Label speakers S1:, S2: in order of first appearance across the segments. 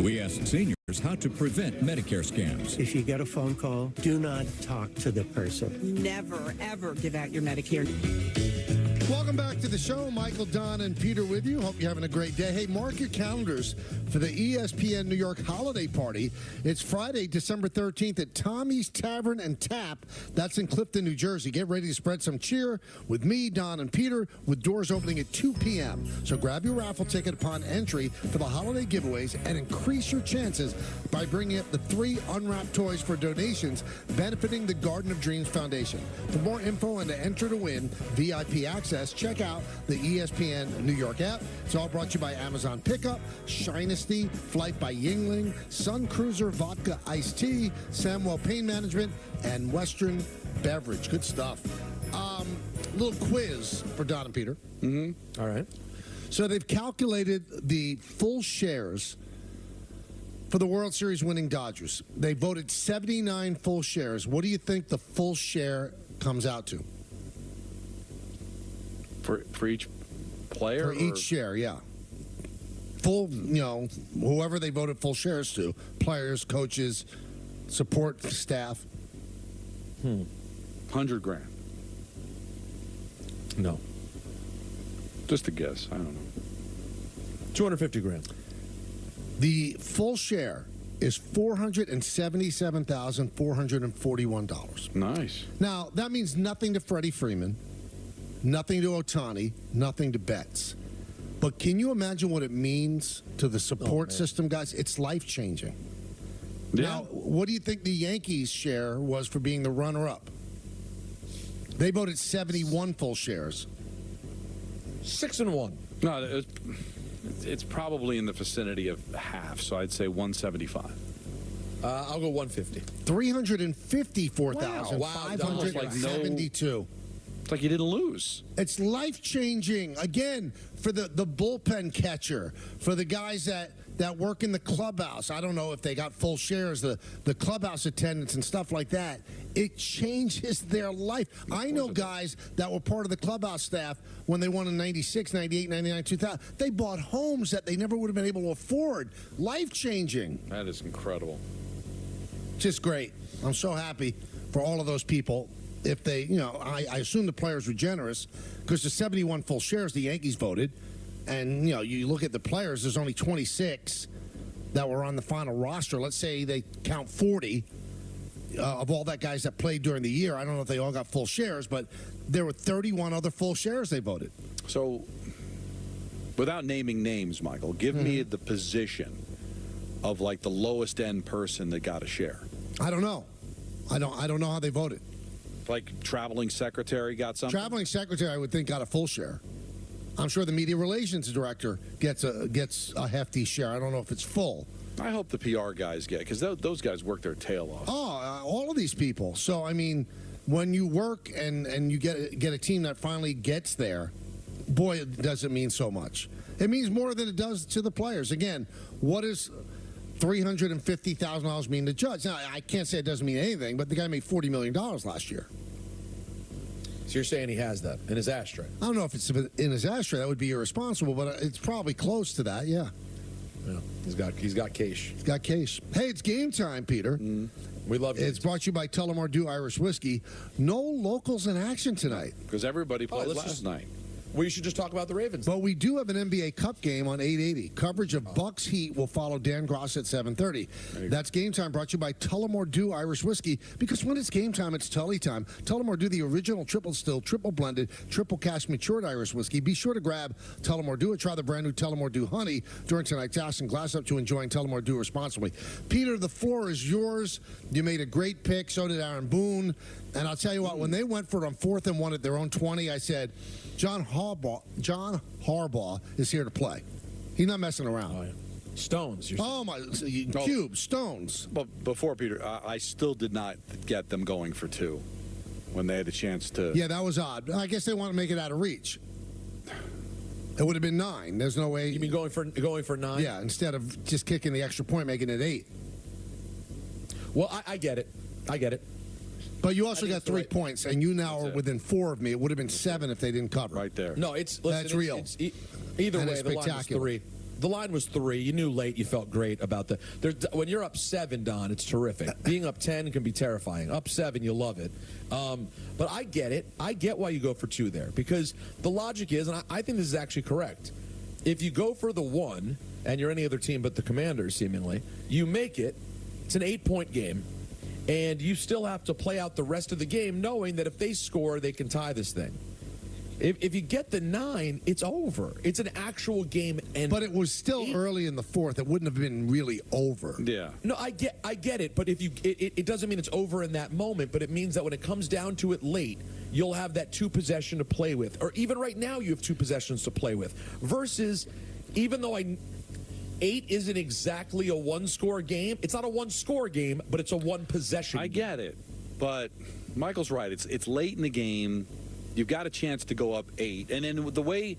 S1: We asked seniors how to prevent Medicare scams.
S2: If you get a phone call, do not talk to the person.
S3: Never, ever give out your Medicare.
S4: Welcome back to the show. Michael, Don, and Peter with you. Hope you're having a great day. Hey, mark your calendars for the ESPN New York holiday party. It's Friday, December 13th at Tommy's Tavern and Tap. That's in Clifton, New Jersey. Get ready to spread some cheer with me, Don, and Peter, with doors opening at 2 p.m. So grab your raffle ticket upon entry for the holiday giveaways and increase your chances by bringing up the 3 unwrapped toys for donations benefiting the Garden of Dreams Foundation. For more info and to enter to win VIP access, check out the ESPN New York app. It's all brought to you by Amazon Pickup, Shinesty, Flight by Yingling, Sun Cruiser Vodka Iced Tea, Samwell Pain Management, and Western Beverage. Good stuff. Little quiz for Don and Peter.
S5: All right.
S4: So they've calculated the full shares for the World Series winning Dodgers. They voted 79 full shares. What do you think the full share comes out to?
S5: For each player?
S4: For each share, yeah. Full, whoever they voted full shares to. Players, coaches, support staff.
S5: $100,000.
S6: No.
S5: Just a guess. I don't know.
S6: $250,000.
S4: The full share is $477,441.
S5: Nice.
S4: Now, that means nothing to Freddie Freeman, nothing to Ohtani, nothing to Betts. But can you imagine what it means to the support system, guys? It's life-changing.
S5: Yeah.
S4: Now, what do you think the Yankees' share was for being the runner-up? They voted 71 full shares.
S6: 6-1.
S5: No, it's probably in the vicinity of half, so I'd say 175.
S6: I'll go 150.
S4: 354,572.
S5: It's like you didn't lose.
S4: It's life-changing. Again, for the bullpen catcher, for the guys that work in the clubhouse. I don't know if they got full shares, the clubhouse attendants and stuff like that. It changes their life. I know guys that were part of the clubhouse staff when they won in 96, 98, 99, 2000. They bought homes that they never would have been able to afford. Life-changing.
S5: That is incredible.
S4: Just great. I'm so happy for all of those people. If they, I assume the players were generous because the 71 full shares the Yankees voted. And, you look at the players, there's only 26 that were on the final roster. Let's say they count 40 of all that guys that played during the year. I don't know if they all got full shares, but there were 31 other full shares they voted.
S5: So, without naming names, Michael, give me the position of, like, the lowest end person that got a share.
S4: I don't know. I don't know how they voted.
S5: Like traveling secretary got something?
S4: Traveling secretary, I would think, got a full share. I'm sure the media relations director gets a hefty share. I don't know if it's full.
S5: I hope the PR guys get, because those guys work their tail off.
S4: All of these people. So, I mean, when you work and you get a team that finally gets there, boy, it doesn't mean so much. It means more than it does to the players. Again, what does $350,000 mean to Judge? Now, I can't say it doesn't mean anything, but the guy made $40 million last year.
S6: So you're saying he has that in his ashtray?
S4: I don't know if it's in his ashtray. That would be irresponsible, but it's probably close to that, yeah.
S6: Yeah, he's got cash.
S4: He's got cash. Hey, it's game time, Peter.
S6: We love it.
S4: It's brought to you by Tullamore Dew Irish Whiskey. No locals in action tonight.
S5: Because everybody played last night.
S6: We should just talk about the Ravens.
S4: But we do have an NBA Cup game on 880. Coverage of Bucks Heat will follow Dan Gross at 7:30. That's game time brought to you by Tullamore Dew Irish Whiskey. Because when it's game time, it's Tully time. Tullamore Dew, the original triple still, triple blended, triple cask matured Irish whiskey. Be sure to grab Tullamore Dew and try the brand new Tullamore Dew Honey during tonight's Ask and Glass up to enjoying Tullamore Dew responsibly. Peter, the floor is yours. You made a great pick. So did Aaron Boone. And I'll tell you what, when they went for it on 4th and 1 at their own 20, I said, John Harbaugh is here to play. He's not messing around.
S6: Oh, yeah. Stones.
S4: Oh, my. Cube, Stones.
S5: But before, Peter, I still did not get them going for 2 when they had a chance to.
S4: Yeah, that was odd. I guess they want to make it out of reach. It would have been 9. There's no way.
S6: You mean going for 9?
S4: Yeah, instead of just kicking the extra point, making it 8.
S6: Well, I get it. I get it.
S4: But you also got 3 points, and you now are within 4 of me. It would have been 7 if they didn't cover.
S5: Right there.
S6: No, that's
S4: real.
S6: Either
S4: and
S6: way, the line is 3. The line was 3. You knew late. You felt great about when you're up 7, Don, it's terrific. Being up 10 can be terrifying. Up 7, you love it. But I get it. I get why you go for 2 there, because the logic is, and I think this is actually correct, if you go for the 1 and you're any other team but the Commanders, seemingly, you make it. It's an 8-point game, and you still have to play out the rest of the game knowing that if they score, they can tie this thing. If you get the 9, it's over. It's an actual game.
S4: But it was still early in the 4th. It wouldn't have been really over.
S5: Yeah.
S6: No, I get it. But if it doesn't mean it's over in that moment. But it means that when it comes down to it late, you'll have that 2 possession to play with. Or even right now, you have 2 possessions to play with. Versus, even though 8 isn't exactly a 1-score game. It's not a 1-score game, but it's a 1-possession game.
S5: I get it. But Michael's right. It's late in the game. You've got a chance to go up 8. And then the way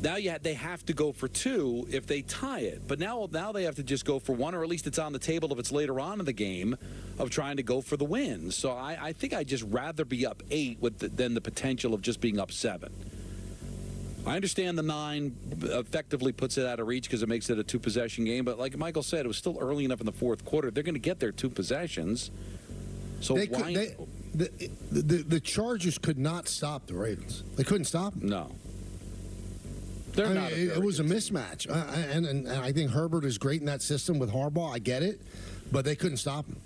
S5: now they have to go for 2 if they tie it. But now they have to just go for 1, or at least it's on the table if it's later on in the game of trying to go for the win. So I think I'd just rather be up 8 than the potential of just being up 7. I understand the 9 effectively puts it out of reach because it makes it a 2-possession game. But like Michael said, it was still early enough in the 4th quarter. They're going to get their 2 possessions. So
S4: the Chargers could not stop the Ravens. They couldn't stop them.
S5: No.
S4: It was a mismatch. And I think Herbert is great in that system with Harbaugh. I get it. But they couldn't stop him.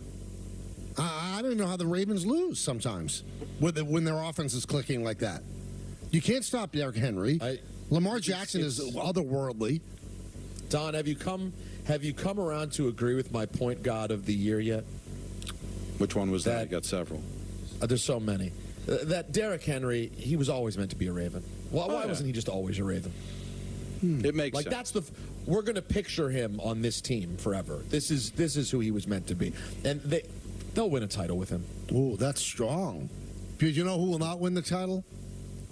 S4: I don't even know how the Ravens lose sometimes when their offense is clicking like that. You can't stop Derrick Henry. Lamar Jackson is otherworldly.
S6: Don, have you come around to agree with my point guard of the year yet?
S5: Which one was that? You got several.
S6: There's so many. That Derrick Henry, he was always meant to be a Raven. Why wasn't he just always a Raven?
S5: It makes sense.
S6: We're going to picture him on this team forever. This is who he was meant to be, and they'll win a title with him.
S4: Oh, that's strong. Because you know who will not win the title?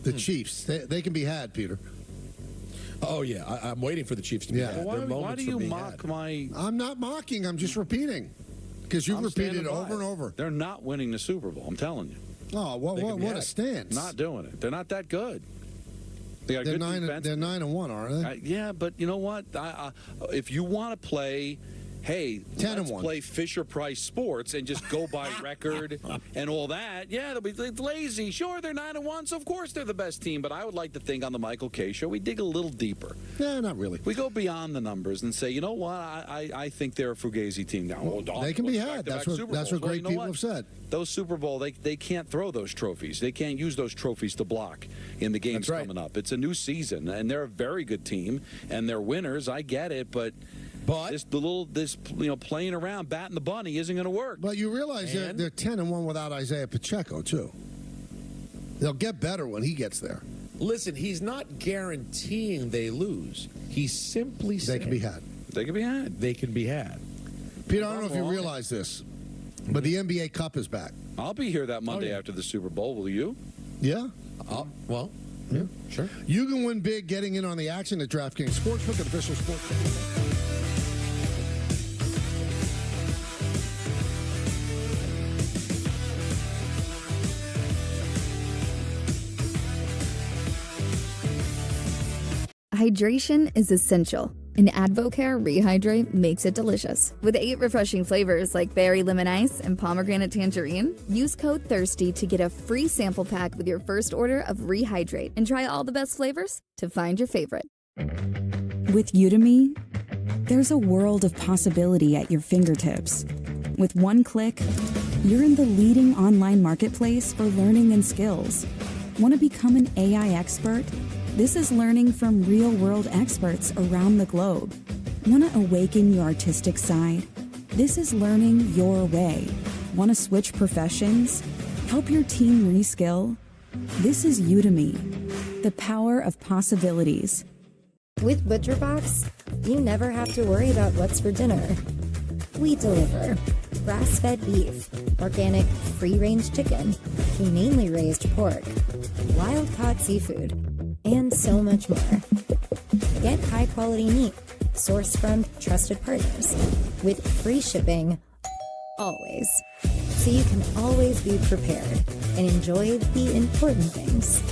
S4: The Chiefs. They can be had, Peter.
S6: Oh yeah, I'm waiting for the Chiefs to be had.
S5: Why do you mock my?
S4: I'm not mocking. I'm just repeating. Because you've repeated it over and over.
S5: They're not winning the Super Bowl. I'm telling you.
S4: Oh, what a stance!
S5: Not doing it. They're not that good. They got
S4: they're
S5: good
S4: 9.
S5: defense.
S4: They're 9-1, aren't they?
S5: Yeah, but you know what? If you want to play, hey,
S4: 10-1.
S5: let's play Fisher Price Sports and just go by record and all that. Yeah, they'll be lazy. Sure, they're 9-1, so of course they're the best team. But I would like to think on the Michael Kay Show we dig a little deeper.
S4: Yeah, not really.
S5: We go beyond the numbers and say, you know what? I think they're a Fugazi team now.
S4: They can be had. That's what great people have said.
S5: Those Super Bowl, they can't throw those trophies. They can't use those trophies to block in the games coming up. It's a new season, and they're a very good team, and they're winners. I get it, but this playing around, batting the bunny isn't going to work.
S4: But you realize they're 10-1 without Isaiah Pacheco too. They'll get better when he gets there.
S6: Listen, he's not guaranteeing they lose. He's simply saying
S4: they can be had.
S5: They can be had.
S6: They can be had.
S4: Peter, I don't know if you realize this, but the NBA Cup is back.
S5: I'll be here that Monday after the Super Bowl. Will you?
S4: Yeah.
S6: Well, yeah, sure.
S4: You can win big getting in on the action at DraftKings Sportsbook, an official sports book.
S7: Hydration is essential, and Advocare Rehydrate makes it delicious. With 8 refreshing flavors like berry lemon ice and pomegranate tangerine, use code THIRSTY to get a free sample pack with your first order of Rehydrate and try all the best flavors to find your favorite.
S8: With Udemy, there's a world of possibility at your fingertips. With one click, you're in the leading online marketplace for learning and skills. Want to become an AI expert? This is learning from real-world experts around the globe. Want to awaken your artistic side? This is learning your way. Want to switch professions? Help your team reskill? This is Udemy, the power of possibilities.
S9: With ButcherBox, you never have to worry about what's for dinner. We deliver grass-fed beef, organic free-range chicken, humanely raised pork, wild-caught seafood, and so much more. Get high-quality meat sourced from trusted partners with free shipping always, so you can always be prepared and enjoy the important things.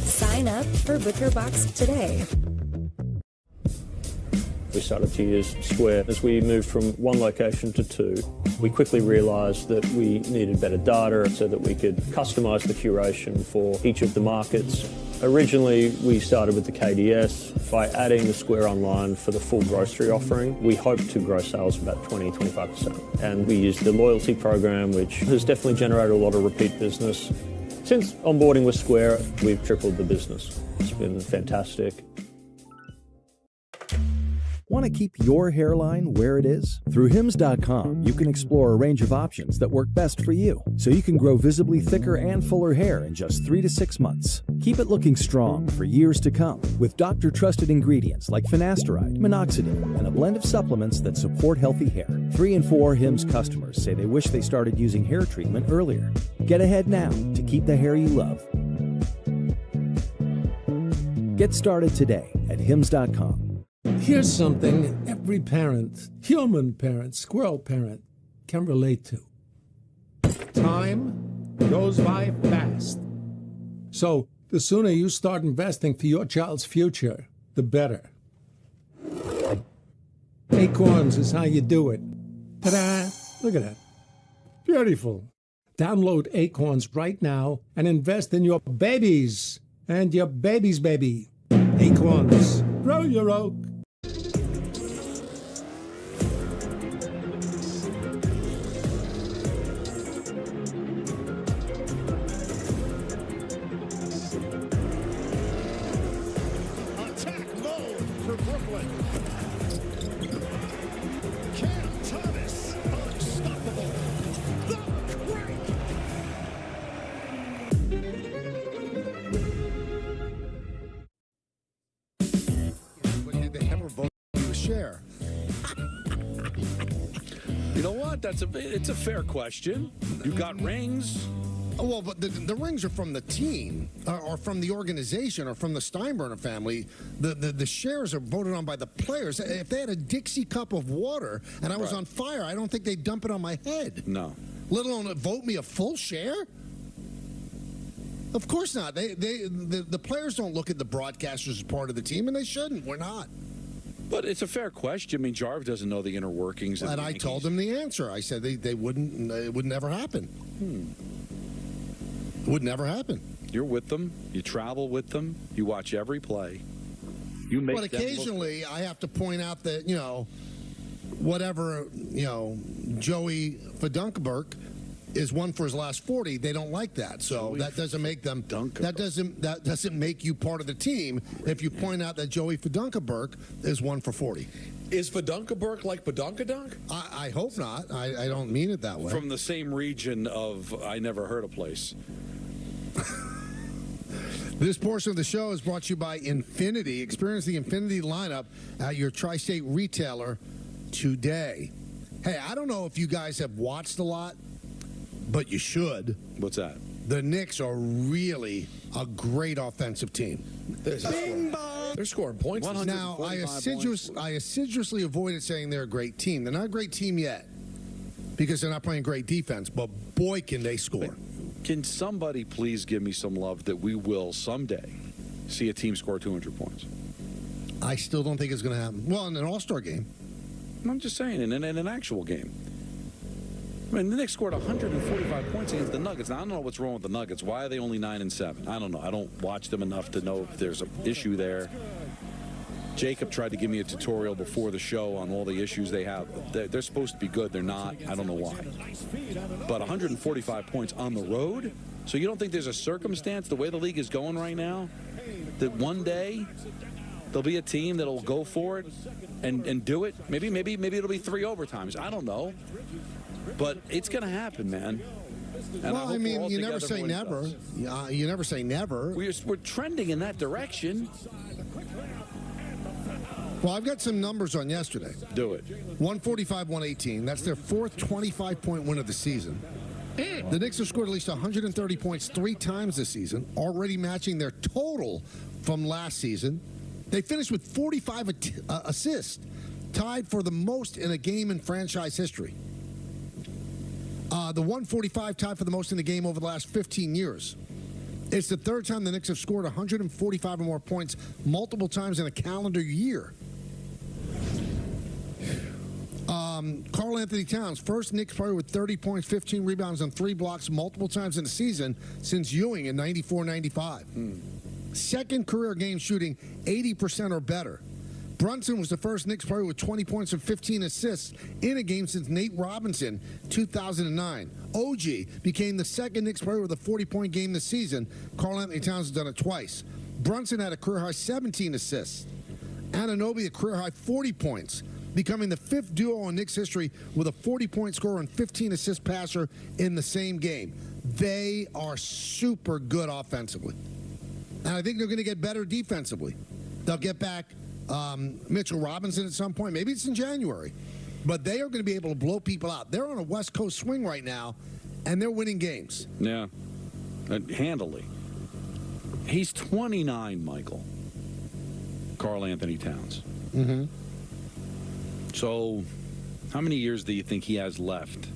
S9: Sign up for ButcherBox today.
S10: We started to use Square. As we moved from one location to two, we quickly realised that we needed better data so that we could customise the curation for each of the markets. Originally, we started with the KDS. By adding the Square Online for the full grocery offering, we hoped to grow sales about 20-25%. And we used the loyalty program, which has definitely generated a lot of repeat business. Since onboarding with Square, we've tripled the business. It's been fantastic.
S11: Want to keep your hairline where it is? Through Hims.com, you can explore a range of options that work best for you, so you can grow visibly thicker and fuller hair in just 3 to 6 months. Keep it looking strong for years to come with doctor-trusted ingredients like finasteride, minoxidil, and a blend of supplements that support healthy hair. 3 in 4 Hims customers say they wish they started using hair treatment earlier. Get ahead now to keep the hair you love. Get started today at Hims.com.
S12: Here's something every parent, human parent, squirrel parent, can relate to. Time goes by fast. So the sooner you start investing for your child's future, the better. Acorns is how you do it. Ta-da! Look at that. Beautiful. Download Acorns right now and invest in your babies and your baby's baby. Acorns. Grow your oak.
S5: You know what? It's a fair question. You got rings.
S4: Oh, well, but the rings are from the team, or from the organization, or from the Steinbrenner family. The shares are voted on by the players. If they had a Dixie cup of water and I was on fire, I don't think they'd dump it on my head.
S5: No.
S4: Let alone vote me a full share? Of course not. The players don't look at the broadcasters as part of the team, and they shouldn't. We're not.
S5: But it's a fair question. I mean, Jarv doesn't know the inner workings of the Yankees.
S4: I told him the answer. I said they wouldn't. It would never happen. It would never happen.
S5: You're with them. You travel with them. You watch every play. You make. But
S4: occasionally, I have to point out that whatever Joey Fadunkeberg is one for his last 40. They don't like that, so that doesn't make them. That doesn't make you part of the team if you point out that Joey Fadunkeberg is 1 for 40.
S6: Is Fadunkeberg like Badunkadunk?
S4: I hope not. I don't mean it that way.
S5: From the same region of I never heard a place.
S4: This portion of the show is brought to you by Infinity. Experience the Infinity lineup at your tri-state retailer today. Hey, I don't know if you guys have watched a lot, but you should.
S5: What's that?
S4: The Knicks are really a great offensive team.
S6: They're scoring points.
S4: Now, I assiduously avoided saying they're a great team. They're not a great team yet because they're not playing great defense, but boy, can they score.
S5: Can somebody please give me some love that we will someday see a team score 200 points?
S4: I still don't think it's going to happen. Well, in an all-star game.
S5: I'm just saying, in an actual game. I mean, the Knicks scored 145 points against the Nuggets. Now, I don't know what's wrong with the Nuggets. Why are they only 9-7? I don't know. I don't watch them enough to know if there's an issue there. Jacob tried to give me a tutorial before the show on all the issues they have. They're supposed to be good. They're not. I don't know why. But 145 points on the road? So you don't think there's a circumstance, the way the league is going right now, that one day there'll be a team that'll go for it and do it? Maybe it'll be 3 overtimes. I don't know. But it's going to happen, man. And
S4: well, I mean, you never say never. You never say never.
S5: We're trending in that direction.
S4: Well, I've got some numbers on yesterday.
S5: Do it.
S4: 145-118. That's their 4th 25-point win of the season. The Knicks have scored at least 130 points 3 times this season, already matching their total from last season. They finished with 45 assists, tied for the most in a game in franchise history. The 145 tied for the most in the game over the last 15 years. It's the 3rd time the Knicks have scored 145 or more points multiple times in a calendar year. Karl Anthony Towns, first Knicks player with 30 points, 15 rebounds, and 3 blocks multiple times in the season since Ewing in 94-95. Second career game shooting 80% or better. Brunson was the first Knicks player with 20 points and 15 assists in a game since Nate Robinson, 2009. OG became the second Knicks player with a 40-point game this season. Karl Anthony Towns has done it twice. Brunson had a career-high 17 assists. Anunoby a career-high 40 points, becoming the 5th duo in Knicks history with a 40-point scorer and 15-assist passer in the same game. They are super good offensively. And I think they're going to get better defensively. They'll get back Mitchell Robinson at some point. Maybe it's in January. But they are going to be able to blow people out. They're on a West Coast swing right now, and they're winning games.
S5: Yeah, handily. He's 29, Michael. Karl Anthony Towns.
S4: Mm-hmm.
S5: So how many years do you think he has left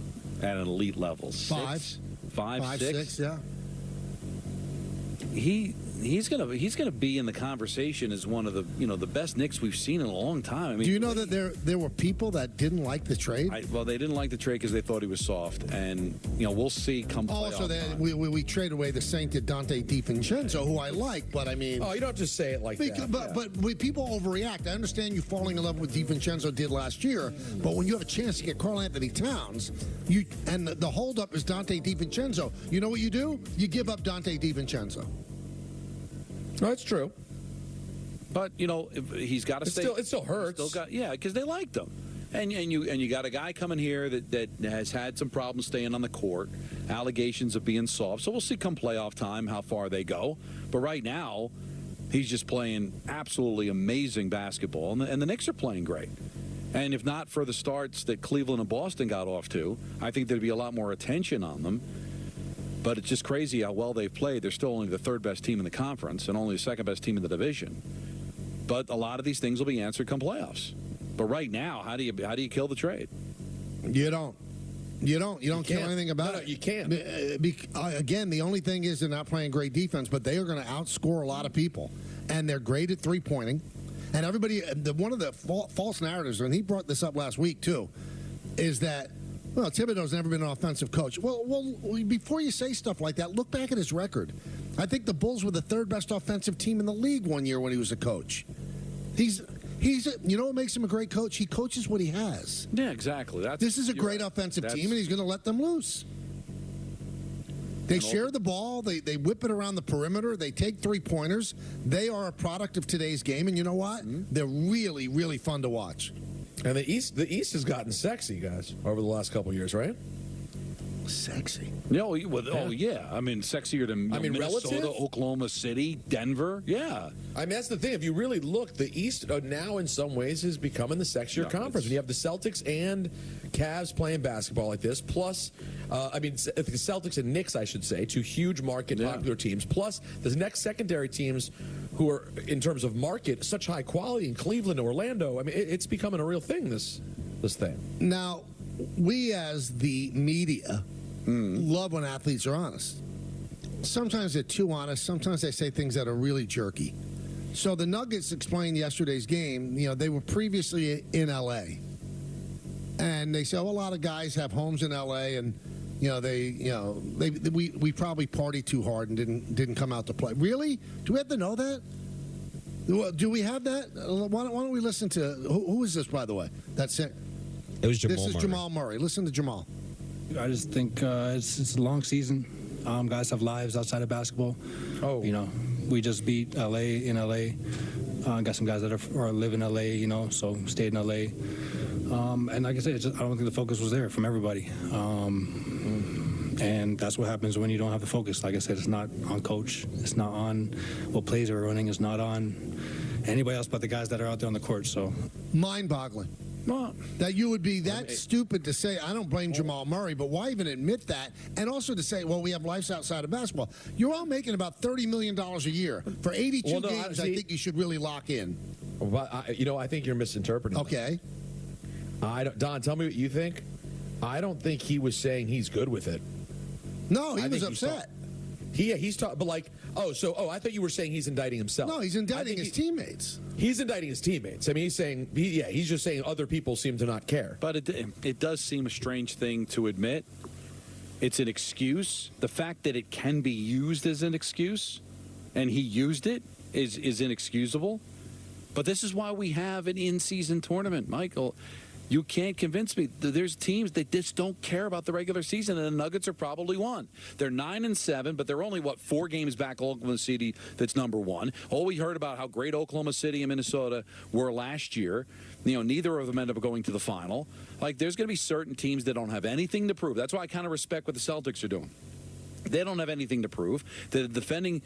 S5: at an elite level?
S4: 5.
S5: 5, 6?
S4: Yeah.
S5: He's gonna be in the conversation as one of the best Knicks we've seen in a long time. I mean,
S4: do you know that there were people that didn't like the trade?
S5: Well, they didn't like the trade because they thought he was soft, and we'll see come playoff
S4: Also,
S5: time.
S4: we traded away the sainted Dante DiVincenzo, who I like, but I mean,
S6: you don't just say it like that.
S4: But people overreact. I understand you falling in love with DiVincenzo did last year, but when you have a chance to get Karl Anthony Towns, and the holdup is Dante DiVincenzo, you know what you do? You give up Dante DiVincenzo.
S6: That's true.
S5: But he's got to stay.
S6: It still hurts.
S5: Because they liked him, and you got a guy coming here that has had some problems staying on the court, allegations of being soft. So we'll see come playoff time how far they go. But right now, he's just playing absolutely amazing basketball, and the Knicks are playing great. And if not for the starts that Cleveland and Boston got off to, I think there'd be a lot more attention on them. But it's just crazy how well they've played. They're still only the 3rd best team in the conference and only the 2nd best team in the division. But a lot of these things will be answered come playoffs. But right now, how do you kill the trade?
S4: You don't. You don't kill anything about it.
S6: You can't.
S4: Again, the only thing is they're not playing great defense, but they are going to outscore a lot of people. And they're great at three-pointing. And everybody, one of the false narratives, and he brought this up last week too, is that Thibodeau's never been an offensive coach. Well, before you say stuff like that, look back at his record. I think the Bulls were the 3rd best offensive team in the league one year when he was a coach. You know what makes him a great coach? He coaches what he has.
S5: Yeah, exactly.
S4: This is a great offensive team, and he's going to let them loose. They share the ball. They whip it around the perimeter. They take three-pointers. They are a product of today's game, and you know what? They're really, really fun to watch.
S6: And the East has gotten sexy, guys, over the last couple of years, right?
S4: Sexy.
S5: No, yeah. I mean, sexier than Minnesota,
S6: relative?
S5: Oklahoma City, Denver. Yeah.
S6: I mean, that's the thing. If you really look, the East now in some ways is becoming the sexier conference. When you have the Celtics and Cavs playing basketball like this, plus, the Celtics and Knicks, I should say, 2 huge market popular teams, plus the next secondary teams who are, in terms of market, such high quality in Cleveland and Orlando. I mean, it's becoming a real thing, this thing.
S4: Now, we as the media love when athletes are honest. Sometimes they're too honest. Sometimes they say things that are really jerky. So the Nuggets explained yesterday's game, they were previously in L.A. And they said, a lot of guys have homes in L.A. and, we probably partied too hard and didn't come out to play. Really? Do we have to know that? Do we have that? Why don't we listen to, who is this, by the way? That's it.
S13: It was Jamal
S4: This is
S13: Murray.
S4: Jamal Murray. Listen to Jamal.
S14: I just think it's a long season. Guys have lives outside of basketball. We just beat LA in LA. Got some guys that live in LA, so stayed in LA. And like I said, I don't think the focus was there from everybody. And that's what happens when you don't have the focus. Like I said, it's not on coach. It's not on what plays are running. It's not on anybody else but the guys that are out there on the court. So
S4: mind-boggling. Well, that you would be that stupid to say, I don't blame Jamal Murray, but why even admit that? And also to say, we have lives outside of basketball. You're all making about $30 million a year. For 82 games, I think you should really lock in.
S6: I think you're misinterpreting.
S4: Okay.
S6: Don, tell me what you think. I don't think he was saying he's good with it.
S4: No, he was upset.
S6: He's talking, but like, I thought you were saying he's indicting himself.
S4: No, he's indicting his teammates.
S6: He's indicting his teammates. I mean, he's saying, he's just saying other people seem to not care.
S5: But it does seem a strange thing to admit. It's an excuse. The fact that it can be used as an excuse, and he used it, is inexcusable. But this is why we have an in-season tournament, Michael. You can't convince me. There's teams that just don't care about the regular season, and the Nuggets are probably one. They're 9-7, but they're only, 4 games back Oklahoma City that's number 1. Oh, we heard about how great Oklahoma City and Minnesota were last year. Neither of them ended up going to the final. Like, there's going to be certain teams that don't have anything to prove. That's why I kind of respect what the Celtics are doing. They don't have anything to prove. They're the defending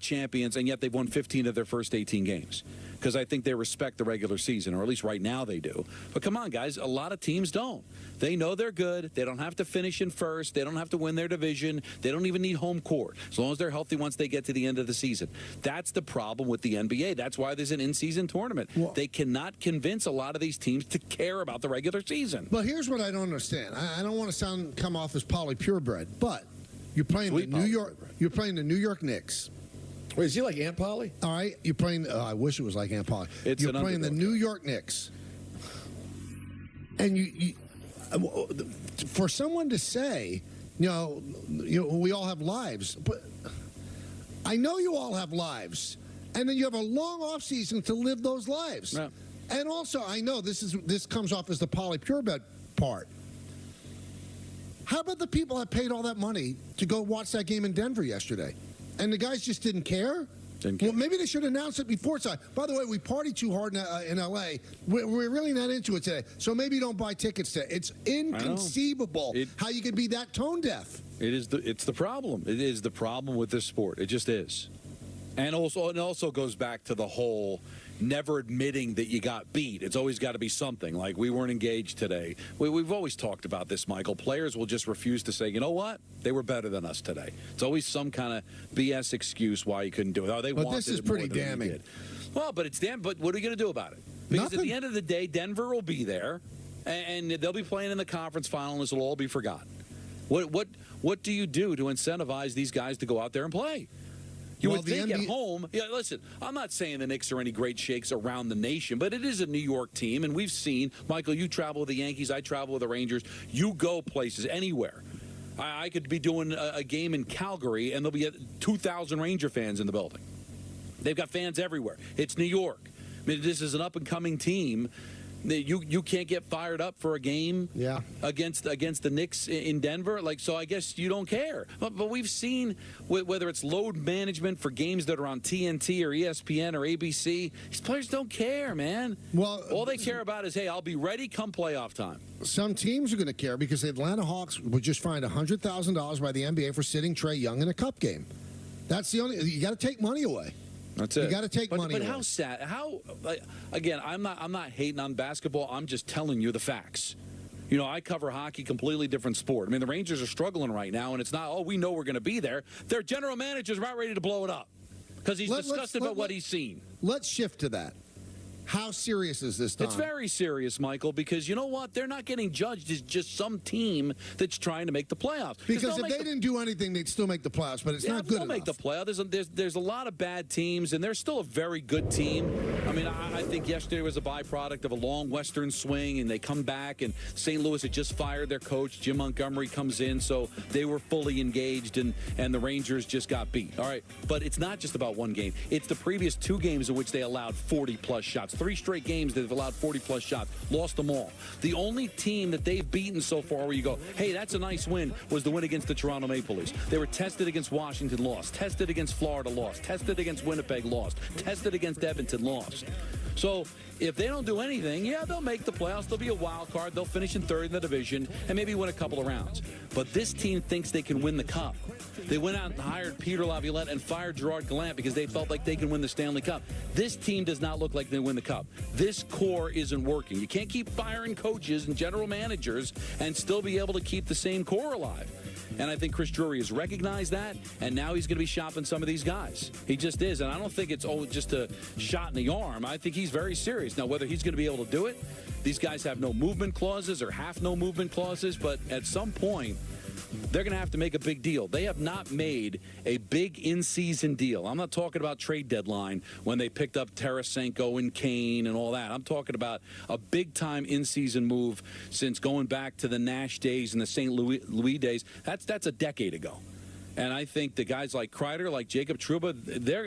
S5: champions, and yet they've won 15 of their first 18 games. Because I think they respect the regular season, or at least right now they do. But come on, guys, a lot of teams don't. They know they're good. They don't have to finish in first. They don't have to win their division. They don't even need home court, as long as they're healthy once they get to the end of the season. That's the problem with the NBA. That's why there's an in-season tournament. Well, they cannot convince a lot of these teams to care about the regular season.
S4: But here's what I don't understand. I don't want to come off as Polly purebred, but you're playing the New York Knicks.
S6: Wait, is he like Aunt Polly?
S4: All right, you're playing. I wish it was like Aunt Polly. You're playing the New York Knicks, and you for someone to say, we all have lives, but I know you all have lives, and then you have a long off season to live those lives. Yeah. And also, I know this comes off as the Polly purebred part. How about the people that paid all that money to go watch that game in Denver yesterday? And the guys just didn't care? Well, maybe they should announce it before it's on. By the way, we party too hard in L.A. We're really not into it today. So maybe don't buy tickets today. It's inconceivable how you can be that tone deaf.
S5: It's the problem. It is the problem with this sport. It just is. And it also goes back to the whole never admitting that you got beat. It's always got to be something. Like, we weren't engaged today. We've always talked about this, Michael. Players will just refuse to say, you know what? They were better than us today. It's always some kind of BS excuse why you couldn't do it. Oh, they wanted it. But this is pretty damning. Well, but it's damn. But what are you going to do about it? Because at the end of the day, Denver will be there, and they'll be playing in the conference final, and this will all be forgotten. What do you do to incentivize these guys to go out there and play? You would think at home, listen, I'm not saying the Knicks are any great shakes around the nation, but it is a New York team, and we've seen, Michael, you travel with the Yankees, I travel with the Rangers, you go places, anywhere. I could be doing a game in Calgary, and there'll be 2,000 Ranger fans in the building. They've got fans everywhere. It's New York. I mean, this is an up-and-coming team. You can't get fired up for a game against the Knicks in Denver. So I guess you don't care. But we've seen, whether it's load management for games that are on TNT or ESPN or ABC, these players don't care, man. Well, all they care about is, hey, I'll be ready come playoff time.
S4: Some teams are going to care because the Atlanta Hawks were just fined $100,000 by the NBA for sitting Trae Young in a cup game. That's the only. You got to take money away.
S5: That's it.
S4: You got to take money away.
S5: But how sad? Again, I'm not hating on basketball. I'm just telling you the facts. I cover hockey, completely different sport. I mean, the Rangers are struggling right now, and it's not, we know we're going to be there. Their general manager's about ready to blow it up because he's disgusted about what he's seen.
S4: Let's shift to that. How serious is this, Don?
S5: It's very serious, Michael, because you know what? They're not getting judged as just some team that's trying to make the playoffs.
S4: Because if they didn't do anything, they'd still make the playoffs, but it's not good enough.
S5: They'll make the playoffs. There's a lot of bad teams, and they're still a very good team. I mean, I think yesterday was a byproduct of a long Western swing, and they come back, and St. Louis had just fired their coach. Jim Montgomery comes in, so they were fully engaged, and the Rangers just got beat. All right, but it's not just about one game. It's the previous 2 games in which they allowed 40-plus shots. 3 straight games that have allowed 40-plus shots, lost them all. The only team that they've beaten so far where you go, hey, that's a nice win, was the win against the Toronto Maple Leafs. They were tested against Washington, lost. Tested against Florida, lost. Tested against Winnipeg, lost. Tested against Edmonton, lost. So if they don't do anything, they'll make the playoffs. They'll be a wild card. They'll finish in 3rd in the division and maybe win a couple of rounds. But this team thinks they can win the Cup. They went out and hired Peter Laviolette and fired Gerard Gallant because they felt like they can win the Stanley Cup. This team does not look like they win the Cup. This core isn't working. You can't keep firing coaches and general managers and still be able to keep the same core alive. And I think Chris Drury has recognized that, and now he's going to be shopping some of these guys. He just is, and I don't think it's just a shot in the arm. I think he's very serious. Now, whether he's going to be able to do it, these guys have no movement clauses or half no movement clauses, but at some point, they're going to have to make a big deal. They have not made a big in-season deal. I'm not talking about trade deadline when they picked up Tarasenko and Kane and all that. I'm talking about a big-time in-season move since going back to the Nash days and the St. Louis days. That's a decade ago. And I think the guys like Kreider, like Jacob Trouba,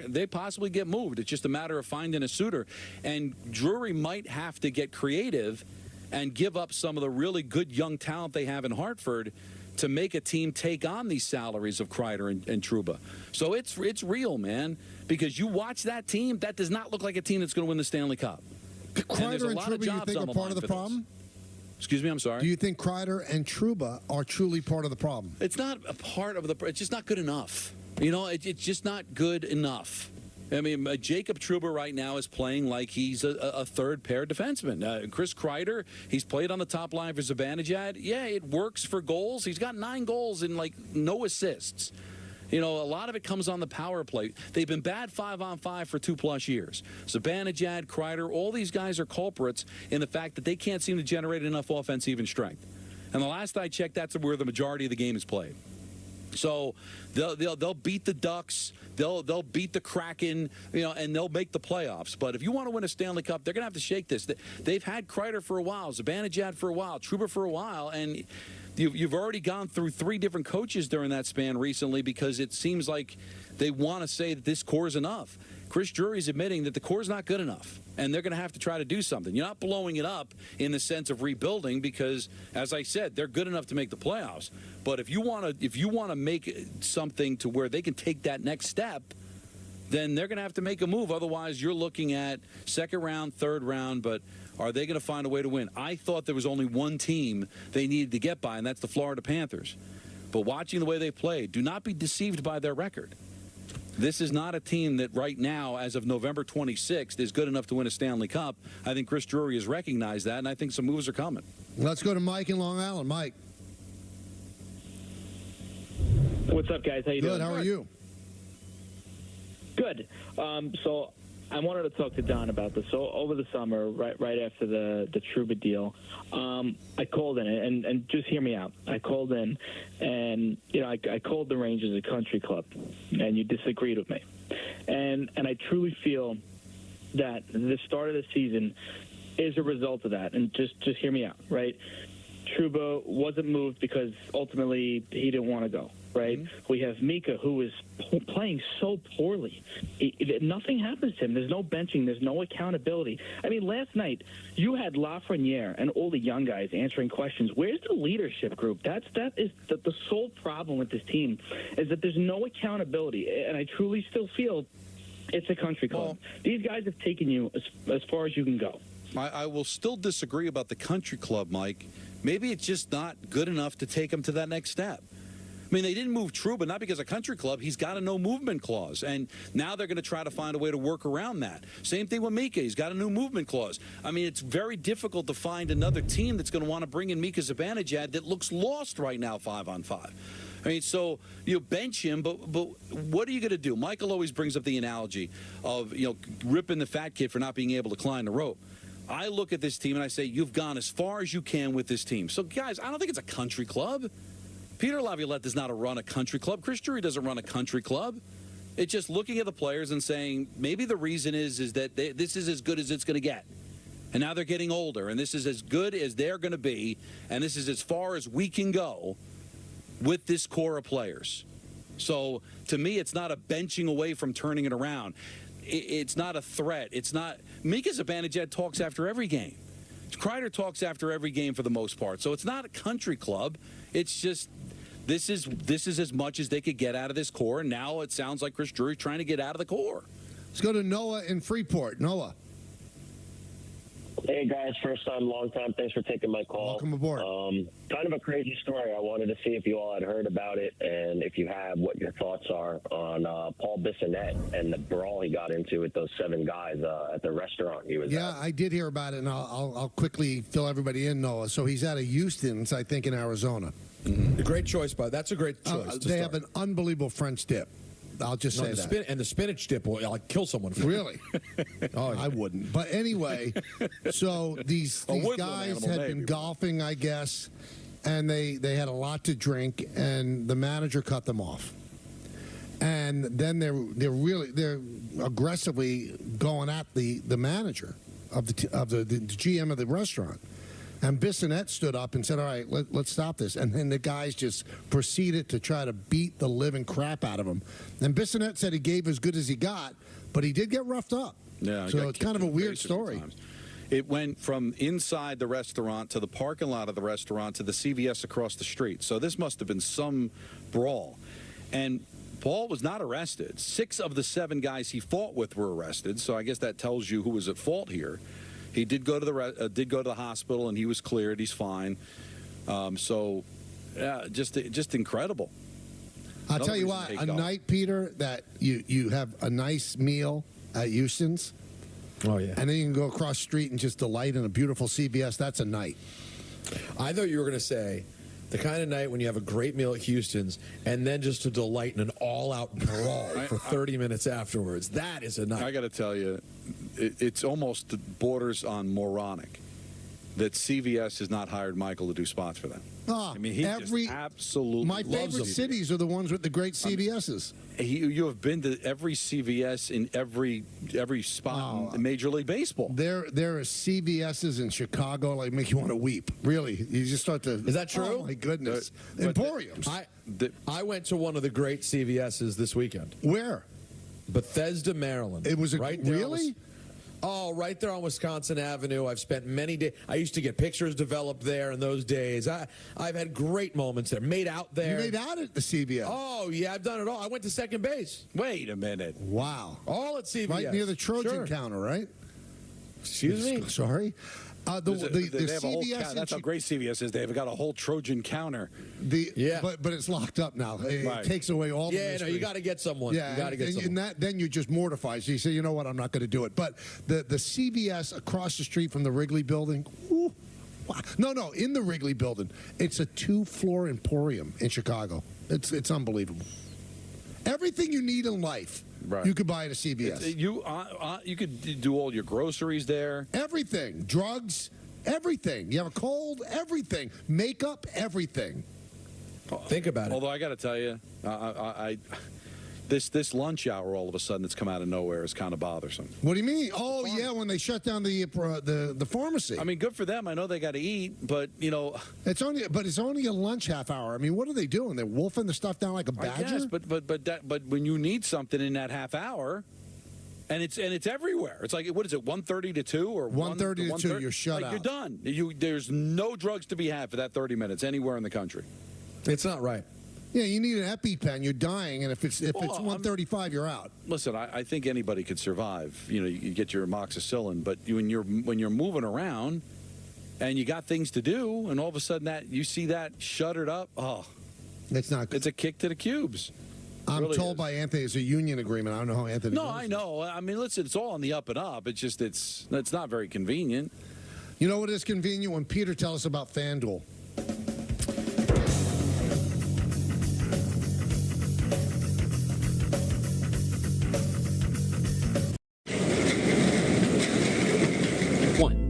S5: they possibly get moved. It's just a matter of finding a suitor. And Drury might have to get creative and give up some of the really good young talent they have in Hartford to make a team take on these salaries of Kreider and Trouba. So it's real, man, because you watch that team, that does not look like a team that's going to win the Stanley Cup.
S4: Kreider and Trouba, you think, are part of the problem?
S5: Excuse me, I'm sorry.
S4: Do you think Kreider and Trouba are truly part of the problem?
S5: It's not a part of the. It's just not good enough. You know, it's just not good enough. I mean, Jacob Trouba right now is playing like he's a third-pair defenseman. Chris Kreider, he's played on the top line for Zibanejad. Yeah, it works for goals. He's got 9 goals and, like, no assists. You know, a lot of it comes on the power play. They've been bad 5-on-5 for 2+ years. Zibanejad, Kreider, all these guys are culprits in the fact that they can't seem to generate enough offensive strength. And the last I checked, that's where the majority of the game is played. So they'll beat the Ducks, they'll beat the Kraken, you know, and they'll make the playoffs. But if you want to win a Stanley Cup, they're going to have to shake this. They've had Kreider for a while, Zibanejad for a while, Trouba for a while, and you've already gone through 3 different coaches during that span recently because it seems like they want to say that this core is enough. Chris Drury's admitting that the core is not good enough, and they're going to have to try to do something. You're not blowing it up in the sense of rebuilding because, as I said, they're good enough to make the playoffs. But if you want to make something to where they can take that next step, then they're going to have to make a move. Otherwise, you're looking at second round, third round, but are they going to find a way to win? I thought there was only one team they needed to get by, and that's the Florida Panthers. But watching the way they played, do not be deceived by their record. This is not a team that right now, as of November 26th, is good enough to win a Stanley Cup. I think Chris Drury has recognized that, and I think some moves are coming.
S4: Let's go to Mike in Long Island. Mike.
S13: What's up, guys? How you doing?
S4: Good. How are you?
S13: Good. So I wanted to talk to Don about this. So over the summer, right after the Trouba deal, I called in, and just hear me out. I called in, and I called the Rangers a country club, and you disagreed with me, and I truly feel that the start of the season is a result of that. And just hear me out, right? Trouba wasn't moved because ultimately he didn't want to go. Right? Mm-hmm. We have Mika, who is playing so poorly. Nothing happens to him. There's no benching. There's no accountability. I mean, last night, you had Lafreniere and all the young guys answering questions. Where's the leadership group? That is the sole problem with this team, is that there's no accountability. And I truly still feel it's a country club. Well, these guys have taken you as far as you can go.
S5: I will still disagree about the country club, Mike. Maybe it's just not good enough to take them to that next step. I mean, they didn't move Trouba, not because of country club. He's got a no-movement clause, and now they're going to try to find a way to work around that. Same thing with Mika. He's got a new movement clause. I mean, it's very difficult to find another team that's going to want to bring in Mika Zibanejad that looks lost right now 5-on-5. I mean, so you bench him, but what are you going to do? Michael always brings up the analogy of, ripping the fat kid for not being able to climb the rope. I look at this team and I say, you've gone as far as you can with this team. So, guys, I don't think it's a country club. Peter Laviolette does not run a country club. Chris Drury doesn't run a country club. It's just looking at the players and saying, maybe the reason is that this is as good as it's going to get. And now they're getting older, and this is as good as they're going to be, and this is as far as we can go with this core of players. So, to me, it's not a benching away from turning it around. It's not a threat. It's not. Mika Zibanejad talks after every game. Kreider talks after every game for the most part. So it's not a country club. It's just this is as much as they could get out of this core. And now it sounds like Chris Drury trying to get out of the core.
S4: Let's go to Noah in Freeport. Noah.
S15: Hey, guys. First time, long time. Thanks for taking my call.
S4: Welcome aboard.
S15: Kind of a crazy story. I wanted to see if you all had heard about it, and if you have, what your thoughts are on Paul Bissonnette and the brawl he got into with those 7 guys at the restaurant he was at.
S4: Yeah, I did hear about it, and I'll quickly fill everybody in, Noah. So he's out of Houston's, I think, in Arizona.
S6: Mm-hmm. A great choice, but that's a great choice.
S4: They have an unbelievable French dip. I'll just say that.
S6: And the spinach dip will kill someone.
S4: Really? Oh, yeah. I wouldn't. But anyway, so these guys had been golfing, I guess, and they had a lot to drink, and the manager cut them off. And then they're aggressively going at the manager of the GM of the restaurant. And Bissonnette stood up and said, all right, let's stop this. And then the guys just proceeded to try to beat the living crap out of him. And Bissonnette said he gave as good as he got, but he did get roughed up.
S5: Yeah,
S4: so it's kind of a weird story.
S5: It went from inside the restaurant to the parking lot of the restaurant to the CVS across the street. So this must have been some brawl. And Paul was not arrested. 6 of the 7 guys he fought with were arrested. So I guess that tells you who was at fault here. He did go to the hospital, and he was cleared. He's fine. Just incredible.
S4: I'll tell you what, a night, Peter, that you have a nice meal at Houston's.
S6: Oh, yeah.
S4: And then you can go across the street and just delight in a beautiful CVS. That's a night.
S6: I thought you were going to say the kind of night when you have a great meal at Houston's and then just to delight in an all-out brawl for 30 minutes afterwards. That is a night.
S5: I got to tell you, it's almost borders on moronic that CVS has not hired Michael to do spots for them.
S4: Oh,
S5: I mean, he just absolutely
S4: my favorite
S5: them.
S4: Cities are the ones with the great CVS's.
S5: You have been to every CVS in every spot in Major League Baseball.
S4: There are CVS's in Chicago like make you want to weep. Really, you just start to.
S6: Is that true?
S4: Oh my goodness, Emporiums.
S6: I went to one of the great CVS's this weekend.
S4: Where?
S6: Bethesda, Maryland.
S4: It was
S6: right there. Really? Right there on Wisconsin Avenue. I've spent many days. I used to get pictures developed there in those days. I've had great moments there. Made out there.
S4: You made out at the CVS?
S6: Oh, yeah, I've done it all. I went to second base.
S5: Wait a minute.
S4: Wow.
S6: All at CVS.
S4: Right near the Trojan counter, right?
S6: Excuse me?
S4: Sorry?
S5: They have a whole that's how great CVS is. They've got a whole Trojan counter.
S4: But it's locked up now. It takes away all the mystery.
S6: You got to get someone.
S4: Yeah,
S6: you got to get someone.
S4: And then you're just mortified. So you say, you know what, I'm not going to do it. But the CVS across the street from the Wrigley building, ooh, wow. No, in the Wrigley building, it's a 2-floor Emporium in Chicago. It's unbelievable. Everything you need in life.
S5: Right.
S4: You could buy it at CVS.
S5: You could do all your groceries there.
S4: Everything. Drugs, everything. You have a cold, everything. Makeup, everything.
S6: Think about it.
S5: Although I got to tell you, this lunch hour all of a sudden that's come out of nowhere is kind of bothersome.
S4: What do you mean? Oh, yeah, when they shut down the pharmacy.
S5: I mean, good for them. I know they got to eat, but,
S4: It's only a lunch half hour. I mean, what are they doing? They're wolfing the stuff down like a badger?
S5: Yes, but when you need something in that half hour, and it's everywhere. It's like, what is it, 1:30 to 2 or
S4: 1:30 to 2, you're shut out.
S5: You're done. There's no drugs to be had for that 30 minutes anywhere in the country.
S6: It's not right.
S4: Yeah, you need an EpiPen. You're dying, and if it's 135, you're out.
S5: Listen, I think anybody could survive. You get your amoxicillin, but when you're moving around, and you got things to do, and all of a sudden you see that shuttered up. Oh,
S4: it's not good.
S5: It's a kick to the cubes.
S4: I'm told by Anthony it's a union agreement. I don't know how Anthony.
S5: No, I know. I mean, listen, it's all on the up and up. It's just it's not very convenient.
S4: You know what is convenient? When Peter tells us about FanDuel.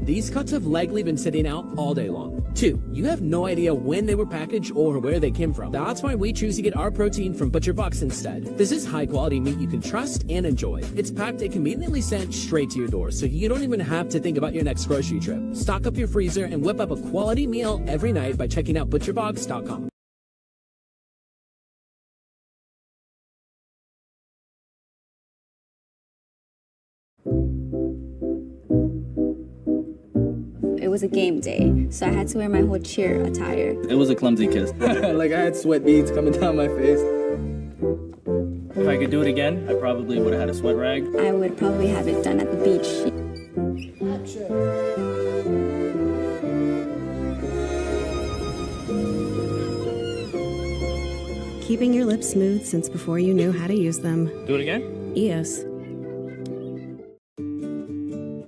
S16: These cuts have likely been sitting out all day long. 2, you have no idea when they were packaged or where they came from. That's why we choose to get our protein from ButcherBox instead. This is high quality meat you can trust and enjoy. It's packed and conveniently sent straight to your door, so you don't even have to think about your next grocery trip. Stock up your freezer and whip up a quality meal every night by checking out butcherbox.com.
S17: It was a game day, so I had to wear my whole cheer attire.
S18: It was a clumsy kiss. Like I had sweat beads coming down my face. If I could do it again, I probably would have had a sweat rag.
S17: I would probably have it done at the beach.
S19: Keeping your lips smooth since before you knew how to use them.
S18: Do it again?
S19: Yes.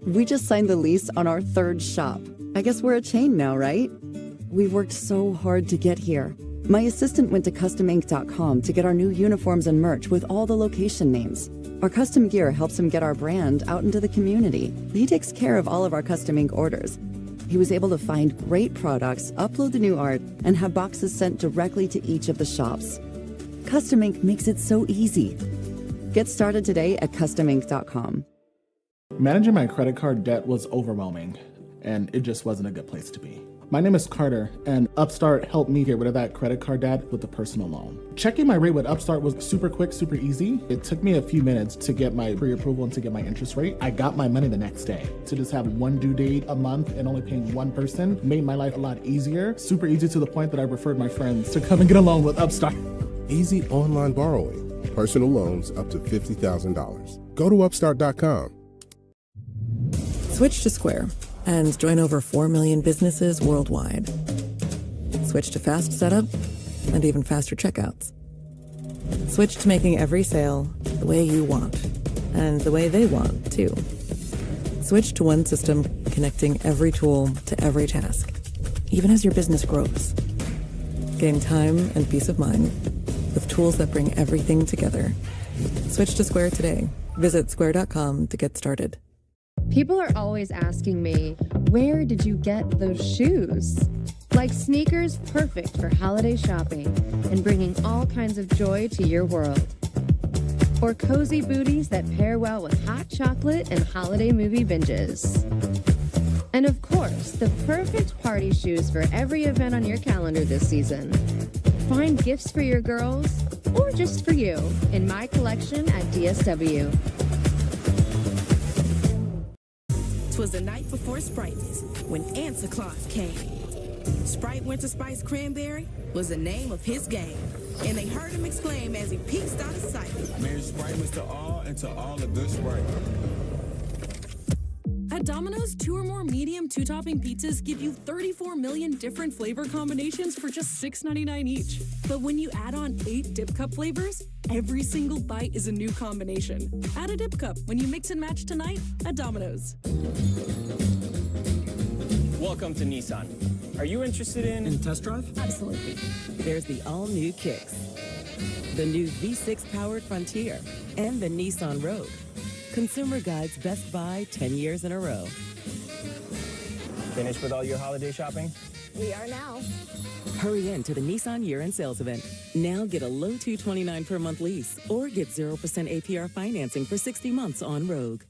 S20: We just signed the lease on our 3rd shop. I guess we're a chain now, right? We've worked so hard to get here. My assistant went to customink.com to get our new uniforms and merch with all the location names. Our custom gear helps him get our brand out into the community. He takes care of all of our custom ink orders. He was able to find great products, upload the new art, and have boxes sent directly to each of the shops. Custom Ink makes it so easy. Get started today at customink.com.
S21: Managing my credit card debt was overwhelming, and it just wasn't a good place to be. My name is Carter, and Upstart helped me get rid of that credit card debt with a personal loan. Checking my rate with Upstart was super quick, super easy. It took me a few minutes to get my pre-approval and to get my interest rate. I got my money the next day. To just have one due date a month and only paying one person made my life a lot easier. Super easy to the point that I referred my friends to come and get a loan with Upstart.
S22: Easy online borrowing. Personal loans up to $50,000. Go to upstart.com.
S23: Switch to Square and join over 4 million businesses worldwide. Switch to fast setup and even faster checkouts. Switch to making every sale the way you want and the way they want, too. Switch to one system connecting every tool to every task, even as your business grows. Gain time and peace of mind with tools that bring everything together. Switch to Square today. Visit square.com to get started.
S24: People are always asking me, where did you get those shoes? Like sneakers perfect for holiday shopping and bringing all kinds of joy to your world. Or cozy booties that pair well with hot chocolate and holiday movie binges. And of course, the perfect party shoes for every event on your calendar this season. Find gifts for your girls or just for you in my collection at DSW.
S25: 'Twas the night before Spritemas when Santa Claus came. Sprite Winter Spice Cranberry was the name of his game, and they heard him exclaim as he peeked out of sight.
S26: Merry Spritemas to all, and to all a good Sprite.
S27: At Domino's, 2 or more medium 2-topping pizzas give you 34 million different flavor combinations for just $6.99 each. But when you add on 8 dip cup flavors, every single bite is a new combination. Add a dip cup when you mix and match tonight at Domino's.
S28: Welcome to Nissan. Are you interested in
S29: test drive?
S28: Absolutely.
S29: There's the all-new Kicks, the new V6-powered Frontier, and the Nissan Rogue. Consumer Guide's Best Buy 10 years in a row.
S28: Finished with all your holiday shopping?
S29: We are now. Hurry in to the Nissan year-end sales event. Now get a low $229 per month lease or get 0% APR financing for 60 months on Rogue.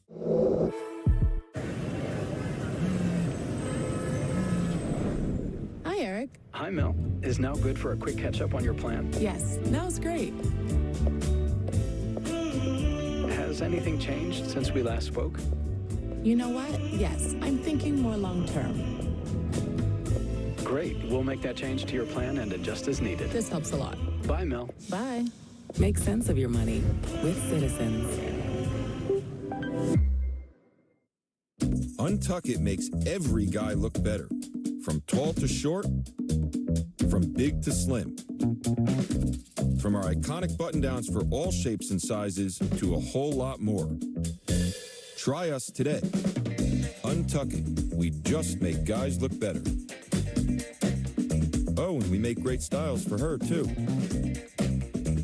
S28: Hi, Eric.
S30: Hi, Mel. Is now good for a quick catch-up on your plan?
S28: Yes, now's great.
S30: Has anything changed since we last spoke?
S28: You know what? Yes, I'm thinking more long-term.
S30: Great. We'll make that change to your plan and adjust as needed.
S28: This helps a lot.
S30: Bye, Mel.
S28: Bye.
S29: Make sense of your money with Citizens.
S1: Untuck It makes every guy look better. From tall to short, from big to slim. From our iconic button-downs for all shapes and sizes to a whole lot more. Try us today. Untuck It. We just make guys look better. Oh, and we make great styles for her, too.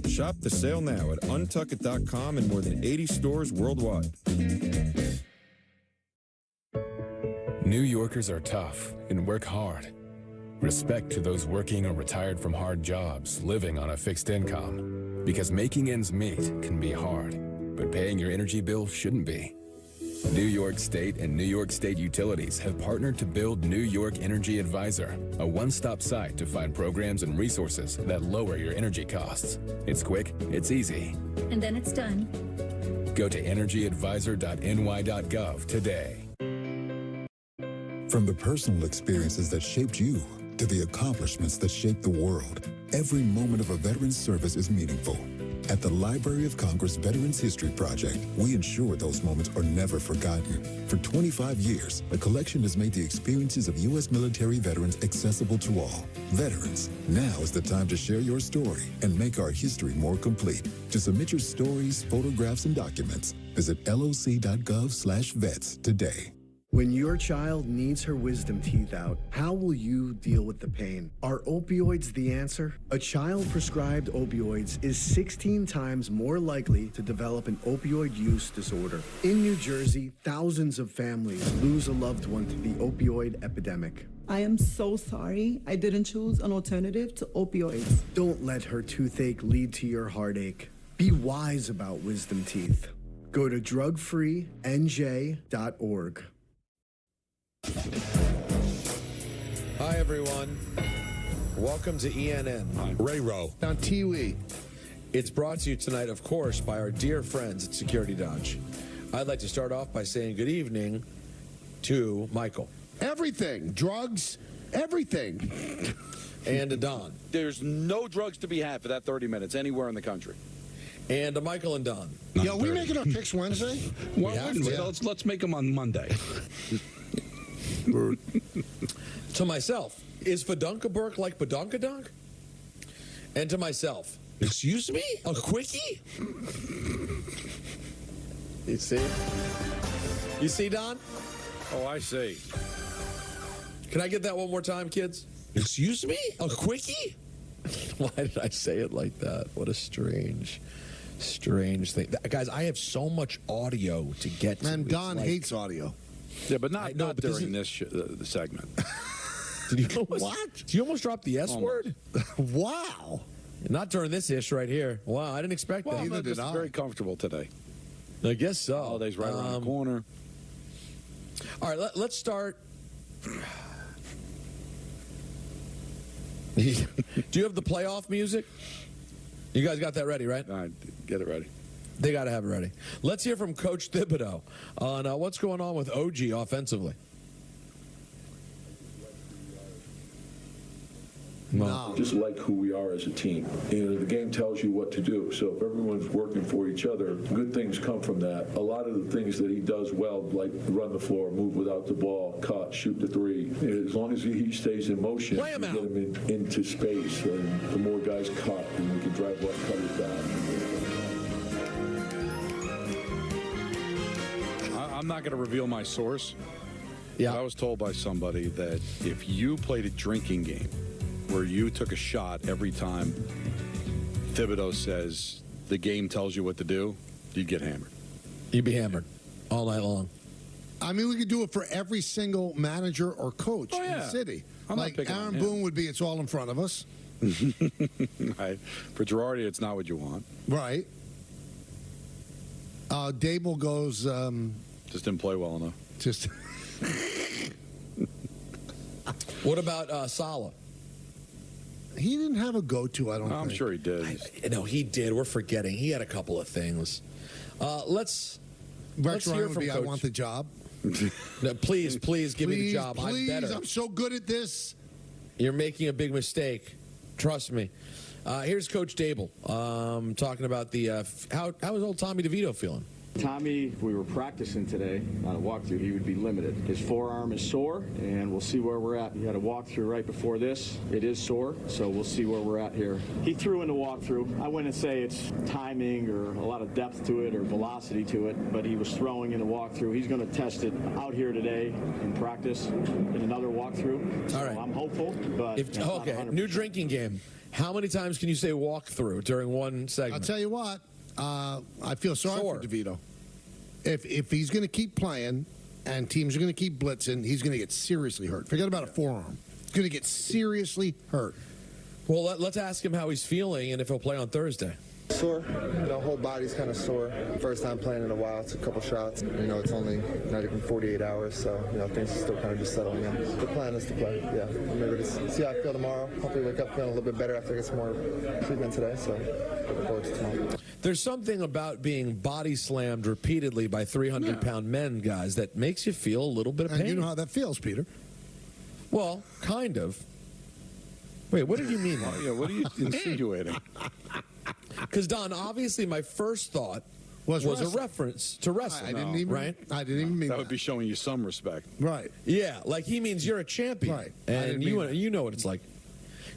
S1: Shop the sale now at untuckit.com and more than 80 stores worldwide.
S31: New Yorkers are tough and work hard. Respect to those working or retired from hard jobs, living on a fixed income. Because making ends meet can be hard, but paying your energy bill shouldn't be. New York State and New York State Utilities have partnered to build New York Energy Advisor, a one-stop site to find programs and resources that lower your energy costs. It's quick, it's easy.
S32: And then it's done.
S31: Go to energyadvisor.ny.gov today.
S33: From the personal experiences that shaped you to the accomplishments that shaped the world, every moment of a veteran's service is meaningful. At the Library of Congress Veterans History Project, we ensure those moments are never forgotten. For 25 years, the collection has made the experiences of U.S. military veterans accessible to all. Veterans, now is the time to share your story and make our history more complete. To submit your stories, photographs, and documents, visit loc.gov/vets today.
S2: When your child needs her wisdom teeth out, how will you deal with the pain? Are opioids the answer? A child prescribed opioids is 16 times more likely to develop an opioid use disorder. In New Jersey, thousands of families lose a loved one to the opioid epidemic.
S3: I am so sorry. I didn't choose an alternative to opioids.
S2: Don't let her toothache lead to your heartache. Be wise about wisdom teeth. Go to drugfreenj.org.
S6: Hi, everyone. Welcome to ENN. Ray Rowe.
S4: On TV.
S6: It's brought to you tonight, of course, by our dear friends at Security Dodge. I'd like to start off by saying good evening to Michael.
S4: Everything. Drugs. Everything.
S6: And to Don.
S5: There's no drugs to be had for that 30 minutes anywhere in the country.
S6: And to Michael and Don.
S4: Yo, we making our picks Wednesday?
S5: Well, let's make them on Monday.
S6: To myself, is Fadunkaburk like Badunkadunk? And to myself, excuse me? A quickie? You see? You see, Don?
S5: Oh, I see.
S6: Can I get that one more time, kids? Excuse me? A quickie? Why did I say it like that? What a strange thing. Guys, I have so much audio to get to.
S4: And Don hates audio.
S5: Yeah, but not during this the segment.
S6: Did you Did you almost drop the S word?
S4: Wow.
S6: Not during this ish right here. Wow, I didn't expect that.
S5: Neither did I. Very comfortable today.
S6: I guess so.
S5: Holidays right around the corner.
S6: All right, let's start. Do you have the playoff music? You guys got that ready, right?
S5: All right, get it ready.
S6: They got to have it ready. Let's hear from Coach Thibodeau on what's going on with OG offensively.
S7: No. Just like who we are as a team. The game tells you what to do. So if everyone's working for each other, good things come from that. A lot of the things that he does well, like run the floor, move without the ball, cut, shoot the three, as long as he stays in motion, we get him into space. And the more guys cut, and we can drive left cutters down.
S5: I'm not going to reveal my source.
S6: Yeah.
S5: I was told by somebody that if you played a drinking game where you took a shot every time Thibodeau says the game tells you what to do, you'd get hammered.
S6: You'd be hammered all night long.
S4: I mean, we could do it for every single manager or coach in the city.
S5: I'm
S4: like Aaron Boone would be, it's all in front of us.
S5: Right. For Girardi, it's not what you want.
S4: Right. Dable goes...
S5: just didn't play well enough.
S4: Just...
S6: What about Salah?
S4: He didn't have a go-to, I don't think.
S5: I'm sure he did.
S6: No, he did. We're forgetting. He had a couple of things. Let's hear from Coach.
S4: I want the job.
S6: No, please give me the job.
S4: Please,
S6: I'm better.
S4: I'm so good at this.
S6: You're making a big mistake. Trust me. Here's Coach Dable talking about the how is old Tommy DeVito feeling?
S8: Tommy, we were practicing today on a walkthrough. He would be limited. His forearm is sore, and we'll see where we're at. He had a walkthrough right before this. It is sore, so we'll see where we're at here. He threw in the walkthrough. I wouldn't say it's timing or a lot of depth to it or velocity to it, but he was throwing in the walkthrough. He's going to test it out here today in practice in another walkthrough.
S6: All right.
S8: So I'm hopeful, but
S6: okay, new drinking game. How many times can you say walkthrough during one segment?
S4: I'll tell you what. I feel sorry for DeVito. If he's going to keep playing and teams are going to keep blitzing, he's going to get seriously hurt. Forget about a forearm. He's going to get seriously hurt.
S6: Well, let's ask him how he's feeling and if he'll play on Thursday.
S9: Sore. Whole body's kind of sore. First time playing in a while. It's a couple shots. It's only not even 48 hours, so, things are still kind of just settling in. The plan is to play, yeah. Maybe just see how I feel tomorrow. Hopefully wake up feeling a little bit better after I get some more treatment today, so looking forward to tomorrow.
S6: There's something about being body slammed repeatedly by 300-pound men, guys, that makes you feel a little bit of pain.
S4: And you know how that feels, Peter.
S6: Well, kind of. Wait, what did you mean?
S5: What are you insinuating?
S6: Because, Don, obviously my first thought was a reference to wrestling.
S4: I didn't even mean that.
S5: That would be showing you some respect.
S4: Right.
S6: Yeah, like he means you're a champion.
S4: Right.
S6: And you know what it's like.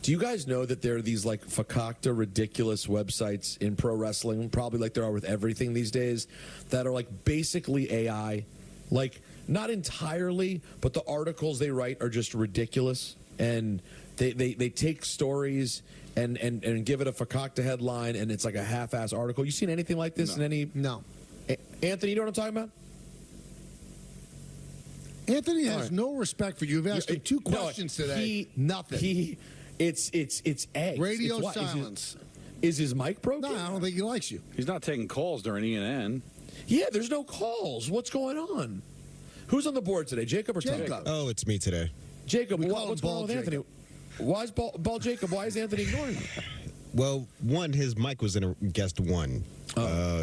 S6: Do you guys know that there are these like fakakta ridiculous websites in pro wrestling, probably like there are with everything these days, that are like basically AI? Like not entirely, but the articles they write are just ridiculous. And they take stories and give it a fakakta headline, and it's like a half-ass article. You seen anything like this in any?
S4: No.
S6: Anthony, you know what I'm talking about?
S4: Anthony has no respect for you. You've asked him 2 questions today. Nothing.
S6: It's eggs.
S4: Radio
S6: it's
S4: silence.
S6: Is his mic broken?
S4: No, I don't think he likes you.
S5: He's not taking calls during ENN.
S6: Yeah, there's no calls. What's going on? Who's on the board today, Jacob or Tom?
S10: Oh, it's me today.
S6: Jacob, what's going on with Anthony? Why is Ball Jacob? Why is Anthony ignoring me?
S10: Well, one, his mic was in a guest one.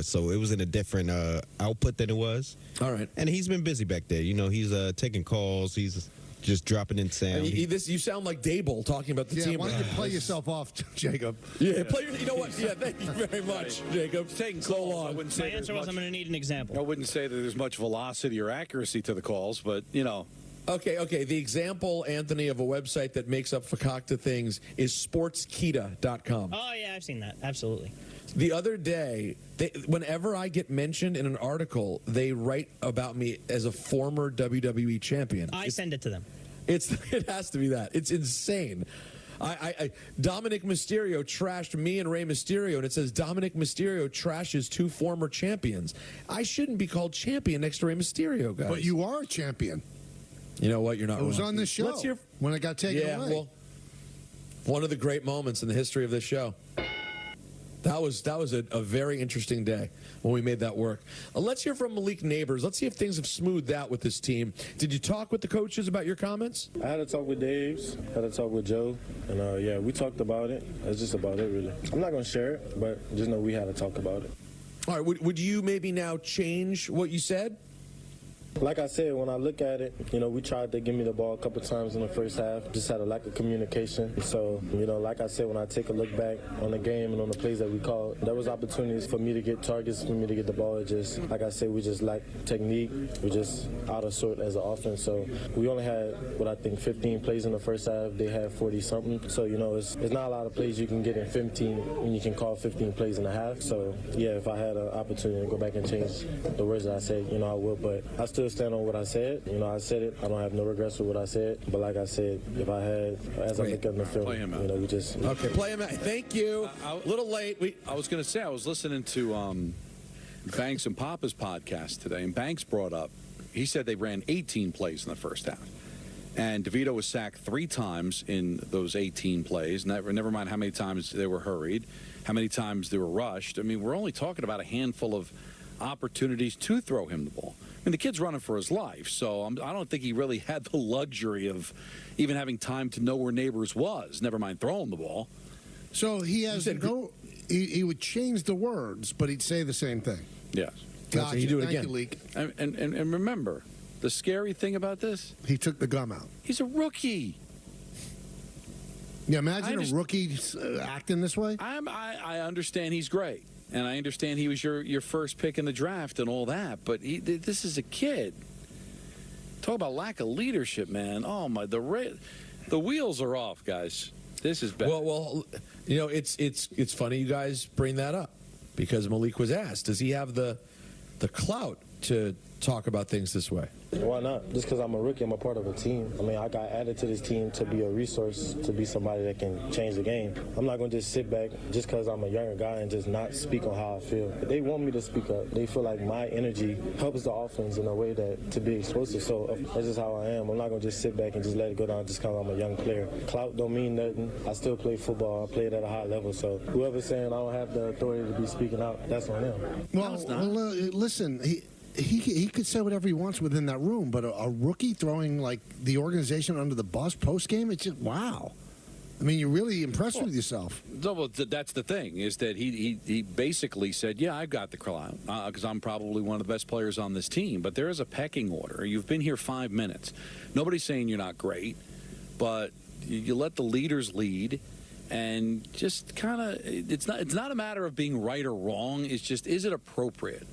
S10: So it was in a different output than it was.
S6: All right.
S10: And he's been busy back there. You know, he's taking calls. He's just dropping in sound.
S6: You sound like Dable talking about the team.
S4: Why don't you play yourself off, Jacob?
S6: Yeah, you know what? Yeah, thank you very much, Jacob.
S5: It's taking
S6: so
S5: calls.
S6: long.
S5: I wouldn't
S11: My
S5: say
S11: answer was I'm going to need an example.
S5: I wouldn't say that there's much velocity or accuracy to the calls, but, you know.
S6: Okay. The example, Anthony, of a website that makes up fakakta things is sportskita.com.
S11: Oh, yeah, I've seen that. Absolutely.
S6: The other day, whenever I get mentioned in an article, they write about me as a former WWE champion.
S11: I send it to them.
S6: It has to be that. It's insane. Dominic Mysterio trashed me and Rey Mysterio, and it says Dominic Mysterio trashes 2 former champions. I shouldn't be called champion next to Rey Mysterio, guys.
S4: But you are a champion.
S6: You know what? You're not wrong.
S4: It was on this show.
S6: Let's hear
S4: when it got taken away.
S6: Well, one of the great moments in the history of this show. That was a very interesting day when we made that work. Let's hear from Malik Neighbors. Let's see if things have smoothed out with this team. Did you talk with the coaches about your comments?
S12: I had a talk with Dave's, had a talk with Joe, and yeah, we talked about it. That's just about it, really. I'm not going to share it, but just know we had a talk about it.
S6: All right, would you maybe now change what you said?
S12: Like I said, when I look at it, you know, we tried to give me the ball a couple times in the first half, just had a lack of communication. So, you know, like I said, when I take a look back on the game and on the plays that we called, there was opportunities for me to get targets, for me to get the ball. It just, like I said, we just lacked technique. We're just out of sort as an offense. So we only had, what I think, 15 plays in the first half. They had 40-something. So, you know, it's not a lot of plays you can get in 15 when you can call 15 plays in a half. So, yeah, if I had an opportunity to go back and change the words that I said, you know, I will. But I still stand on what I said. You know, I said it. I don't have no regrets with what I said. But like I said, if I had, as I look at the film, you know, we just...
S6: Okay, play him out. Thank you. A little late.
S5: I was going to say, I was listening to Banks and Papa's podcast today, and Banks brought up, he said they ran 18 plays in the first half. And DeVito was sacked 3 times in those 18 plays. Never mind how many times they were hurried, how many times they were rushed. I mean, we're only talking about a handful of opportunities to throw him the ball. I mean, the kid's running for his life, so I don't think he really had the luxury of even having time to know where Neighbors was, never mind throwing the ball.
S4: So he has he would change the words, but he'd say the same thing.
S5: Yes.
S4: Gotcha.
S6: You do it
S4: Thank
S6: again.
S4: you, Leak.
S5: And remember, the scary thing about this?
S4: He took the gum out.
S5: He's a rookie.
S4: Yeah, imagine a rookie acting this way.
S5: I understand he's great. And I understand he was your first pick in the draft and all that, but this is a kid. Talk about lack of leadership, man. Oh my, the wheels are off, guys. This is bad.
S6: Well, you know, it's funny you guys bring that up because Malik was asked, does he have the clout to talk about things this way?
S12: Why not? Just because I'm a rookie, I'm a part of a team. I mean, I got added to this team to be a resource, to be somebody that can change the game. I'm not going to just sit back just because I'm a younger guy and just not speak on how I feel. They want me to speak up. They feel like my energy helps the offense in a way that to be explosive. So that's just how I am. I'm not going to just sit back and just let it go down just because I'm a young player. Clout don't mean nothing. I still play football. I play it at a high level. So whoever's saying I don't have the authority to be speaking out, that's on them.
S4: Well, listen, he could say whatever he wants within that room, but a rookie throwing like the organization under the bus post game, it's just wow. I mean, you're really impressed with yourself.
S5: Well, that's the thing, is that he basically said, yeah, I've got the clout because I'm probably one of the best players on this team. But there is a pecking order. You've been here 5 minutes. Nobody's saying you're not great, but you let the leaders lead. And just kind of, it's not a matter of being right or wrong. It's just, is it appropriate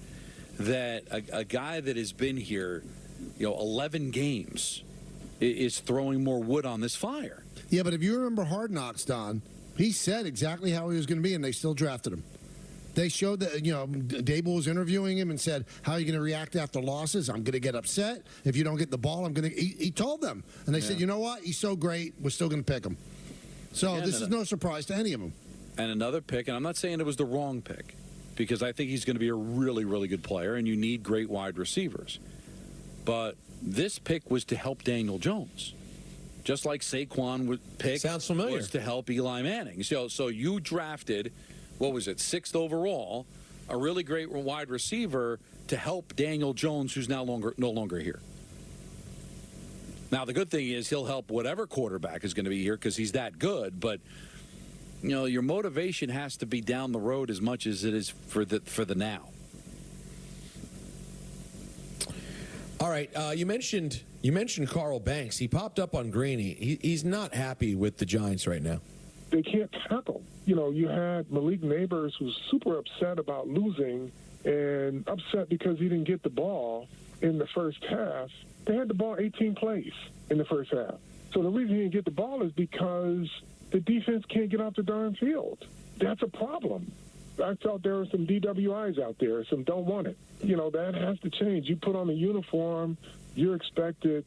S5: that a guy that has been here, 11 games, is throwing more wood on this fire?
S4: Yeah, but if you remember Hard Knocks, Don, he said exactly how he was going to be, and they still drafted him. They showed that, Dable was interviewing him and said, how are you going to react after losses? I'm going to get upset. If you don't get the ball, I'm going to. He told them. And they said, you know what? He's so great. We're still going to pick him. So
S5: Again,
S4: this is no surprise to any of them.
S5: And another pick, and I'm not saying it was the wrong pick, because I think he's going to be a really, really good player, and you need great wide receivers. But this pick was to help Daniel Jones. Just like Saquon would pick
S6: Sounds familiar.
S5: was to help Eli Manning. So you drafted, what was it, 6th overall, a really great wide receiver to help Daniel Jones, who's no longer here. Now, the good thing is he'll help whatever quarterback is going to be here because he's that good. But, your motivation has to be down the road as much as it is for the now.
S6: All right, you mentioned Carl Banks. He popped up on Greeny. He's not happy with the Giants right now.
S13: They can't tackle. You had Malik Neighbors who's super upset about losing and upset because he didn't get the ball in the first half. They had the ball 18 plays in the first half. So the reason he didn't get the ball is because the defense can't get off the darn field. That's a problem. I thought there were some DWIs out there, some don't want it. That has to change. You put on a uniform, you're expected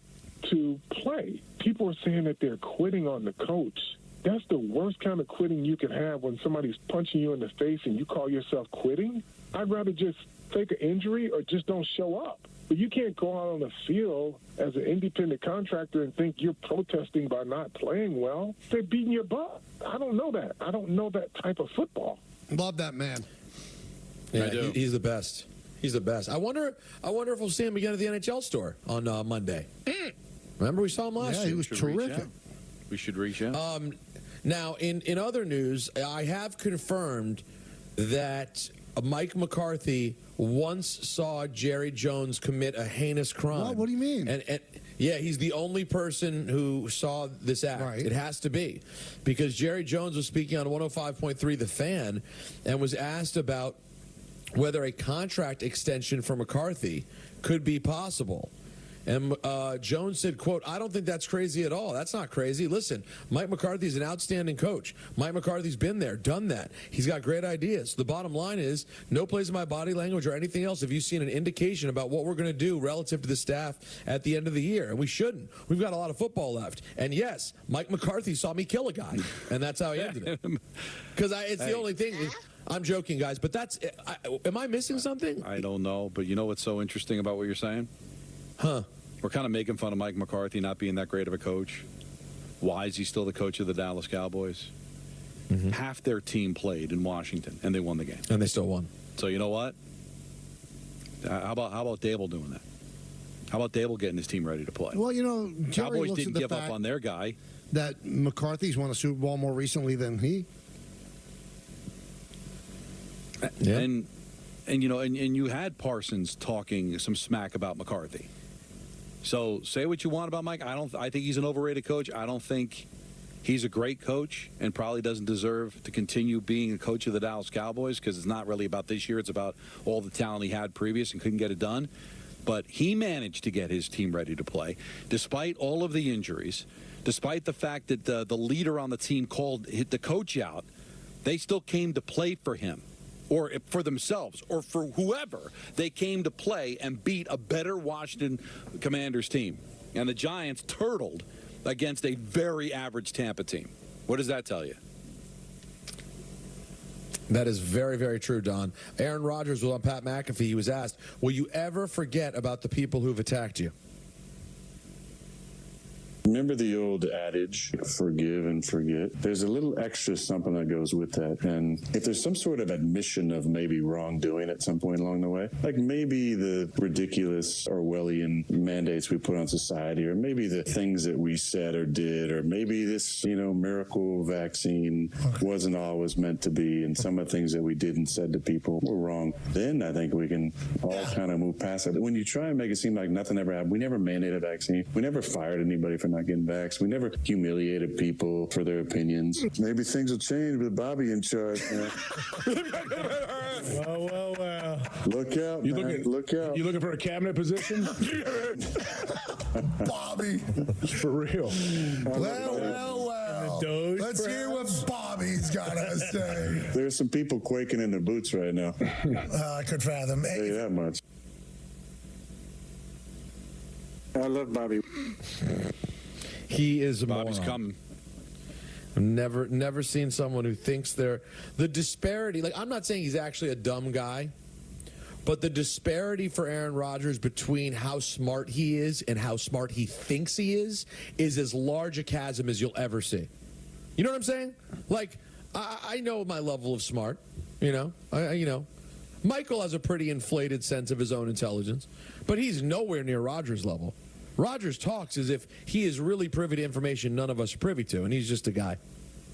S13: to play. People are saying that they're quitting on the coach. That's the worst kind of quitting you can have when somebody's punching you in the face and you call yourself quitting. I'd rather just fake an injury or just don't show up. But you can't go out on the field as an independent contractor and think you're protesting by not playing well. They're beating your butt. I don't know that. I don't know that type of football.
S4: Love that man.
S6: Yeah, he's the best. He's the best. I wonder if we'll see him again at the NHL store on Monday. Remember we saw him last year?
S4: Yeah, he was terrific.
S5: We should reach out.
S6: Now, in other news, I have confirmed that Mike McCarthy once saw Jerry Jones commit a heinous crime.
S4: What do you mean?
S6: And yeah, he's the only person who saw this act.
S4: Right.
S6: It has to be. Because Jerry Jones was speaking on 105.3 The Fan and was asked about whether a contract extension for McCarthy could be possible. And Jones said, quote, I don't think that's crazy at all. That's not crazy. Listen, Mike McCarthy's an outstanding coach. Mike McCarthy's been there, done that. He's got great ideas. The bottom line is, no plays in my body language or anything else have you seen an indication about what we're going to do relative to the staff at the end of the year. And we shouldn't. We've got a lot of football left. And yes, Mike McCarthy saw me kill a guy. And that's how he ended it. Because it's the only thing. I'm joking, guys, but that's am I missing something?
S5: I don't know, but you know what's so interesting about what you're saying?
S6: Huh.
S5: We're kind of making fun of Mike McCarthy not being that great of a coach. Why is he still the coach of the Dallas Cowboys? Mm-hmm. Half their team played in Washington, and they won the game.
S6: And they still won.
S5: So you know what? How about Dable doing that? How about Dable getting his team ready to play?
S4: Well, Jerry
S5: Cowboys
S4: looks
S5: didn't
S4: at the
S5: give up
S4: fact
S5: on their guy.
S4: That McCarthy's won a Super Bowl more recently than he.
S5: Yeah. And you had Parsons talking some smack about McCarthy. So say what you want about Mike. I think he's an overrated coach. I don't think he's a great coach and probably doesn't deserve to continue being a coach of the Dallas Cowboys because it's not really about this year. It's about all the talent he had previous and couldn't get it done. But he managed to get his team ready to play despite all of the injuries, despite the fact that the leader on the team called the coach out. They still came to play for him. Or for themselves, or for whoever, they came to play and beat a better Washington Commanders team. And the Giants turtled against a very average Tampa team. What does that tell you?
S6: That is very, very true, Don. Aaron Rodgers was on Pat McAfee. He was asked, will you ever forget about the people who've attacked you?
S14: Remember the old adage, forgive and forget? There's a little extra something that goes with that. And if there's some sort of admission of maybe wrongdoing at some point along the way, like maybe the ridiculous Orwellian mandates we put on society, or maybe the things that we said or did, or maybe this, miracle vaccine wasn't always meant to be, and some of the things that we did and said to people were wrong, then I think we can all kind of move past it. But when you try and make it seem like nothing ever happened, we never mandated a vaccine. We never fired anybody for not getting vaxxed. We never humiliated people for their opinions. Maybe things will change with Bobby in charge.
S15: Well.
S14: Look out, look out.
S15: You looking for a cabinet position?
S4: Bobby.
S15: For real.
S4: Well. Let's hear what Bobby's got to say.
S14: There's some people quaking in their boots right now.
S4: I could fathom.
S14: Tell you that much.
S8: I love Bobby.
S6: He is a
S5: Bobby's
S6: moron.
S5: coming.
S6: I've never seen someone who thinks they're the disparity. Like, I'm not saying he's actually a dumb guy, but the disparity for Aaron Rodgers between how smart he is and how smart he thinks he is as large a chasm as you'll ever see. You know what I'm saying? Like, I know my level of smart. You know, Michael has a pretty inflated sense of his own intelligence, but he's nowhere near Rodgers' level. Rodgers talks as if he is really privy to information none of us are privy to, and he's just a guy.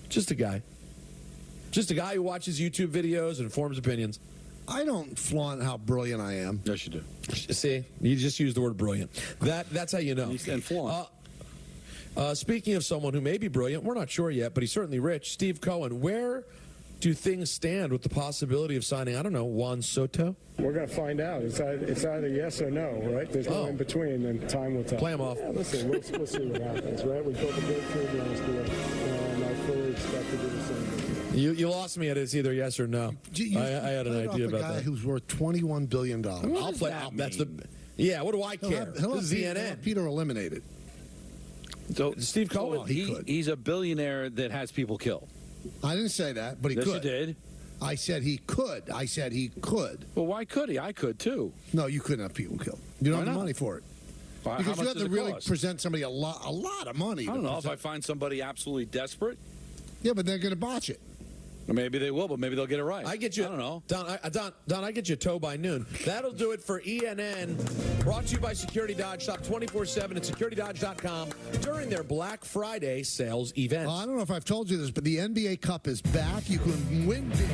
S6: Just a guy. Just a guy who watches YouTube videos and forms opinions.
S4: I don't flaunt how brilliant I am.
S5: Yes, you do.
S6: See, you just used the word brilliant. That's how you know.
S5: And flaunt.
S6: Speaking of someone who may be brilliant, we're not sure yet, but he's certainly rich. Steve Cohen, where do things stand with the possibility of signing, I don't know, Juan Soto?
S12: We're going to find out. It's either yes or no, right? There's no in between, and time will tell.
S6: Play him off.
S12: Yeah, listen, we'll see what happens, right? We built a great team last year, and I fully expect to do the same.
S6: You lost me at it's either yes or no. I had an idea about that.
S4: Who's worth $21 billion.
S6: I'll play. That's the. Yeah. What do I care? This is CNN.
S4: Peter eliminated.
S5: So
S6: Steve Cohen,
S5: he's a billionaire that has people killed.
S4: I didn't say that, but he
S5: yes,
S4: could.
S5: You did.
S4: I said he could.
S5: Well, why could he? I could too.
S4: No, you couldn't have people killed. You don't have the money for it.
S5: Why,
S4: because
S5: how
S4: you
S5: much
S4: have to
S5: does it
S4: really
S5: cost?
S4: present somebody a lot of money.
S5: I don't know if I find somebody absolutely desperate.
S4: Yeah, but they're going to botch it.
S5: Or maybe they will, but maybe they'll get it right.
S6: I get you.
S5: I don't know.
S6: Don, I get you a tow by noon. That'll do it for ENN. Brought to you by Security Dodge. Shop 24/7 at securitydodge.com during their Black Friday sales event.
S4: Well, I don't know if I've told you this, but the NBA Cup is back. You can win big.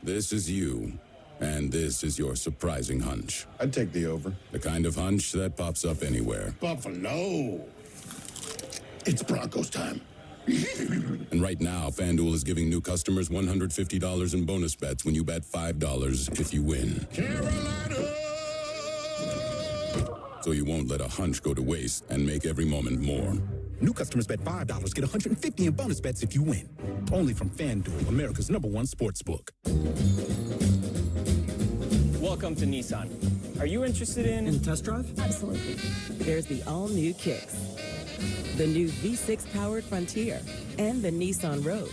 S1: This is you, and this is your surprising hunch. I'd take the over. The kind of hunch that pops up anywhere.
S16: Buffalo. It's Broncos time.
S1: And right now, FanDuel is giving new customers $150 in bonus bets when you bet $5 if you win.
S16: Carolina!
S1: So you won't let a hunch go to waste and make every moment more.
S16: New customers bet $5, get $150 in bonus bets if you win. Only from FanDuel, America's #1 sportsbook.
S17: Welcome to Nissan. Are you interested in test drive?
S29: Absolutely. There's the all-new Kicks, the new V6-powered Frontier, and the Nissan Rogue.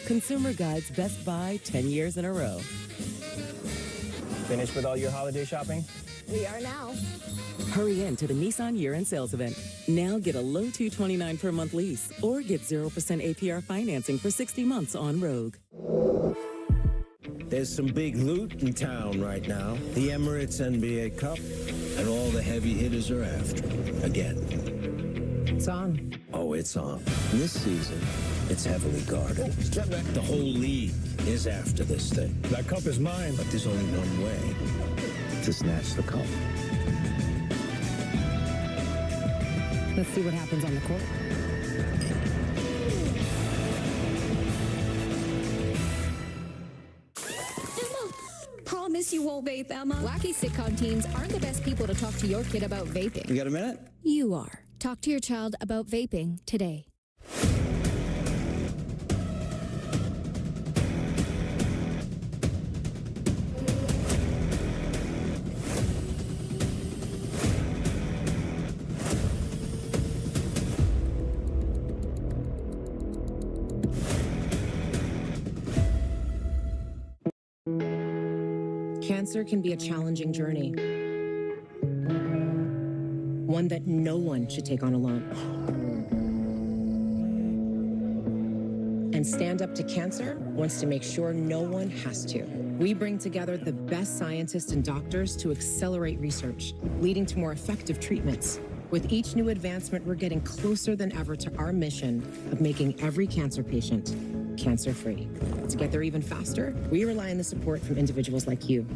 S29: Consumer Guide's Best Buy 10 years in a row.
S17: Finished with all your holiday shopping?
S28: We are now.
S29: Hurry in to the Nissan year-end sales event. Now get a low $229 per month lease or get 0% APR financing for 60 months on Rogue.
S18: There's some big loot in town right now. The Emirates NBA Cup, and all the heavy hitters are after it. Again.
S28: It's on.
S18: Oh, it's on. This season, it's heavily guarded. Step back. The whole league is after this thing.
S17: That cup is mine.
S18: But there's only one way to snatch the cup.
S28: Let's see what happens on the court.
S19: Promise you won't vape, Emma. Wacky sitcom teens aren't the best people to talk to your kid about vaping.
S18: You got a minute?
S19: You are. Talk to your child about vaping today.
S28: Cancer can be a challenging journey. One that no one should take on alone. And Stand Up to Cancer wants to make sure no one has to. We bring together the best scientists and doctors to accelerate research, leading to more effective treatments. With each new advancement, we're getting closer than ever to our mission of making every cancer patient cancer-free. To get there even faster, we rely on the support from individuals like you,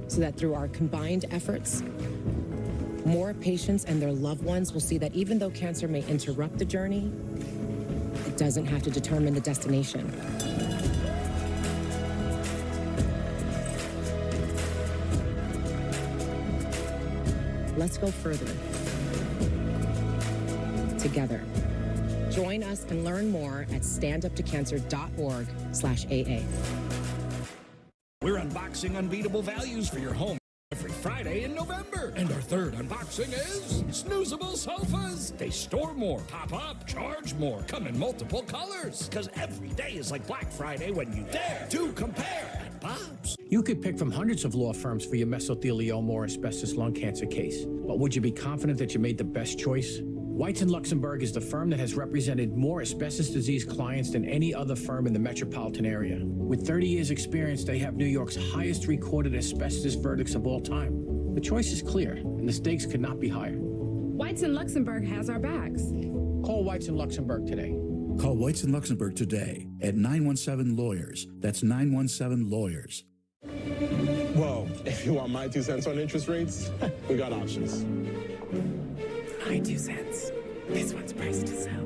S28: so that through our combined efforts, more patients and their loved ones will see that even though cancer may interrupt the journey, it doesn't have to determine the destination. Let's go further. Together. Join us and learn more at standuptocancer.org/AA.
S3: We're unboxing unbeatable values for your home every Friday in November. And our third unboxing is snoozable sofas. They store more, pop up, charge more, come in multiple colors. Because every day is like Black Friday when you dare to compare at Bob's.
S20: You could pick from hundreds of law firms for your mesothelioma or asbestos lung cancer case. But would you be confident that you made the best choice? Whites & Luxembourg is the firm that has represented more asbestos disease clients than any other firm in the metropolitan area. With 30 years experience, they have New York's highest recorded asbestos verdicts of all time. The choice is clear, and the stakes could not be higher.
S21: Whites & Luxembourg has our backs.
S20: Call Whites & Luxembourg today.
S22: Call Whites & Luxembourg today at 917-LAWYERS. That's 917-LAWYERS.
S23: Well, if you want my 2 cents on interest rates, we got options.
S29: My 2 cents. This one's priced to sell.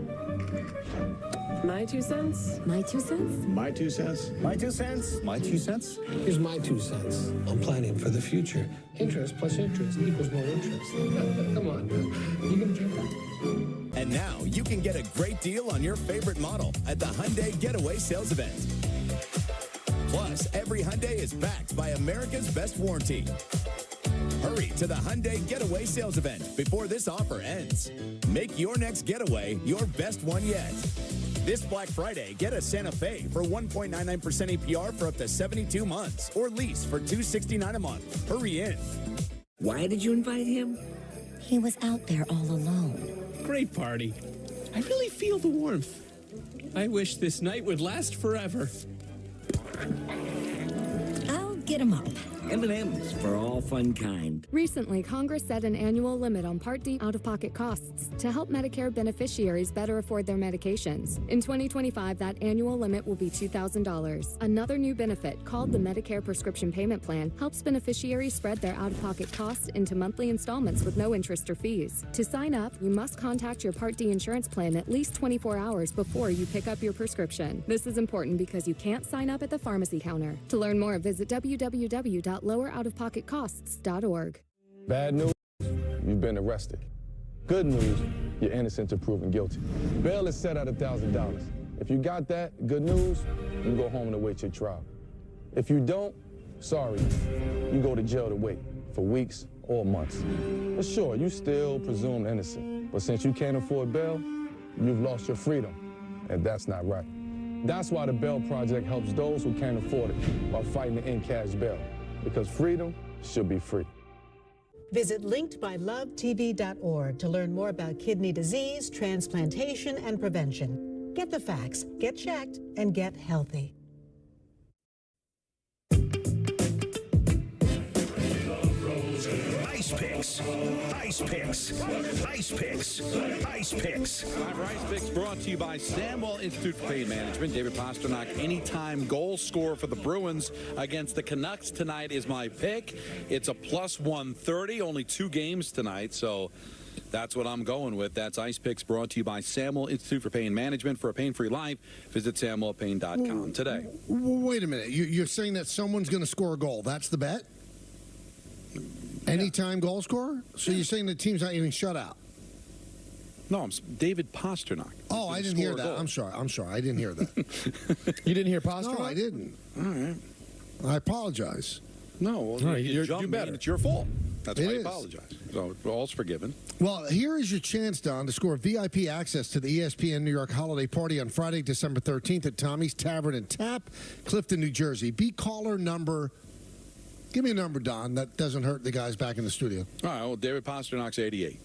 S29: My 2 cents?
S21: My 2 cents?
S23: My 2 cents? My 2 cents?
S24: My 2 cents? Here's my 2 cents. I'm planning for the future. Interest plus interest equals more interest. Come on, man. You gonna get that?
S25: And now you can get a great deal on your favorite model at the Hyundai Getaway Sales Event. Plus, every Hyundai is backed by America's Best Warranty. Hurry to the Hyundai Getaway Sales Event before this offer ends. Make your next getaway your best one yet. This Black Friday, get a Santa Fe for 1.99% APR for up to 72 months or lease for $269 a month. Hurry in.
S26: Why did you invite him?
S27: He was out there all alone.
S30: Great party. I really feel the warmth. I wish this night would last forever.
S27: I'll get him up.
S26: M&M's for all fun kind.
S31: Recently, Congress set an annual limit on Part D out-of-pocket costs to help Medicare beneficiaries better afford their medications. In 2025, that annual limit will be $2,000. Another new benefit, called the Medicare Prescription Payment Plan, helps beneficiaries spread their out-of-pocket costs into monthly installments with no interest or fees. To sign up, you must contact your Part D insurance plan at least 24 hours before you pick up your prescription. This is important because you can't sign up at the pharmacy counter. To learn more, visit www.loweroutofpocketcosts.org.
S23: Bad news, you've been arrested. Good news, you're innocent until proven guilty. Bail is set at $1,000. If you got that, good news, you go home and await your trial. If you don't, sorry, you go to jail to wait for weeks or months. But sure, you still presumed innocent. But since you can't afford bail, you've lost your freedom, and that's not right. That's why the Bail Project helps those who can't afford it while fighting to end cash bail, because freedom should be free.
S32: Visit linkedbylovetv.org to learn more about kidney disease, transplantation, and prevention. Get the facts, get checked, and get healthy.
S3: Ice Picks. Ice Picks. Ice Picks. Ice Picks.
S5: Time for Ice Picks brought to you by Stanwell Institute for Pain Management. David Pasternak, anytime goal scorer for the Bruins against the Canucks tonight is my pick. It's a plus 130, only 2 games tonight, so that's what I'm going with. That's Ice Picks brought to you by Stanwell Institute for Pain Management. For a pain-free life, visit SamwellPain.com today.
S4: Wait a minute. You're saying that someone's going to score a goal. That's the bet? Anytime goal scorer? So you're saying the team's not getting shut out?
S5: No, I'm David Pasternak.
S4: Oh, I didn't hear that. I'm sorry. I didn't hear that.
S6: You didn't hear Pasternak?
S4: No, I didn't.
S5: All right.
S4: I apologize.
S5: No, well,
S6: All right,
S5: you
S6: do better.
S5: It's your fault. That's why I
S4: It is.
S5: apologize. So all's forgiven.
S4: Well, here is your chance, Don, to score VIP access to the ESPN New York holiday party on Friday, December 13th at Tommy's Tavern and Tap, Clifton, New Jersey. Be caller number... Give me a number, Don. That doesn't hurt the guys back in the studio.
S5: All right, well, David Pasternak's 88.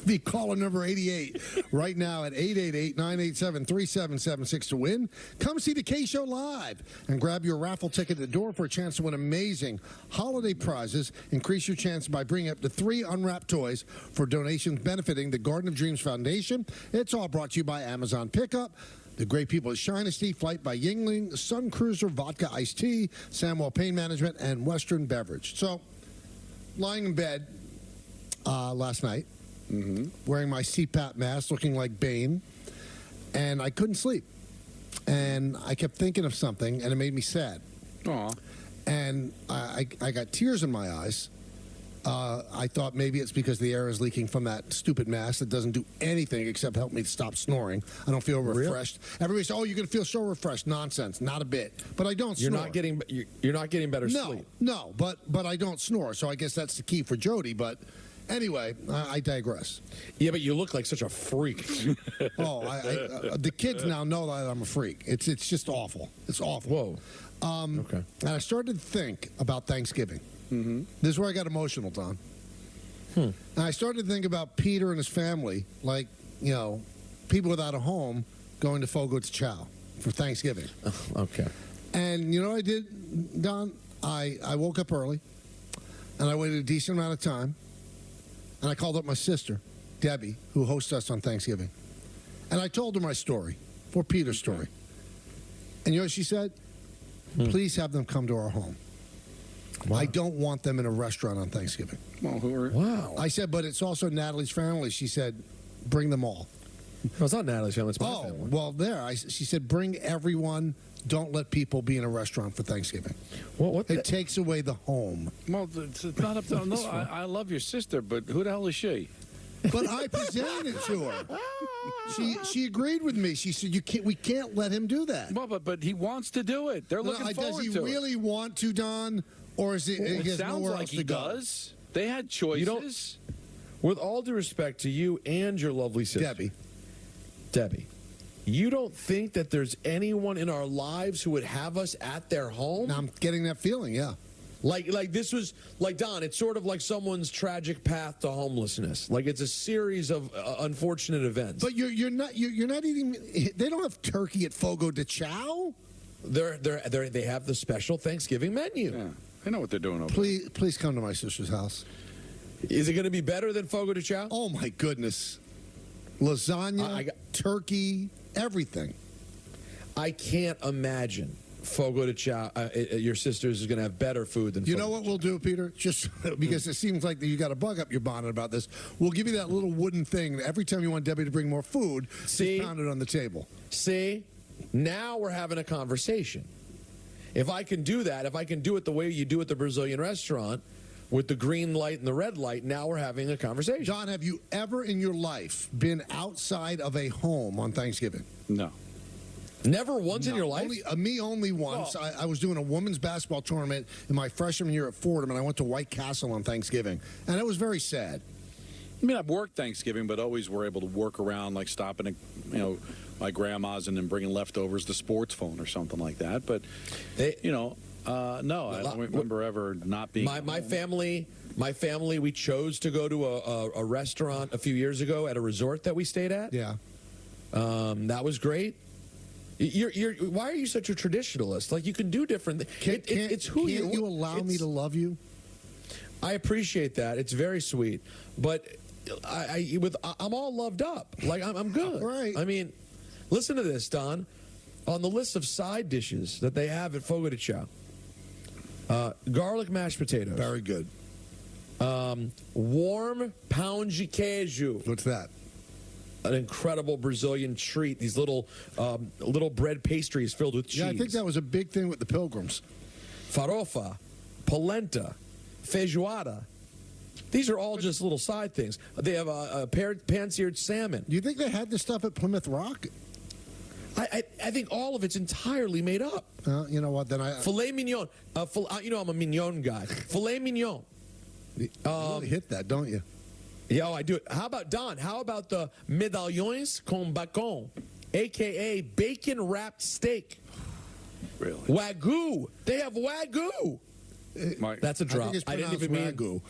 S4: Be caller number 88 right now at 888-987-3776 to win. Come see the K-Show live and grab your raffle ticket at the door for a chance to win amazing holiday prizes. Increase your chance by bringing up to 3 unwrapped toys for donations benefiting the Garden of Dreams Foundation. It's all brought to you by Amazon Pickup, the great people at Shinesty, Flight by Yingling, Sun Cruiser, Vodka Iced Tea, Samwell Pain Management, and Western Beverage. So, lying in bed last night, wearing my CPAP mask, looking like Bane, and I couldn't sleep. And I kept thinking of something, and it made me sad.
S5: Aw.
S4: And I got tears in my eyes I thought maybe it's because the air is leaking from that stupid mask that doesn't do anything except help me stop snoring. I don't feel refreshed. Everybody says, "Oh, you're going to feel so refreshed." Nonsense, not a bit. But I don't snore.
S6: You're not getting better sleep.
S4: No, but I don't snore. So I guess that's the key for Jody. But anyway, I digress.
S6: Yeah, but you look like such a freak.
S4: The kids now know that I'm a freak. It's just awful. It's awful.
S6: Whoa. Okay.
S4: And I started to think about Thanksgiving.
S5: Mm-hmm.
S4: This is where I got emotional, Don. And I started to think about Peter and his family, like, people without a home going to Fogo de Chao for Thanksgiving.
S6: Okay.
S4: And you know what I did, Don? I woke up early, and I waited a decent amount of time, and I called up my sister, Debbie, who hosts us on Thanksgiving. And I told her my story, for Peter's story. And you know what she said? Please have them come to our home. Wow. I don't want them in a restaurant on Thanksgiving.
S6: Wow.
S4: I said, but it's also Natalie's family. She said, bring them all.
S6: No, it's not Natalie's family. It's my family.
S4: Well, she said, bring everyone. Don't let people be in a restaurant for Thanksgiving. It takes away the home.
S5: Well, it's not up to... No, I love your sister, but who the hell is she?
S4: But I presented it to her. She agreed with me. She said, we can't let him do that.
S5: Well, but he wants to do it. They're looking forward to it.
S4: Does he really want to, Don? Or is it he has nowhere else to go?
S5: Does. They had choices.
S6: With all due respect to you and your lovely sister, Debbie, you don't think that there's anyone in our lives who would have us at their home?
S4: I'm getting that feeling, yeah.
S6: Like this was, like, Don, it's sort of like someone's tragic path to homelessness. Like, it's a series of unfortunate events.
S4: But you're not eating. They don't have turkey at Fogo de Chao.
S6: They have the special Thanksgiving menu.
S5: Yeah, I know what they're doing over
S4: there. Please come to my sister's house.
S6: Is it going to be better than Fogo de Chao?
S4: Oh my goodness, lasagna, turkey, everything.
S6: I can't imagine Fogo de Chao, your sister's is going to have better food than
S4: You know what we'll do, Peter? Just because it seems like you got a bug up your bonnet about this, we'll give you that little wooden thing. Every time you want Debbie to bring more food, just pound it on the table.
S6: See? Now we're having a conversation. If I can do that, if I can do it the way you do at the Brazilian restaurant, with the green light and the red light, now we're having a conversation.
S4: Don, have you ever in your life been outside of a home on Thanksgiving?
S5: No.
S6: Never once in your life?
S4: Only once. Oh. I was doing a women's basketball tournament in my freshman year at Fordham, and I went to White Castle on Thanksgiving, and it was very sad.
S5: I mean, I've worked Thanksgiving, but always were able to work around, like stopping at, my grandma's and then bringing leftovers to Sports Phone or something like that. But, no, I don't remember ever not being.
S6: My family, we chose to go to a restaurant a few years ago at a resort that we stayed at.
S4: Yeah.
S6: That was great. Why are you such a traditionalist? Like, you can do different things. It's who you.
S4: Can't you allow me to love you?
S6: I appreciate that. It's very sweet, but I'm all loved up. Like, I'm good.
S4: Right.
S6: I mean, listen to this, Don. On the list of side dishes that they have at Fogo de Chao, garlic mashed potatoes.
S4: Very good.
S6: Warm pão de queijo.
S4: What's that?
S6: An incredible Brazilian treat. These little bread pastries filled with cheese.
S4: Yeah, I think that was a big thing with the Pilgrims.
S6: Farofa, polenta, feijoada. These are all just little side things. They have a pan-seared salmon.
S4: Do you think they had this stuff at Plymouth Rock?
S6: I think all of it's entirely made up.
S4: You know what? Then
S6: filet mignon. I'm a mignon guy. Filet mignon.
S4: You really hit that, don't you?
S6: Yeah, I do it. How about, Don? How about the medalhões com bacon, a.k.a. bacon-wrapped steak?
S5: Really?
S6: Wagyu. They have Wagyu. That's a drop.
S4: I didn't even mean Wagyu.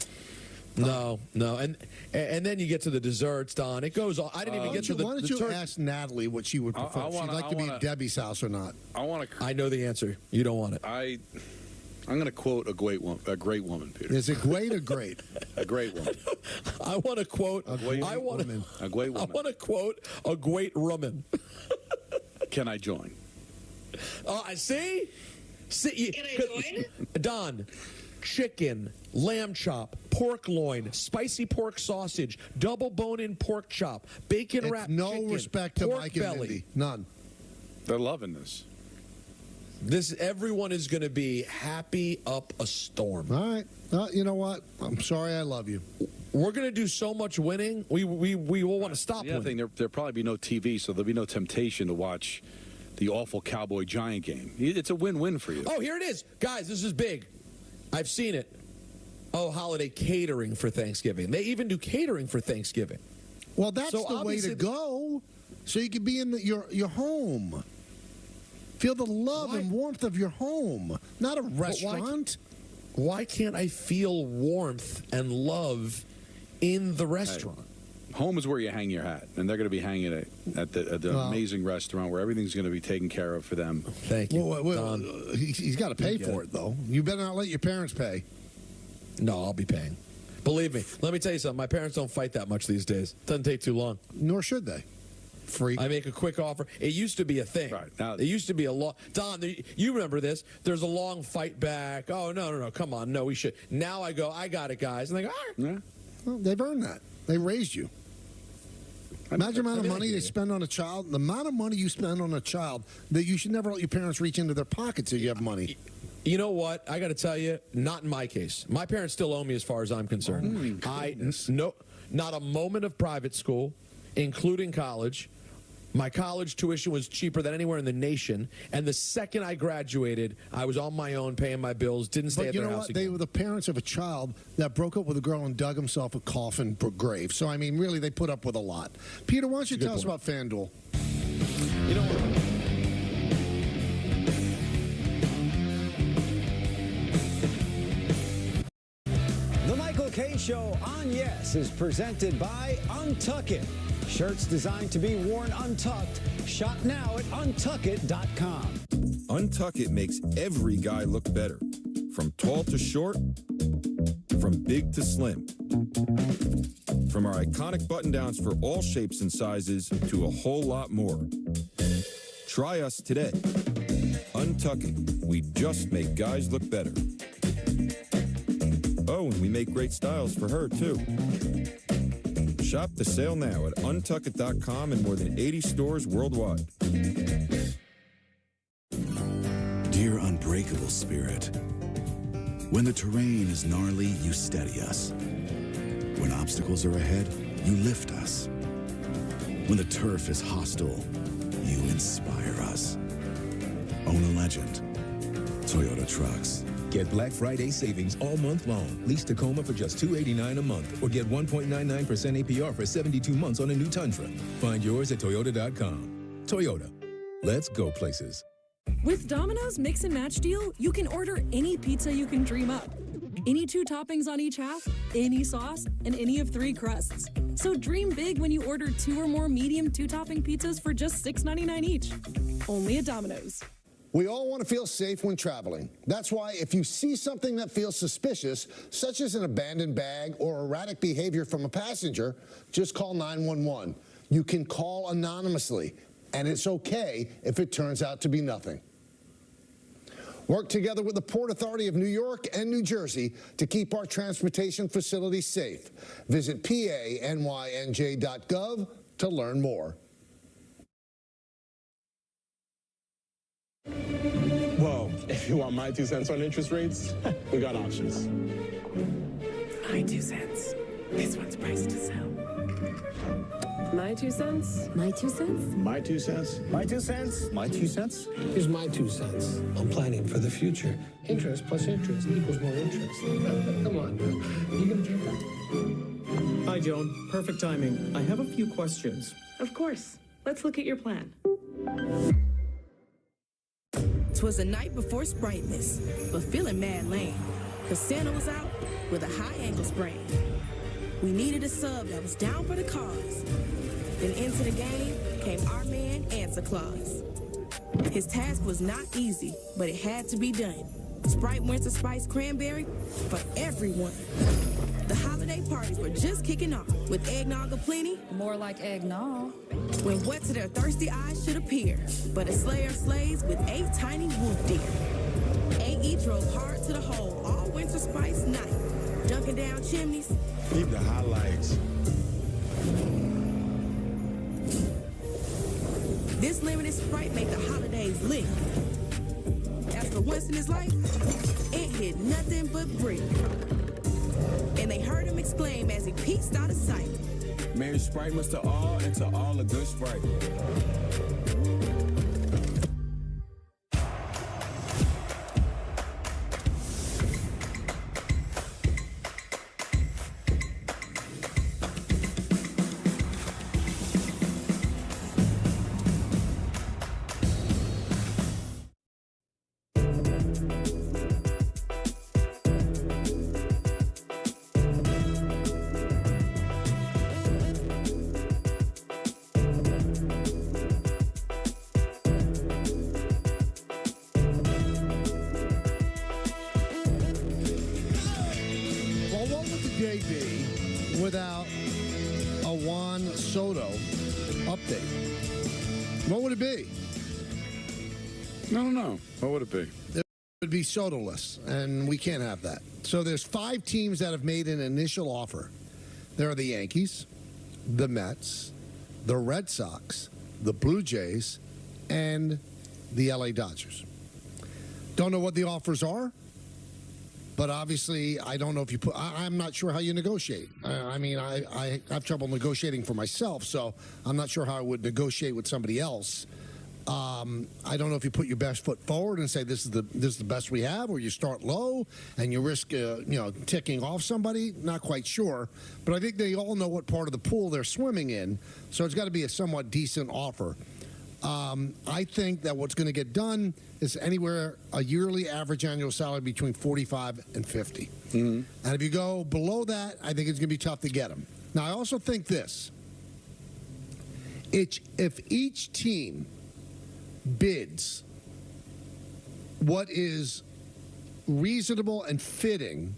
S6: No, and then you get to the desserts, Don. It goes on. I didn't even get to the.
S4: Why don't you ask Natalie what she would prefer? If she'd like to be at Debbie's house or not.
S6: I know the answer. You don't want it.
S5: I'm going to quote a great woman, Peter.
S4: Is it great or great?
S5: A great woman.
S6: I want to quote
S5: a great woman. A great woman.
S6: I want to quote a great woman.
S5: Can I join?
S6: See,
S1: can I join?
S6: Don, chicken, lamb chop, pork loin, spicy pork sausage, double bone-in pork chop, bacon wrapped
S4: no
S6: chicken,
S4: respect to
S6: pork
S4: Mike and
S6: belly.
S4: Mindy. None.
S5: They're loving this.
S6: Everyone is going to be happy up a storm.
S4: All right. You know what? I'm sorry. I love you.
S6: We're going to do so much winning. We will want to stop
S5: The other
S6: winning.
S5: thing, there'll probably be no TV, so there'll be no temptation to watch the awful Cowboy-Giant game. It's a win-win for you.
S6: Oh, here it is. Guys, this is big. I've seen it. Oh, holiday catering for Thanksgiving. They even do catering for Thanksgiving.
S4: Well, that's the way to go. So you can be in your home. Feel the love and warmth of your home, not a restaurant.
S6: Why can't I feel warmth and love in the restaurant?
S5: Home is where you hang your hat, and they're going to be hanging it at the amazing restaurant where everything's going to be taken care of for them.
S6: Thank you.
S4: Well, he's got to pay for it, though. You better not let your parents pay.
S6: No, I'll be paying. Believe me. Let me tell you something. My parents don't fight that much these days. Doesn't take too long.
S4: Nor should they. Freak.
S6: I make a quick offer. It used to be a thing.
S5: Right. Now,
S6: it used to be a long... Don, you remember this. There's a long fight back. Oh, no. Come on. No, we should. Now I go, I got it, guys. And they go, all right.
S5: Yeah.
S4: Well, they've earned that. They raised you. Imagine the amount of money they spend on a child. The amount of money you spend on a child that you should never let your parents reach into their pockets if you have money.
S6: You know what? I got to tell you, not in my case. My parents still owe me as far as I'm concerned. Not a moment of private school, including college. My college tuition was cheaper than anywhere in the nation. And the second I graduated, I was on my own, paying my bills, didn't stay at their house again.
S4: They were the parents of a child that broke up with a girl and dug himself a coffin grave. So, I mean, really, they put up with a lot. Peter, why don't you tell us about FanDuel?
S6: You know what?
S2: The Michael Kay Show on Yes is presented by Untuck It. Shirts designed to be worn untucked. Shop now at untuckit.com.
S7: Untuck It makes every guy look better. From tall to short, from big to slim. From our iconic button-downs for all shapes and sizes to a whole lot more. Try us today. Untuck It. We just make guys look better. Oh, and we make great styles for her, too. Shop the sale now at untuckit.com and more than 80 stores worldwide.
S22: Dear unbreakable spirit, when the terrain is gnarly, you steady us. When obstacles are ahead, you lift us. When the turf is hostile, you inspire us. Own a legend. Toyota Trucks.
S8: Get Black Friday savings all month long. Lease Tacoma for just $289 a month or get 1.99% APR for 72 months on a new Tundra. Find yours at Toyota.com. Toyota. Let's go places.
S9: With Domino's Mix and Match deal, you can order any pizza you can dream up. Any 2 toppings on each half, any sauce, and any of 3 crusts. So dream big when you order 2 or more medium 2-topping pizzas for just $6.99 each. Only at Domino's.
S4: We all want to feel safe when traveling. That's why if you see something that feels suspicious, such as an abandoned bag or erratic behavior from a passenger, just call 911. You can call anonymously, and it's okay if it turns out to be nothing. Work together with the Port Authority of New York and New Jersey to keep our transportation facilities safe. Visit PANYNJ.gov to learn more.
S23: Well, if you want my 2 cents on interest rates, we got options.
S21: My 2 cents. This one's priced to sell. My 2 cents.
S32: My 2 cents?
S23: My 2 cents.
S7: My 2 cents. My 2 cents.
S24: Here's my 2 cents. I'm planning for the future. Interest plus interest equals more interest. Come on, you gonna jump that?
S10: Hi, Joan. Perfect timing. I have a few questions.
S21: Of course. Let's look at your plan.
S29: 'Twas the night before Sprightmas, but feeling mad lame, cause Santa was out with a high ankle sprain. We needed a sub that was down for the cause. Then into the game came our man, Answer Claus. His task was not easy, but it had to be done. Sprite Winter Spice Cranberry for everyone. The holiday parties were just kicking off with eggnog aplenty.
S31: More like eggnog.
S29: When what to their thirsty eyes should appear, but a slayer slays with 8 tiny wolf deer. AE drove hard to the hole all Winter Spice night, dunking down chimneys.
S23: Keep the highlights.
S29: This limited Sprite made the holidays lit. once in his life, it hit nothing but brick. And they heard him exclaim as he peeked out of sight.
S23: Merry Spritemas to all, and to all a good Sprite.
S4: Without a Juan Soto update, what would it be?
S5: I don't know. What would it be?
S4: It would be Soto-less, and we can't have that. So there's 5 teams that have made an initial offer. There are the Yankees, the Mets, the Red Sox, the Blue Jays, and the LA Dodgers. Don't know what the offers are. But obviously, I don't know if you put. I'm not sure how you negotiate. I mean, I have trouble negotiating for myself, so I'm not sure how I would negotiate with somebody else. I don't know if you put your best foot forward and say this is the best we have, or you start low and you risk ticking off somebody. Not quite sure, but I think they all know what part of the pool they're swimming in, so it's got to be a somewhat decent offer. I think that what's going to get done is anywhere a yearly average annual salary between 45 and 50. Mm-hmm. And if you go below that, I think it's going to be tough to get them. Now, I also think this. If each team bids what is reasonable and fitting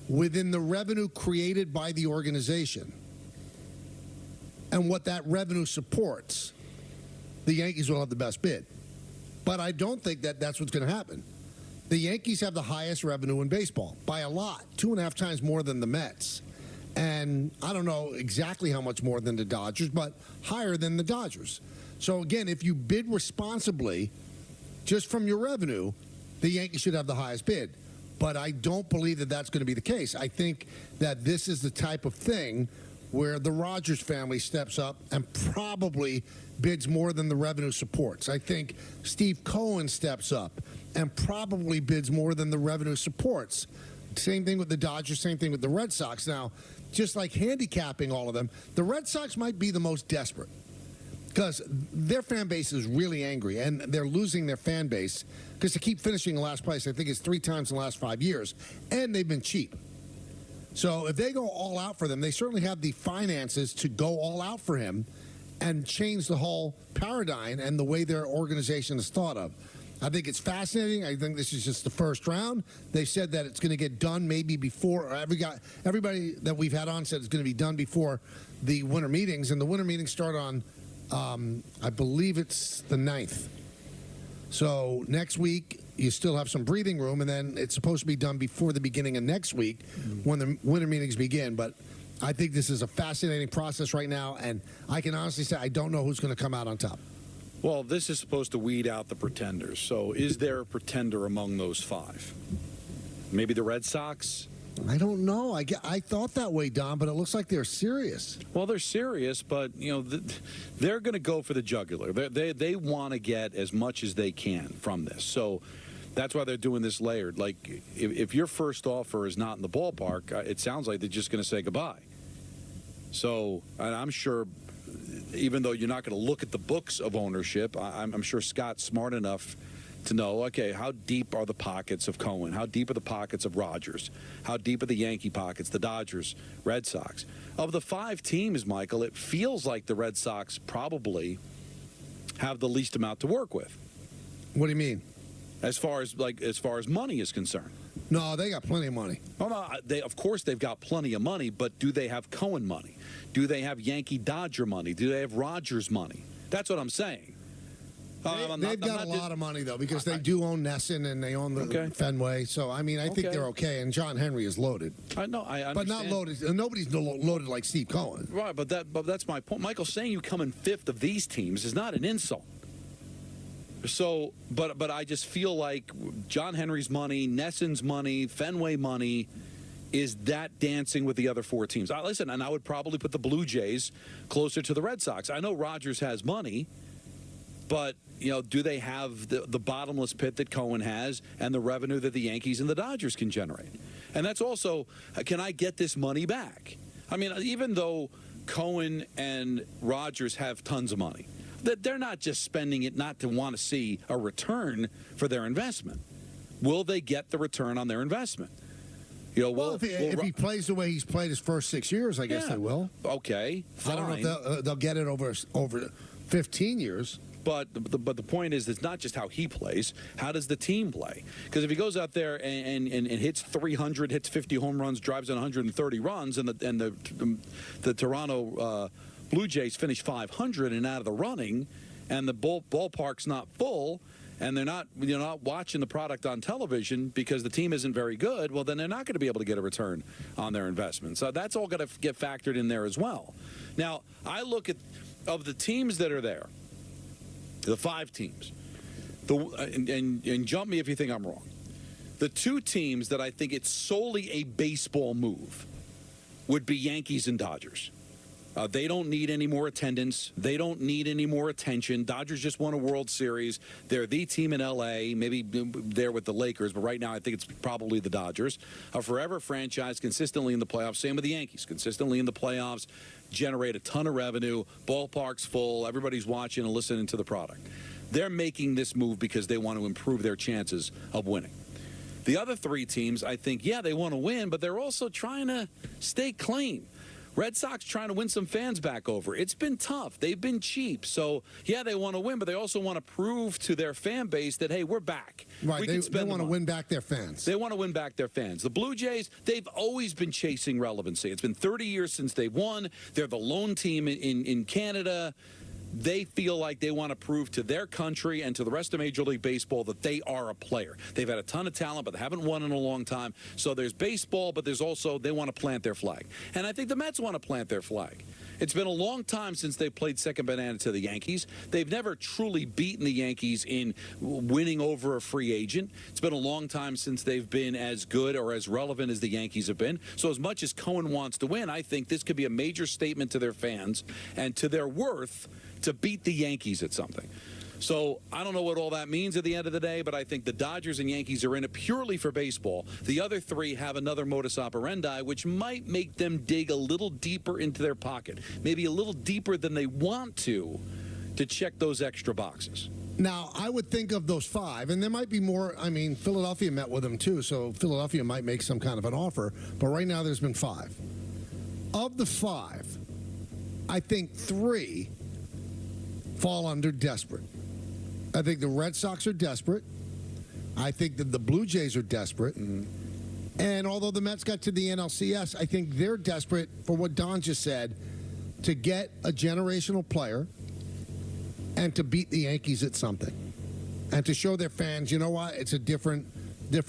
S4: within the revenue created by the organization and what that revenue supports, the Yankees will have the best bid. But I don't think that that's what's going to happen. The Yankees have the highest revenue in baseball by a lot, 2.5 times more than the Mets. And I don't know exactly how much more than the Dodgers, but higher than the Dodgers. So, again, if you bid responsibly, just from your revenue, the Yankees should have the highest bid. But I don't believe that that's going to be the case. I think that this is the type of thing where the Rogers family steps up and probably bids more than the revenue supports. I think Steve Cohen steps up and probably bids more than the revenue supports. Same thing with the Dodgers, same thing with the Red Sox. Now, just like handicapping all of them, the Red Sox might be the most desperate because their fan base is really angry, and they're losing their fan base because they keep finishing in last place. I think it's 3 times in the last 5 years, and they've been cheap. So if they go all out for them, they certainly have the finances to go all out for him and change the whole paradigm and the way their organization is thought of. I think it's fascinating. I think this is just the first round. They said that it's going to get done maybe before. Everybody that we've had on said it's going to be done before the winter meetings, and the winter meetings start on, I believe it's the 9th. So next week, you still have some breathing room, and then it's supposed to be done before the beginning of next week when the winter meetings begin. But I think this is a fascinating process right now, and I can honestly say I don't know who's going to come out on top.
S5: Well, this is supposed to weed out the pretenders. So is there a pretender among those 5? Maybe the Red Sox?
S4: I don't know. I thought that way, Don, but it looks like they're serious.
S5: Well, they're serious, but, they're going to go for the jugular. They want to get as much as they can from this. So that's why they're doing this layered. Like, if your first offer is not in the ballpark, it sounds like they're just going to say goodbye. So, and I'm sure, even though you're not going to look at the books of ownership, I'm sure Scott's smart enough to know, okay, how deep are the pockets of Cohen? How deep are the pockets of Rogers? How deep are the Yankee pockets, the Dodgers, Red Sox? Of the 5 teams, Michael, it feels like the Red Sox probably have the least amount to work with.
S4: What do you mean?
S5: As far as money is concerned.
S4: No, they got plenty of money.
S5: Oh, no, of course they've got plenty of money, but do they have Cohen money? Do they have Yankee Dodger money? Do they have Rogers money? That's what I'm saying.
S4: They've got a lot of money, though, because they do own Nesson and they own the Fenway. So, I mean, I think they're okay. And John Henry is loaded.
S5: I know. I understand.
S4: But not loaded. Nobody's loaded like Steve Cohen.
S5: Right, but that's my point. Michael, saying you come in 5th of these teams is not an insult. So, but I just feel like John Henry's money, Nesson's money, Fenway money is that dancing with the other four teams. Listen, and I would probably put the Blue Jays closer to the Red Sox. I know Rogers has money, but, you know, do they have the bottomless pit that Cohen has and the revenue that the Yankees and the Dodgers can generate? And that's also, can I get this money back? I mean, even though Cohen and Rogers have tons of money, that they're not just spending it not to want to see a return for their investment. Will they get the return on their investment? You know,
S4: well, if he plays the way he's played his first 6 years, I guess they will.
S5: Okay, fine.
S4: I don't know if they'll get it over 15 years.
S5: But the point is, it's not just how he plays. How does the team play? Because if he goes out there and hits 300, hits 50 home runs, drives in 130 runs, and the Toronto Blue Jays finish 500 and out of the running, and the ballpark's not full, and you're not watching the product on television because the team isn't very good, well, then they're not going to be able to get a return on their investment. So that's all going to get factored in there as well. Now, I look at, of the teams that are there, the 5 teams, and jump me if you think I'm wrong, the 2 teams that I think it's solely a baseball move would be Yankees and Dodgers. They don't need any more attendance. They don't need any more attention. Dodgers just won a World Series. They're the team in L.A., maybe there with the Lakers, but right now I think it's probably the Dodgers. A forever franchise, consistently in the playoffs. Same with the Yankees, consistently in the playoffs, generate a ton of revenue, ballpark's full, everybody's watching and listening to the product. They're making this move because they want to improve their chances of winning. The other 3 teams, I think, yeah, they want to win, but they're also trying to stay clean. Red Sox trying to win some fans back over. It's been tough. They've been cheap. So, yeah, they want to win, but they also want to prove to their fan base that, hey, we're back.
S4: Right, they want to win back their fans.
S5: They want to win back their fans. The Blue Jays, they've always been chasing relevancy. It's been 30 years since they've won. They're the lone team in Canada. They feel like they want to prove to their country and to the rest of Major League Baseball that they are a player. They've had a ton of talent, but they haven't won in a long time. So there's baseball, but there's also they want to plant their flag. And I think the Mets want to plant their flag. It's been a long time since they played second banana to the Yankees. They've never truly beaten the Yankees in winning over a free agent. It's been a long time since they've been as good or as relevant as the Yankees have been. So as much as Cohen wants to win, I think this could be a major statement to their fans and to their worth to beat the Yankees at something. So I don't know what all that means at the end of the day, but I think the Dodgers and Yankees are in it purely for baseball. The other 3 have another modus operandi, which might make them dig a little deeper into their pocket, maybe a little deeper than they want to check those extra boxes.
S4: Now, I would think of those 5, and there might be more. I mean, Philadelphia met with them, too, so Philadelphia might make some kind of an offer. But right now, there's been 5. Of the 5, I think 3 fall under desperate. I think the Red Sox are desperate. I think that the Blue Jays are desperate. And although the Mets got to the NLCS, I think they're desperate for what Don just said, to get a generational player and to beat the Yankees at something. And to show their fans, you know what, it's a different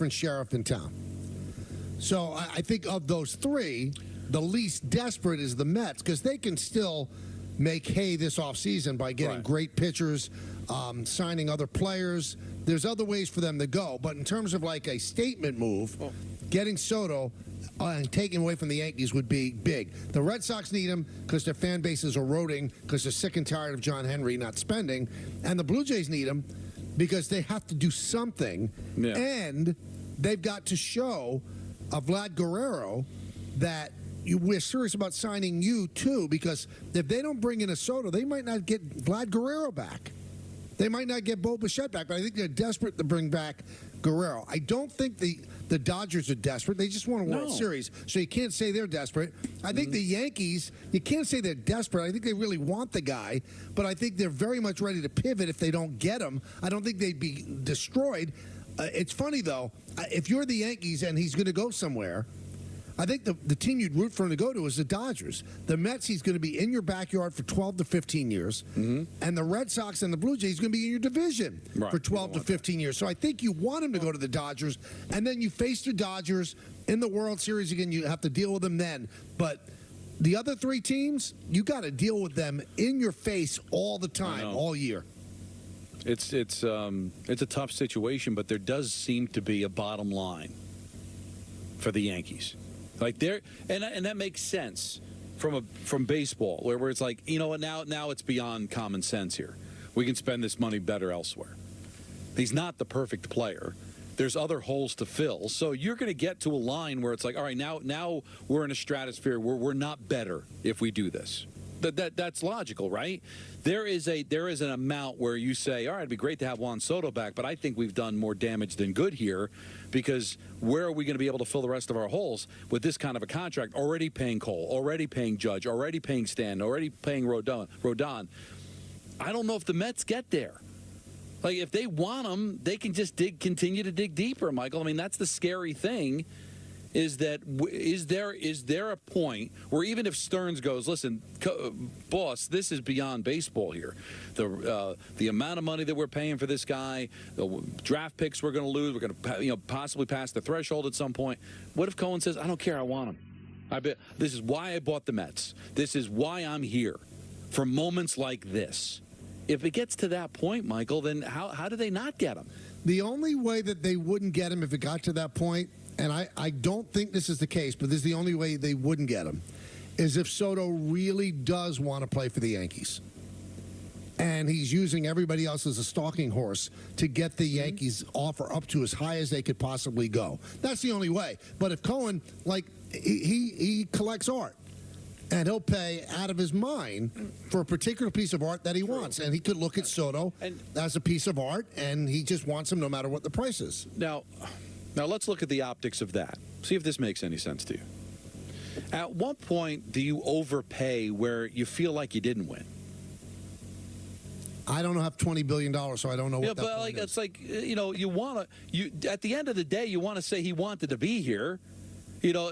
S4: sheriff in town. So I think of those 3, the least desperate is the Mets, because they can still make hay this offseason by getting great pitchers, signing other players. There's other ways for them to go. But in terms of like a statement move, getting Soto and taking away from the Yankees would be big. The Red Sox need him because their fan base is eroding because they're sick and tired of John Henry not spending. And the Blue Jays need him because they have to do something. Yeah. And they've got to show Vlad Guerrero that we're serious about signing you, too, because if they don't bring in a Soto, they might not get Vlad Guerrero back. They might not get Bo Bichette back, but I think they're desperate to bring back Guerrero. I don't think the Dodgers are desperate. They just want a World Series, so you can't say they're desperate. I think the Yankees, you can't say they're desperate. I think they really want the guy, but I think they're very much ready to pivot if they don't get him. I don't think they'd be destroyed. It's funny, though. If you're the Yankees and he's going to go somewhere, I think the team you'd root for him to go to is the Dodgers. The Mets, he's going to be in your backyard for 12 to 15 years. And the Red Sox and the Blue Jays, he's going to be in your division for 12 to 15 years. So I think you want him to go to the Dodgers, and then you face the Dodgers in the World Series again. You have to deal with them then. But the other 3 teams, you got to deal with them in your face all the time, all year.
S5: It's a tough situation, but there does seem to be a bottom line for the Yankees. Like and that makes sense from baseball, where it's like, you know what, now it's beyond common sense here. We can spend this money better elsewhere. He's not the perfect player. There's other holes to fill. So you're going to get to a line where it's like, all right, now we're in a stratosphere where we're not better if we do this. That's logical, right? There is an amount where you say, all right, it'd be great to have Juan Soto back, but I think we've done more damage than good here, because where are we going to be able to fill the rest of our holes with this kind of a contract? Already paying Cole, already paying Judge, already paying Stan, already paying Rodon. I don't know if the Mets get there. Like, if they want him, they can just continue to dig deeper, Michael. I mean, that's the scary thing. Is there a point where even if Stearns goes, listen, boss, this is beyond baseball here. The amount of money that we're paying for this guy, the draft picks we're going to lose, we're going to possibly pass the threshold at some point. What if Cohen says, I don't care, I want him. This is why I bought the Mets. This is why I'm here, for moments like this. If it gets to that point, Michael, then how do they not get him?
S4: The only way that they wouldn't get him if it got to that point, and I don't think this is the case, but this is the only way they wouldn't get him, is if Soto really does want to play for the Yankees. And he's using everybody else as a stalking horse to get the Yankees offer up to as high as they could possibly go. That's the only way. But if Cohen, like, he collects art, and he'll pay out of his mind for a particular piece of art that he wants. And he could look at Soto as a piece of art, and he just wants him no matter what the price is.
S5: Now let's look at the optics of that. See if this makes any sense to you. At what point do you overpay where you feel like you didn't win?
S4: I don't have $20 billion, so I don't know what that
S5: but like,
S4: is.
S5: It's like, you want to, at the end of the day, you want to say he wanted to be here.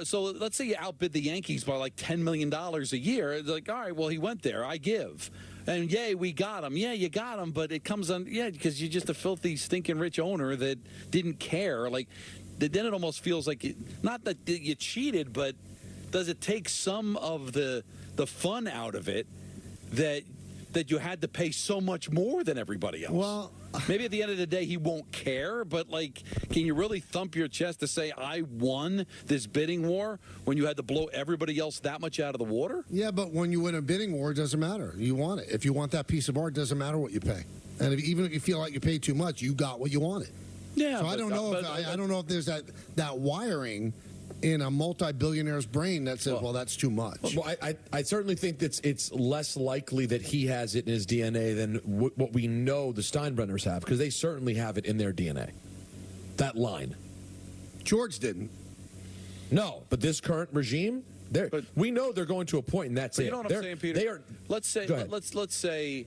S5: So let's say you outbid the Yankees by like $10 million a year. It's like, all right, well, he went there. I give. And, yay, we got him. Yeah, you got him, but it comes on, because you're just a filthy, stinking rich owner that didn't care. Like, then it almost feels like, not that you cheated, but does it take some of the fun out of it that you had to pay so much more than everybody else?
S4: Well,
S5: maybe at the end of the day he won't care, but like, can you really thump your chest to say I won this bidding war when you had to blow everybody else that much out of the water?
S4: Yeah, but when you win a bidding war, it doesn't matter. You want it. If you want that piece of art, it doesn't matter what you pay. And even if you feel like you paid too much, you got what you wanted.
S5: Yeah.
S4: So I don't know if there's that wiring in a multi-billionaire's brain that says, well, that's too much.
S6: Well, I certainly think that it's less likely that he has it in his DNA than what we know the Steinbrenners have, because they certainly have it in their DNA. That line.
S4: George didn't.
S6: No, but this current regime, we know they're going to a point, and that's it.
S5: You know what I'm saying, Peter?
S6: They are.
S5: Let's say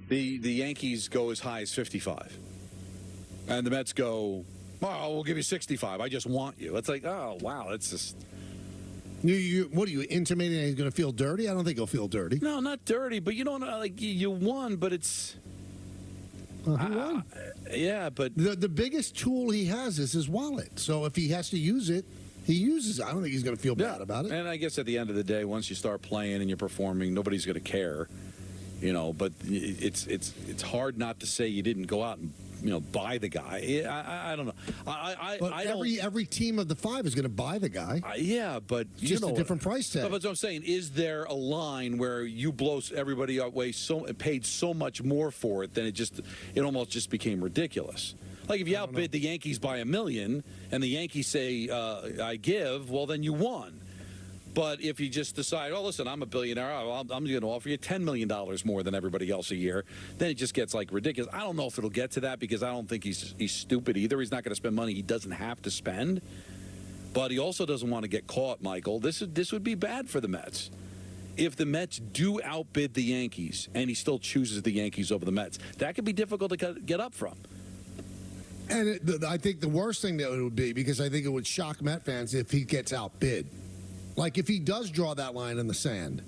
S5: the Yankees go as high as 55, and the Mets go, oh, we'll give you 65. I just want you. It's like, oh, wow, that's just...
S4: What are you intimating that he's going to feel dirty? I don't think he'll feel dirty.
S5: No, not dirty, but you don't like you won, but it's...
S4: He won.
S5: Yeah, but...
S4: The biggest tool he has is his wallet. So if he has to use it, he uses it. I don't think he's going to feel bad about it.
S5: And I guess at the end of the day, once you start playing and you're performing, nobody's going to care. But it's hard not to say you didn't go out and buy the guy. I don't know.
S4: Every team of the five is going to buy the guy.
S5: Yeah, but
S4: just a different price tag.
S5: But what I'm saying, is there a line where you blow everybody away paid so much more for it, then it almost just became ridiculous? Like if you outbid the Yankees by $1 million and the Yankees say I give, well then you won. But if you just decide, oh, listen, I'm a billionaire, I'm going to offer you $10 million more than everybody else a year, then it just gets, like, ridiculous. I don't know if it'll get to that because I don't think he's stupid either. He's not going to spend money he doesn't have to spend. But he also doesn't want to get caught, Michael. This would be bad for the Mets. If the Mets do outbid the Yankees and he still chooses the Yankees over the Mets, that could be difficult to get up from.
S4: And I think the worst thing that it would be, because I think it would shock Met fans if he gets outbid. Like, if he does draw that line in the sand,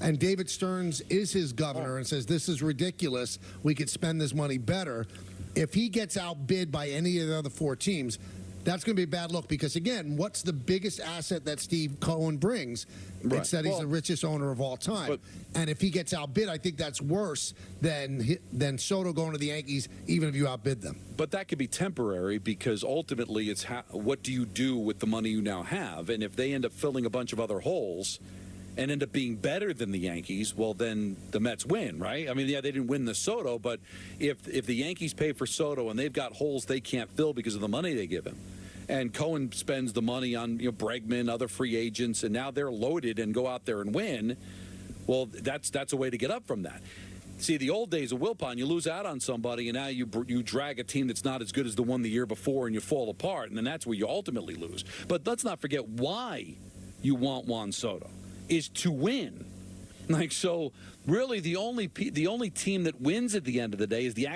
S4: and David Stearns is his governor and says, this is ridiculous, we could spend this money better, if he gets outbid by any of the other four teams, that's going to be a bad look because, again, what's the biggest asset that Steve Cohen brings?
S5: Right.
S4: It's that he's the richest owner of all time. And if he gets outbid, I think that's worse than Soto going to the Yankees, even if you outbid them.
S5: But that could be temporary because ultimately it's what do you do with the money you now have? And if they end up filling a bunch of other holes and end up being better than the Yankees, well, then the Mets win, right? I mean, yeah, they didn't win the Soto, but if the Yankees pay for Soto and they've got holes they can't fill because of the money they give him, and Cohen spends the money on Bregman, other free agents, and now they're loaded and go out there and win, well, that's a way to get up from that. See, the old days of Wilpon, you lose out on somebody, and now you drag a team that's not as good as the one the year before, and you fall apart, and then that's where you ultimately lose. But let's not forget why you want Juan Soto is to win. Like, so really the only team that wins at the end of the day is the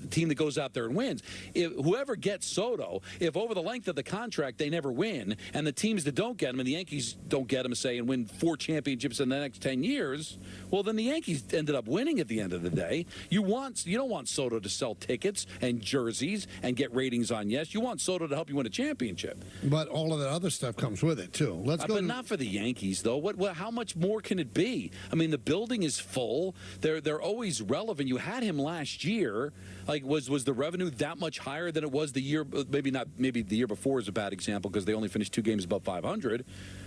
S5: team that goes out there and wins. If whoever gets Soto, if over the length of the contract they never win, and the teams that don't get him, and the Yankees don't get him, say, and win 4 championships in the next 10 years, well, then the Yankees ended up winning at the end of the day. You don't want Soto to sell tickets and jerseys and get ratings on Yes. You want Soto to help you win a championship.
S4: But all of that other stuff comes with it, too. Let's go.
S5: But not for the Yankees, though. How much more can it be? I mean, the building is full. They're always relevant. You had him last year. Like, was the revenue that much higher than it was the year? Maybe not. Maybe the year before is a bad example because they only finished 2 games above 500.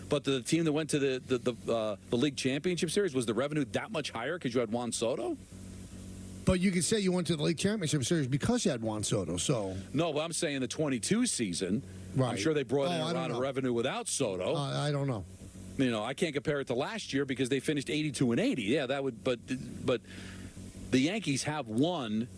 S5: But the team that went to the league championship series, was the revenue that much higher because you had Juan Soto?
S4: But you could say you went to the league championship series because you had Juan Soto. So
S5: no, but I'm saying the 22 season.
S4: Right.
S5: I'm sure they brought in a lot of revenue without Soto.
S4: I don't know.
S5: I can't compare it to last year because they finished 82-80. Yeah, that would. But the Yankees have won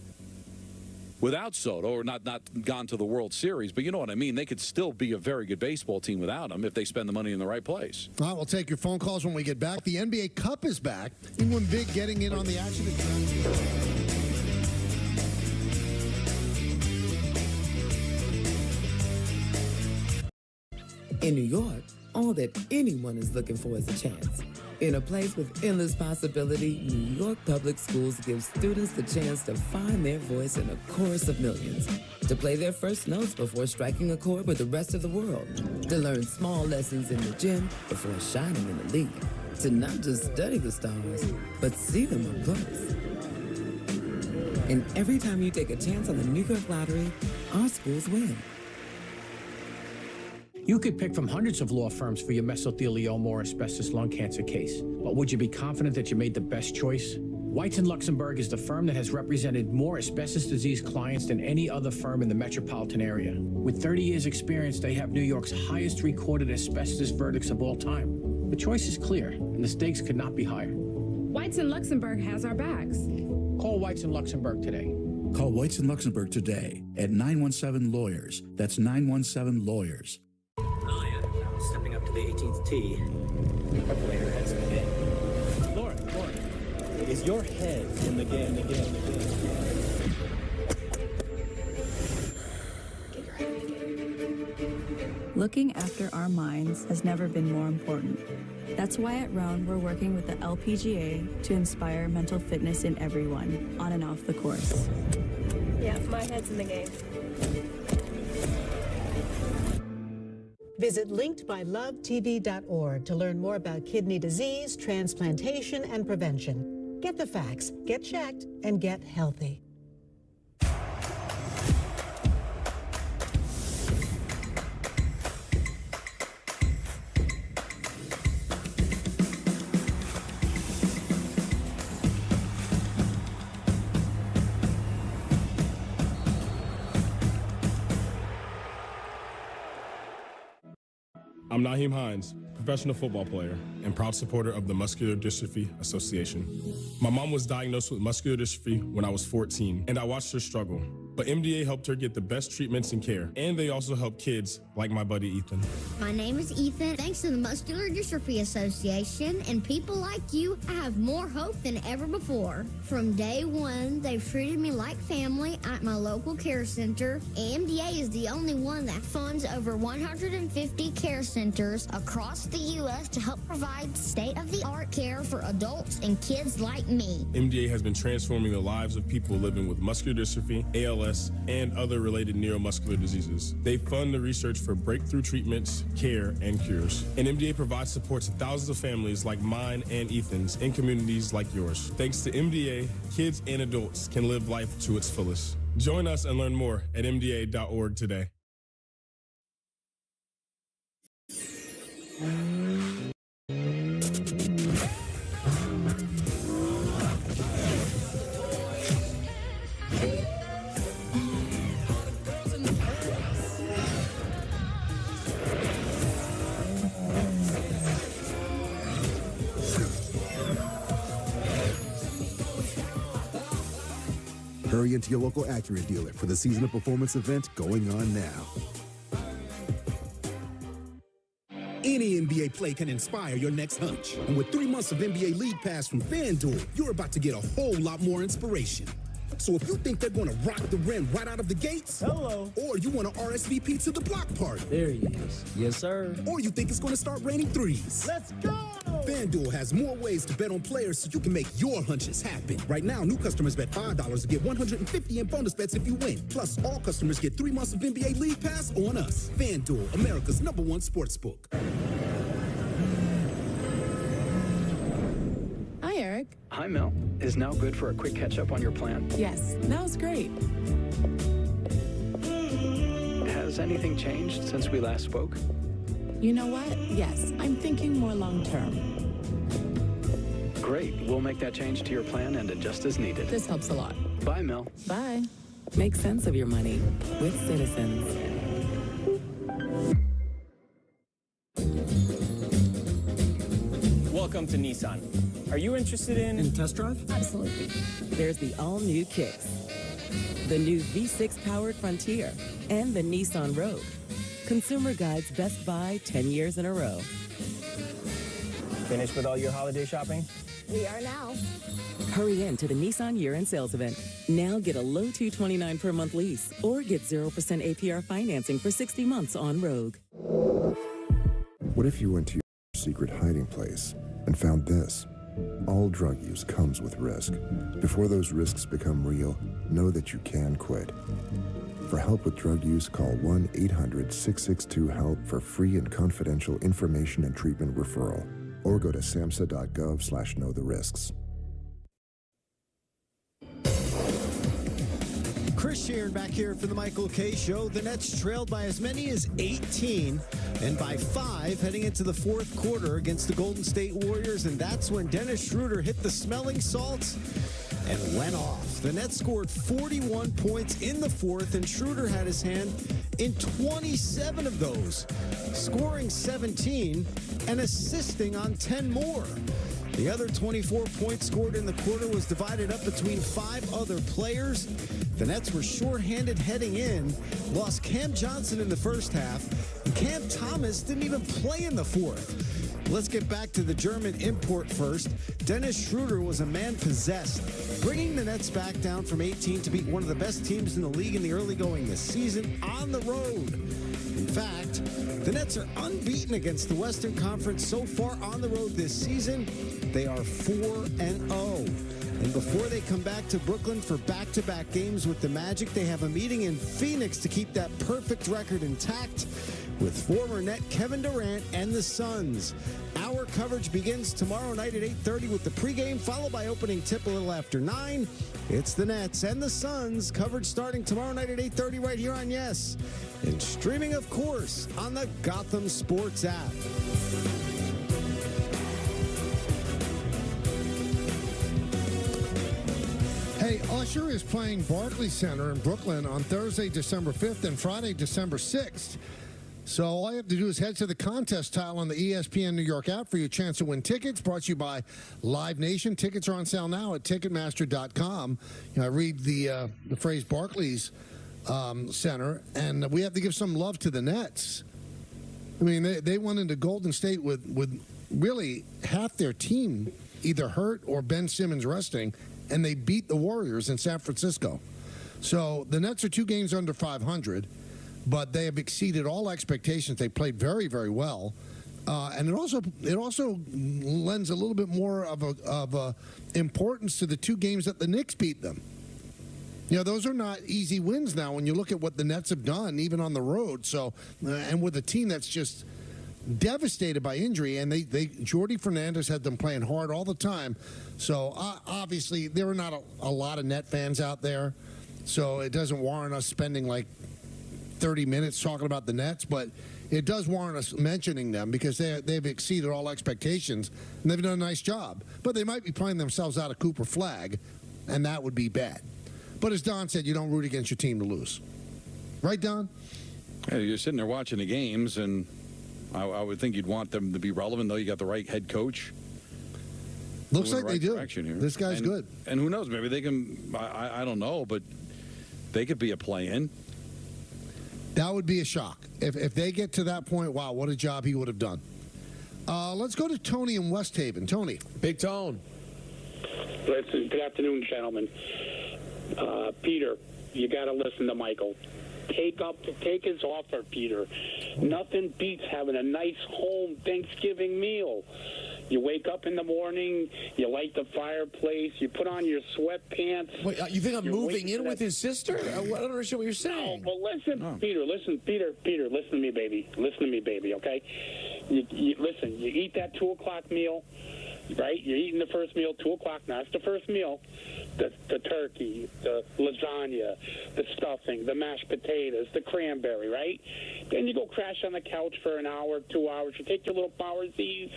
S5: without Soto, or not gone to the World Series. But you know what I mean. They could still be a very good baseball team without him if they spend the money in the right place.
S4: All right, we'll take your phone calls when we get back. The NBA Cup is back. England big getting in on the action.
S29: In New York, all that anyone is looking for is a chance. In a place with endless possibility, New York Public Schools gives students the chance to find their voice in a chorus of millions, to play their first notes before striking a chord with the rest of the world, to learn small lessons in the gym before shining in the league, to not just study the stars, but see them up close. And every time you take a chance on the New York Lottery, our schools win.
S30: You could pick from hundreds of law firms for your mesothelioma or asbestos lung cancer case. But would you be confident that you made the best choice? Whites & Luxembourg is the firm that has represented more asbestos disease clients than any other firm in the metropolitan area. With 30 years experience, they have New York's highest recorded asbestos verdicts of all time. The choice is clear, and the stakes could not be higher.
S11: Whites & Luxembourg has our backs.
S30: Call Whites & Luxembourg today.
S12: Call Whites & Luxembourg today at 917-LAWYERS. That's 917-LAWYERS.
S13: Stepping up to the 18th tee. Our player has the game.
S14: Lauren, is your head in the game? Get your head in the game.
S15: Looking after our minds has never been more important. That's why at Roan we're working with the LPGA to inspire mental fitness in everyone, on and off the course.
S21: Yeah, my head's in the game.
S32: Visit linkedbylovetv.org to learn more about kidney disease, transplantation, and prevention. Get the facts, get checked, and get healthy.
S16: I'm Naheem Hines, professional football player and proud supporter of the Muscular Dystrophy Association. My mom was diagnosed with muscular dystrophy when I was 14, and I watched her struggle. But MDA helped her get the best treatments and care, and they also help kids like my buddy Ethan.
S17: My name is Ethan. Thanks to the Muscular Dystrophy Association and people like you, I have more hope than ever before. From day one, they've treated me like family at my local care center. MDA is the only one that funds over 150 care centers across the U.S. to help provide state-of-the-art care for adults and kids like me.
S16: MDA has been transforming the lives of people living with muscular dystrophy, ALS, ALS, and other related neuromuscular diseases. They fund the research for breakthrough treatments, care, and cures. And MDA provides support to thousands of families like mine and Ethan's in communities like yours. Thanks to MDA, kids and adults can live life to its fullest. Join us and learn more at MDA.org today.
S1: Hurry into your local Acura dealer for the seasonal performance event going on now.
S2: Any NBA play can inspire your next hunch. And with 3 months of NBA League Pass from FanDuel, you're about to get a whole lot more inspiration. So if you think they're going to rock the rim right out of the gates, hello, or you want to RSVP to the block party,
S3: there he is. Yes, sir.
S2: Or you think it's going to start raining threes, let's go. FanDuel has more ways to bet on players so you can make your hunches happen. Right now, new customers bet $5 to get $150 in bonus bets if you win. Plus, all customers get 3 months of NBA League Pass on us. FanDuel, America's #1 sportsbook.
S8: Hi, Eric.
S18: Hi, Mel. Is now good for a quick catch-up on your plan?
S8: Yes, now's great.
S18: Has anything changed since we last spoke?
S8: You know what? Yes, I'm thinking more long-term.
S18: Great. We'll make that change to your plan and adjust as needed.
S8: This helps a lot.
S18: Bye, Mel.
S8: Bye.
S21: Make sense of your money with Citizens.
S14: Welcome to Nissan. Are you interested in a test drive?
S21: Absolutely. There's the all-new Kicks, the new V6-powered Frontier, and the Nissan Rogue. Consumer Guide's Best Buy 10 years in a row.
S14: Finished with all your holiday shopping?
S21: We are now. Hurry in to the Nissan year-end sales event. Now get a low $229 per month lease or get 0% APR financing for 60 months on Rogue.
S19: What if you went to your secret hiding place and found this? All drug use comes with risk. Before those risks become real, know that you can quit. For help with drug use, call 1-800-662-HELP for free and confidential information and treatment referral, or go to samhsa.gov/knowtherisks.
S20: Chris Sheeran back here for the Michael K. Show. The Nets trailed by as many as 18 and by 5 heading into the fourth quarter against the Golden State Warriors, and that's when Dennis Schroeder hit the smelling salts and went off. The Nets scored 41 points in the fourth, and Schroeder had his hand in 27 of those, scoring 17 and assisting on 10 more. The other 24 points scored in the quarter was divided up between 5 other players. The Nets were shorthanded heading in, lost Cam Johnson in the first half, and Cam Thomas didn't even play in the fourth. Let's get back to the German import first. Dennis Schroeder was a man possessed, bringing the Nets back down from 18 to beat one of the best teams in the league in the early going this season on the road. In fact, the Nets are unbeaten against the Western Conference so far on the road this season. They are 4-0. And before they come back to Brooklyn for back-to-back games with the Magic, they have a meeting in Phoenix to keep that perfect record intact with former Net Kevin Durant and the Suns. Our coverage begins tomorrow night at 8:30 with the pregame, followed by opening tip a little after 9. It's the Nets and the Suns. Coverage starting tomorrow night at 8:30 right here on Yes. And streaming, of course, on the Gotham Sports app.
S4: Hey, Usher is playing Barclays Center in Brooklyn on Thursday, December 5th and Friday, December 6th. So all you have to do is head to the contest tile on the ESPN New York app for your chance to win tickets. Brought to you by Live Nation. Tickets are on sale now at Ticketmaster.com. I read the phrase Barclays Center, and we have to give some love to the Nets. I mean, they went into Golden State with really half their team either hurt or Ben Simmons resting, and they beat the Warriors in San Francisco. So the Nets are 2 games under 500, but they have exceeded all expectations. They played very, very well, and it also lends a little bit more of a importance to the 2 games that the Knicks beat them. Those are not easy wins now when you look at what the Nets have done, even on the road. So, and with a team that's just devastated by injury, and Jordy Fernandez had them playing hard all the time. So, obviously, there are not a lot of Net fans out there, so it doesn't warrant us spending like 30 minutes talking about the Nets, but it does warrant us mentioning them because they've exceeded all expectations, and they've done a nice job. But they might be playing themselves out of Cooper flag, and that would be bad. But as Don said, you don't root against your team to lose. Right, Don?
S5: Yeah, you're sitting there watching the games, and I would think you'd want them to be relevant, though. You got the right head coach.
S4: Looks like they do. This guy's good.
S5: And who knows? Maybe they can, I don't know, but they could be a play-in.
S4: That would be a shock. If they get to that point, wow, what a job he would have done. Let's go to Tony in West Haven. Tony.
S6: Big Tone.
S7: Good afternoon, gentlemen. Peter, you got to listen to Michael. Take his offer, Peter. Nothing beats having a nice home Thanksgiving meal. You wake up in the morning, you light the fireplace, you put on your sweatpants.
S6: Wait, you think I'm moving in with his sister? I don't understand what you're saying.
S7: No, well, listen, Peter, listen to me, baby. Listen to me, baby, okay? Listen, you eat that 2 o'clock meal, right? You're eating the first meal, 2 o'clock. Now, that's the first meal. The turkey, the lasagna, the stuffing, the mashed potatoes, the cranberry, right? Then you go crash on the couch for an hour, 2 hours. You take your little power Z's.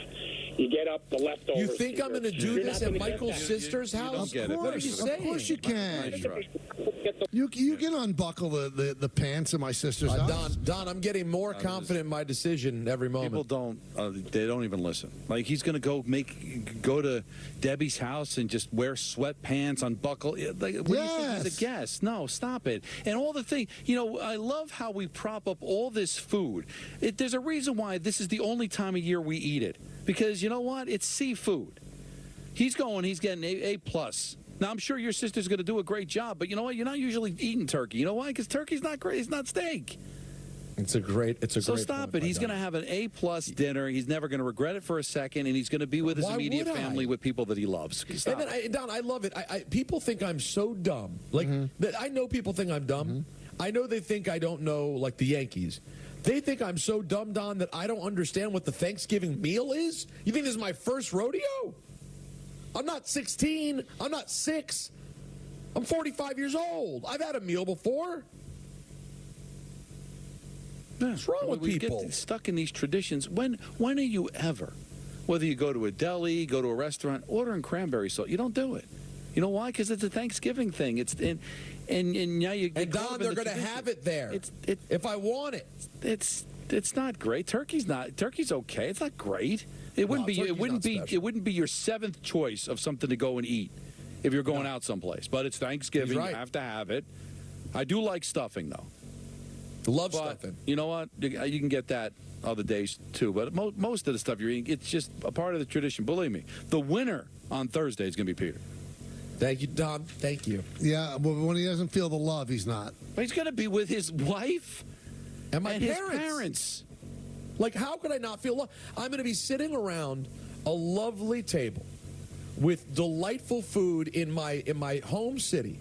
S7: You get up, the leftovers.
S6: You think I'm going to do this at Michael's sister's house? What are you saying?
S4: Of course you can. You can unbuckle the pants in my sister's house.
S6: Don, I'm getting more confident in my decision every moment.
S5: People don't, they don't even listen. Like, he's going to go to Debbie's house and just wear sweatpants, unbuckle. Like, what do you think he's a guest? No, stop it. And all the thing, I love how we prop up all this food. There's a reason why this is the only time of year we eat it. Because you know what? It's seafood. He's getting A+. Now, I'm sure your sister's going to do a great job, but you know what? You're not usually eating turkey. You know why? Because turkey's not great. It's not steak. So stop it. He's going to have an A+ dinner. He's never going to regret it for a second, and he's going to be with his immediate family, with people that he loves. Stop.
S6: And then, Don, I love it. People think I'm so dumb. Like, that I know people think I'm dumb. I know they think I don't know, like, the Yankees. They think I'm so dumb, Don, that I don't understand what the Thanksgiving meal is? You think this is my first rodeo? I'm not 16. I'm not 6. I'm 45 years old. I've had a meal before. What's wrong with people?
S5: We get stuck in these traditions. When are you ever, whether you go to a deli, go to a restaurant, ordering cranberry sauce, you don't do it. You know why? Because it's a Thanksgiving thing. And now you get.
S6: And Don, they're going to have it there. If I want it,
S5: it's not great. Turkey's okay. It's not great. It wouldn't be your seventh choice of something to go and eat if you're going out someplace. But it's Thanksgiving. You have to have it. I do like stuffing though.
S6: Love stuffing.
S5: You know what? You can get that other days too. But most of the stuff you're eating, it's just a part of the tradition. Believe me. The winner on Thursday is going to be Peter.
S6: Thank you, Don. Thank you.
S4: Yeah, but when he doesn't feel the love, he's not.
S5: But he's going to be with his wife
S6: and
S5: his parents.
S6: Like, how could I not feel love? I'm going to be sitting around a lovely table with delightful food in my home city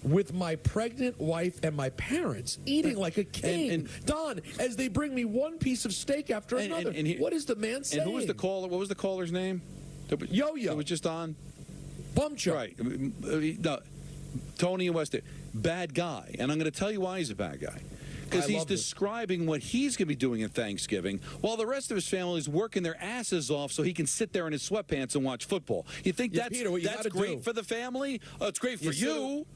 S6: with my pregnant wife and my parents eating like a king. And Don, as they bring me one piece of steak after another. What is the man saying?
S5: And who was the caller? What was the caller's name?
S6: Yo-Yo.
S5: That was just on?
S6: Bumchuck.
S5: Right. No, Tony in West. Bad guy. And I'm going to tell you why he's a bad guy. Because he's describing what he's going to be doing in Thanksgiving while the rest of his family is working their asses off so he can sit there in his sweatpants and watch football. You think that's great for the family? Oh, it's great for you.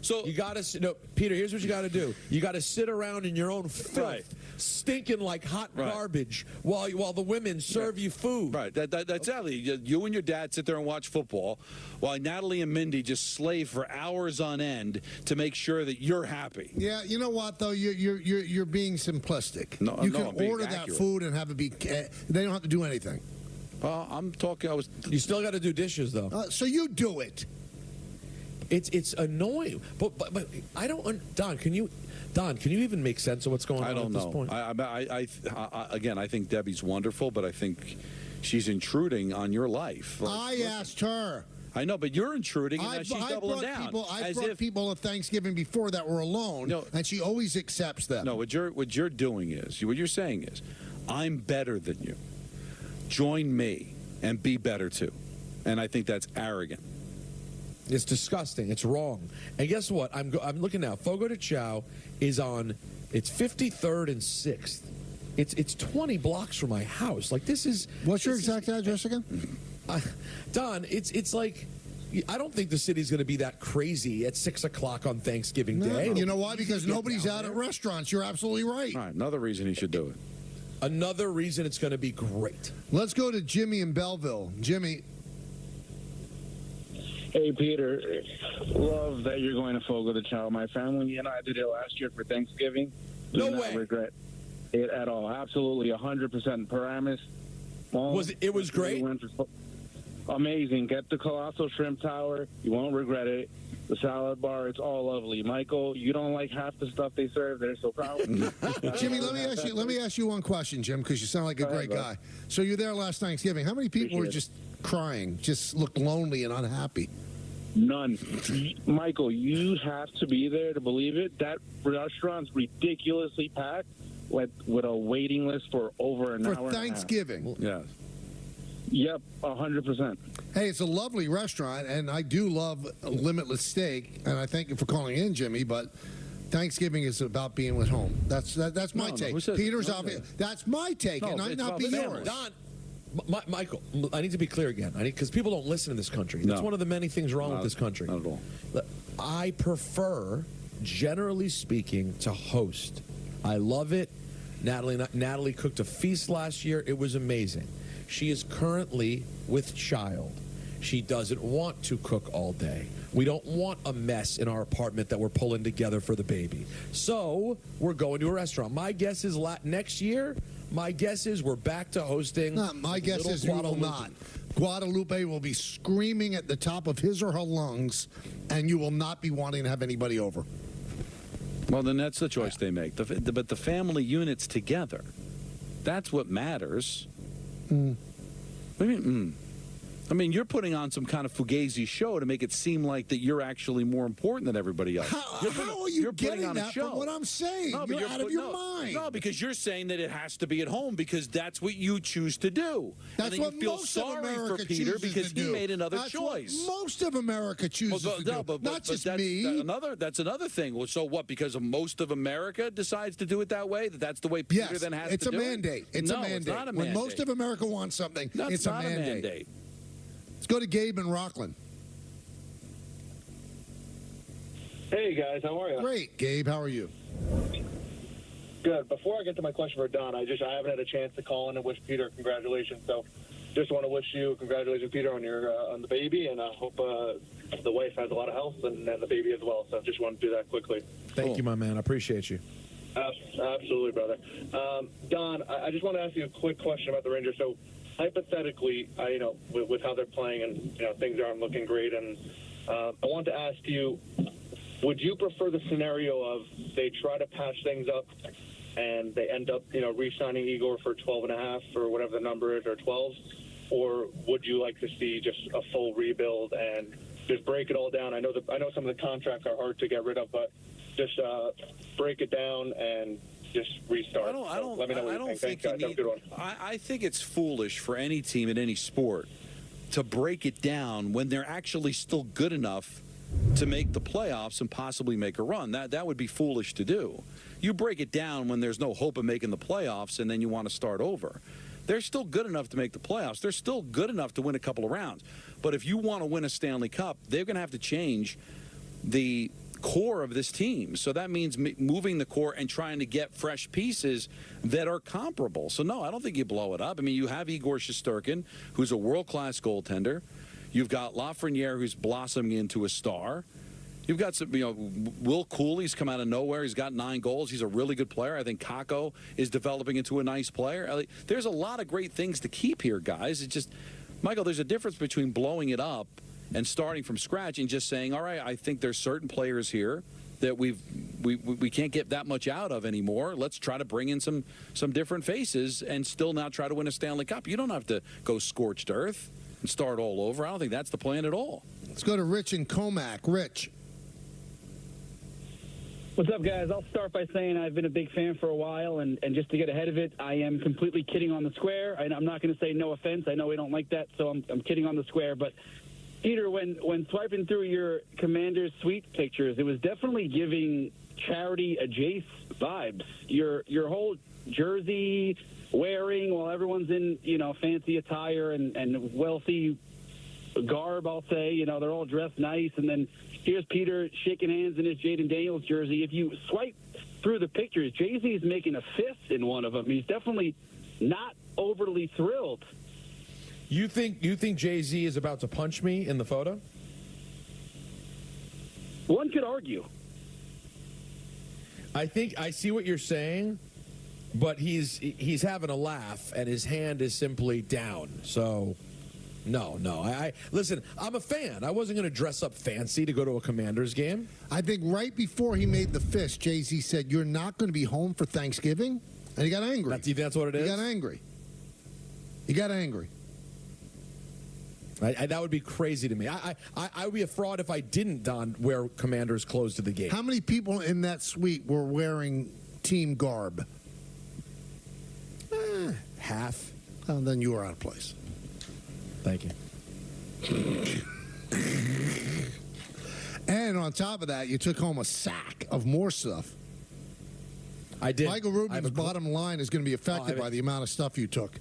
S5: So
S6: you got to Peter. Here's what you got to do. You got to sit around in your own filth, stinking like hot garbage, while the women serve you food.
S5: Right. That's exactly. You and your dad sit there and watch football, while Natalie and Mindy just slave for hours on end to make sure that you're happy.
S4: Yeah. You know what though? You're being simplistic.
S5: No,
S4: you can order that food and have it be. They don't have to do anything.
S5: I'm talking.
S6: You still got to do dishes though.
S4: So you do it.
S6: It's annoying, but I don't. Don, can you even make sense of what's going on at this point?
S5: Again, I think Debbie's wonderful, but I think she's intruding on your life.
S4: I asked her.
S5: I know, but you're intruding, and she's doubling down.
S4: I've brought people at Thanksgiving before that were alone, and she always accepts them.
S5: No, what you're doing is, what you're saying is, I'm better than you. Join me and be better too. And I think that's arrogant.
S6: It's disgusting. It's wrong. And guess what? I'm looking now. Fogo de Chao is on. It's 53rd and 6th. It's 20 blocks from my house. Like, this is.
S4: What's your exact address again?
S6: Don, it's like. I don't think the city's going to be that crazy at 6 o'clock on Thanksgiving Day.
S4: You know why? Because nobody's out at restaurants. You're absolutely right.
S5: All right, another reason he should do it.
S6: Another reason it's going to be great.
S4: Let's go to Jimmy in Belleville. Jimmy.
S9: Hey, Peter. Love that you're going to Fogo de Chao. My family and I did it last year for Thanksgiving.
S6: No
S9: way. Regret it at all. Absolutely, 100% Paramus.
S6: It was great?
S9: Amazing. Get the Colossal Shrimp Tower. You won't regret it. The salad bar, it's all lovely. Michael, you don't like half the stuff they serve. They're so proud.
S4: Jimmy, let me ask you one question, Jim, because you sound like a great guy. So you're there last Thanksgiving. How many people were just crying, just looked lonely and unhappy?
S9: None. Michael, you have to be there to believe it. That restaurant's ridiculously packed with a waiting list for over an hour
S4: for Thanksgiving.
S5: Yes.
S9: Yep, 100%.
S4: Hey, it's a lovely restaurant, and I do love Limitless Steak, and I thank you for calling in, Jimmy, but Thanksgiving is about being at home. That's my take. Peter's obvious. That's my take, and might not be yours.
S6: Don, Michael, I need to be clear again, because people don't listen in this country. That's one of the many things wrong with this country.
S5: Not at all.
S6: I prefer, generally speaking, to host. I love it. Natalie cooked a feast last year. It was amazing. She is currently with child. She doesn't want to cook all day. We don't want a mess in our apartment that we're pulling together for the baby. So we're going to a restaurant. My guess is next year, my guess is we're back to hosting.
S4: My guess is you will not. Guadalupe will be screaming at the top of his or her lungs, and you will not be wanting to have anybody over.
S5: Well, then that's the choice they make. But the family unit's together. That's what matters. I mean, you're putting on some kind of fugazi show to make it seem like that you're actually more important than everybody else.
S4: How are you getting that from what I'm saying?
S5: No,
S4: you're out of your mind.
S5: No, because you're saying that it has to be at home because that's what you choose to do.
S4: That's
S5: and then
S4: what
S5: you feel
S4: most
S5: sorry
S4: of America
S5: for Peter
S4: chooses
S5: because
S4: to do.
S5: he made another
S4: That's
S5: choice.
S4: What most of America chooses to do. Not just me.
S5: That's another thing. Well, so what? Because most of America decides to do it that way? That's the way Peter then has to do it?
S4: It's a mandate. It's a mandate.
S5: It's not a mandate.
S4: When most of America wants something, it's a mandate. Let's go to Gabe in Rockland.
S10: Hey, guys. How are you?
S4: Great. Gabe, how are you?
S10: Good. Before I get to my question for Don, I haven't had a chance to call in and wish Peter congratulations. So just want to wish you congratulations, Peter, on your on the baby, and I hope the wife has a lot of health and the baby as well. So just want to do that quickly.
S6: Thank you, my man. I appreciate you.
S10: Absolutely, brother. Don, I just want to ask you a quick question about the Rangers. So hypothetically, with how they're playing and things aren't looking great, and I want to ask you, would you prefer the scenario of they try to patch things up and they end up re-signing Igor for 12.5 or whatever the number is, or 12, or would you like to see just a full rebuild and just break it all down? I know some of the contracts are hard to get rid of, but just break it down and just restart. Let me know what you think. Thanks, guys. Have a good one.
S5: I think it's foolish for any team in any sport to break it down when they're actually still good enough to make the playoffs and possibly make a run. That would be foolish to do. You break it down when there's no hope of making the playoffs and then you want to start over. They're still good enough to make the playoffs. They're still good enough to win a couple of rounds. But if you want to win a Stanley Cup, they're going to have to change the core of this team. So that means moving the core and trying to get fresh pieces that are comparable. So no, I don't think you blow it up. I mean, you have Igor Shesterkin, who's a world-class goaltender. You've got Lafreniere, who's blossoming into a star. You've got some, Will Cooley's come out of nowhere. He's got 9 goals. He's a really good player. I think Kakko is developing into a nice player. There's a lot of great things to keep here, guys. It's just, Michael, there's a difference between blowing it up and starting from scratch and just saying, all right, I think there's certain players here that we can't get that much out of anymore. Let's try to bring in some different faces and still now try to win a Stanley Cup. You don't have to go scorched earth. and start all over. I don't think that's the plan at all.
S4: Let's go to Rich in Comac. Rich.
S11: What's up, guys? I'll start by saying I've been a big fan for a while, and just to get ahead of it, I am completely kidding on the square. I'm not going to say no offense. I know we don't like that, so I'm kidding on the square. But, Peter, when swiping through your Commander's Suite pictures, it was definitely giving charity Jace vibes. Your whole jersey wearing while everyone's in, fancy attire and wealthy garb, I'll say. They're all dressed nice, and then here's Peter shaking hands in his Jaden Daniels jersey. If you swipe through the pictures, Jay-Z's making a fist in one of them. He's definitely not overly thrilled.
S6: You think Jay-Z is about to punch me in the photo?
S11: One could argue.
S6: I think I see what you're saying, but he's having a laugh, and his hand is simply down. So, no. I listen, I'm a fan. I wasn't going to dress up fancy to go to a Commanders game.
S4: I think right before he made the fist, Jay-Z said, "You're not going to be home for Thanksgiving," and he got angry.
S6: That's what it is?
S4: He got angry.
S6: That would be crazy to me. I would be a fraud if I didn't wear Commanders clothes to the game.
S4: How many people in that suite were wearing team garb?
S6: Half.
S4: Well, then you were out of place.
S6: Thank you.
S4: And on top of that, you took home a sack of more stuff.
S6: I did.
S4: Michael Rubin's bottom line is going to be affected by the amount of stuff you took.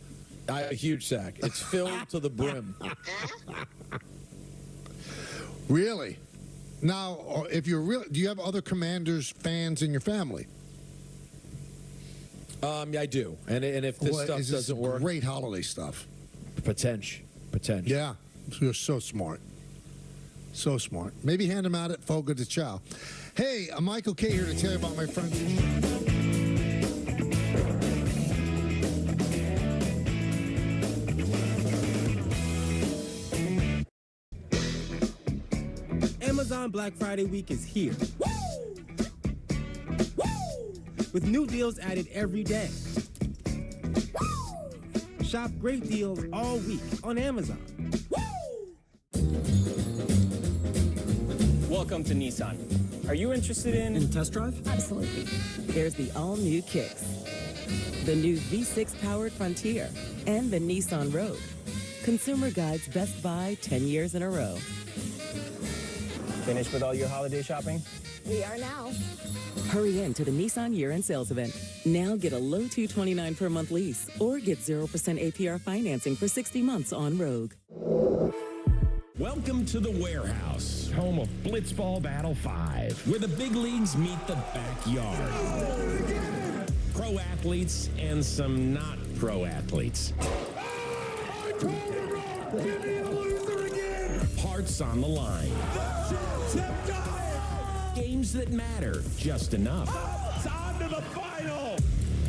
S6: I have a huge sack. It's filled to the brim.
S4: Really? Now, if you're real, do you have other Commanders fans in your family?
S6: Yeah, I do. And if this stuff doesn't work,
S4: great holiday stuff.
S6: Potential.
S4: Yeah, you're so smart. So smart. Maybe hand them out at Fogo de Chao. Hey, I'm Michael K here to tell you about my friend.
S3: Amazon Black Friday week is here. Woo! Woo! With new deals added every day. Woo! Shop great deals all week on Amazon. Woo!
S14: Welcome to Nissan. Are you interested in
S3: a test drive?
S21: Absolutely. There's the all-new Kicks, the new V6-powered Frontier, and the Nissan Rogue. Consumer Guide's Best Buy 10 years in a row.
S14: Finished with all your holiday shopping?
S21: We are now. Hurry in to the Nissan year-end sales event. Now get a low $229 per month lease or get 0% APR financing for 60 months on Rogue.
S12: Welcome to the Warehouse, home of Blitzball Battle 5, where the big leagues meet the backyard. Pro athletes and some not pro athletes. Hearts on the line. Games that matter just enough.
S22: It's on to the final.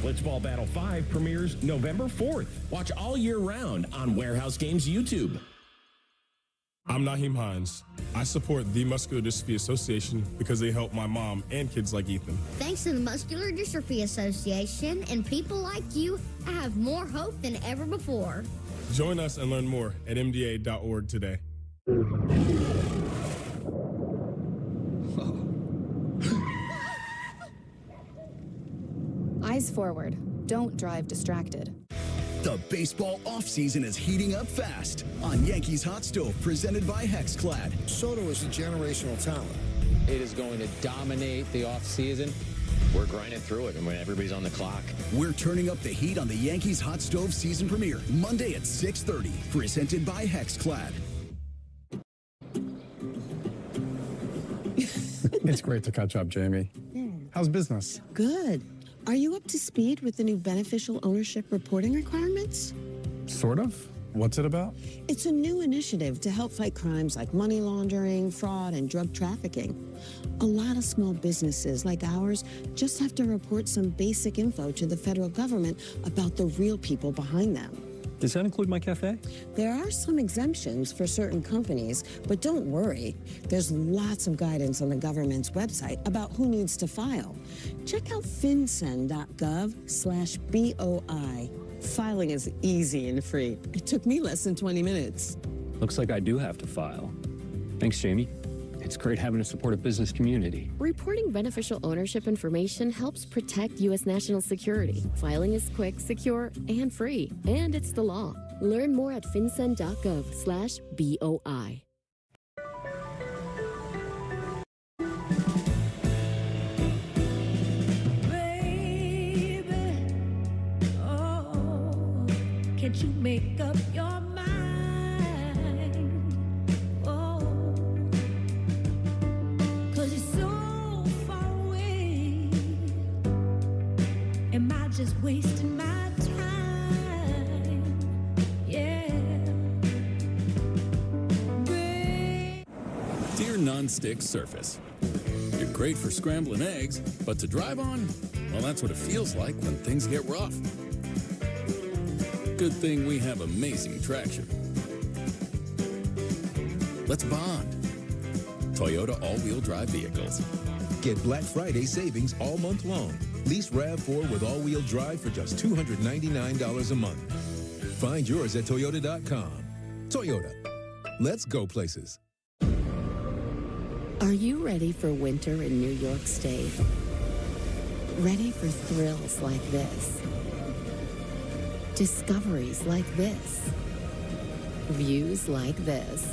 S12: Blitzball Battle 5 premieres November 4th. Watch all year round on Warehouse Games YouTube.
S16: I'm Naheem Hines. I support the Muscular Dystrophy Association because they help my mom and kids like Ethan.
S17: Thanks to the Muscular Dystrophy Association and people like you, I have more hope than ever before.
S16: Join us and learn more at mda.org today.
S23: Eyes forward. Don't drive distracted.
S2: The baseball offseason is heating up fast on Yankees Hot Stove, presented by Hexclad.
S4: Soto is a generational talent.
S24: It is going to dominate the offseason. We're grinding through it, and when everybody's on the clock.
S2: We're turning up the heat on the Yankees Hot Stove season premiere, Monday at 6:30, presented by Hexclad.
S25: It's great to catch up, Jamie. How's business?
S26: Good. Are you up to speed with the new beneficial ownership reporting requirements?
S25: Sort of. What's it about?
S26: It's a new initiative to help fight crimes like money laundering, fraud, and drug trafficking. A lot of small businesses like ours just have to report some basic info to the federal government about the real people behind them.
S25: Does that include my cafe?
S26: There are some exemptions for certain companies, but don't worry. There's lots of guidance on the government's website about who needs to file. Check out fincen.gov/BOI. Filing is easy and free. It took me less than 20 minutes.
S1: Looks like I do have to file. Thanks, Jamie. It's great having a supportive business community.
S8: Reporting beneficial ownership information helps protect U.S. national security. Filing is quick, secure, and free. And it's the law. Learn more at fincen.gov/BOI.
S13: Can't you make up your mind? Oh, 'cause you're so far away. Am I just wasting my time? Yeah.
S15: Dear non-stick surface, you're great for scrambling eggs, but to drive on, well, that's what it feels like when things get rough. Good thing we have amazing traction. Let's bond. Toyota all-wheel drive vehicles.
S18: Get Black Friday savings all month long. Lease RAV4 with all-wheel drive for just $299 a month. Find yours at Toyota.com. Toyota. Let's go places.
S21: Are you ready for winter in New York State? Ready for thrills like this? Discoveries like this? Views like this?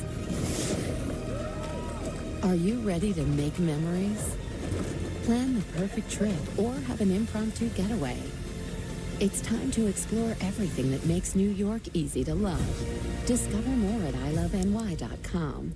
S21: Are you ready to make memories? Plan the perfect trip or have an impromptu getaway. It's time to explore everything that makes New York easy to love. Discover more at iloveny.com.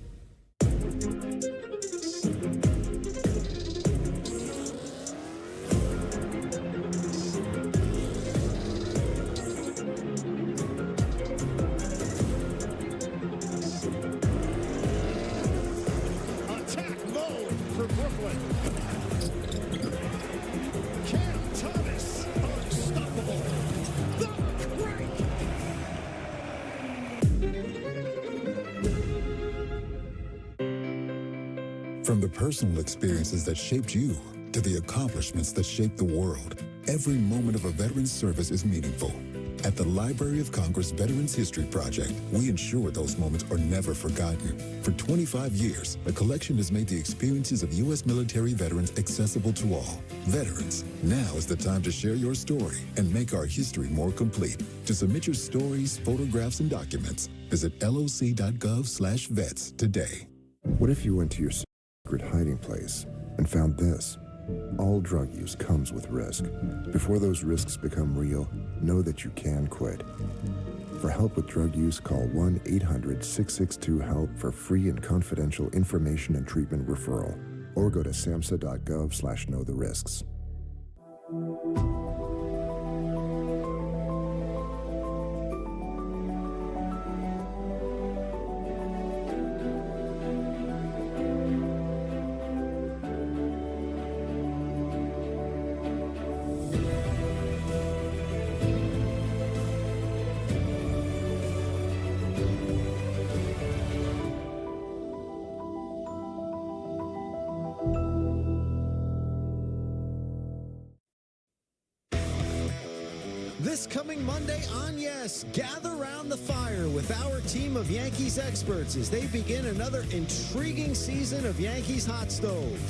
S19: From the personal experiences that shaped you to the accomplishments that shaped the world, every moment of a veteran's service is meaningful. At the Library of Congress Veterans History Project, we ensure those moments are never forgotten. For 25 years, the collection has made the experiences of U.S. military veterans accessible to all. Veterans, now is the time to share your story and make our history more complete. To submit your stories, photographs, and documents, visit loc.gov/vets today.
S27: What if you went to your secret hiding place and found this? All drug use comes with risk. Before those risks become real, know that you can quit. For help with drug use, call 1-800-662-HELP for free and confidential information and treatment referral, or go to samhsa.gov/knowtherisks.
S20: This coming Monday on Yes, gather round the fire with our team of Yankees experts as they begin another intriguing season of Yankees Hot Stove.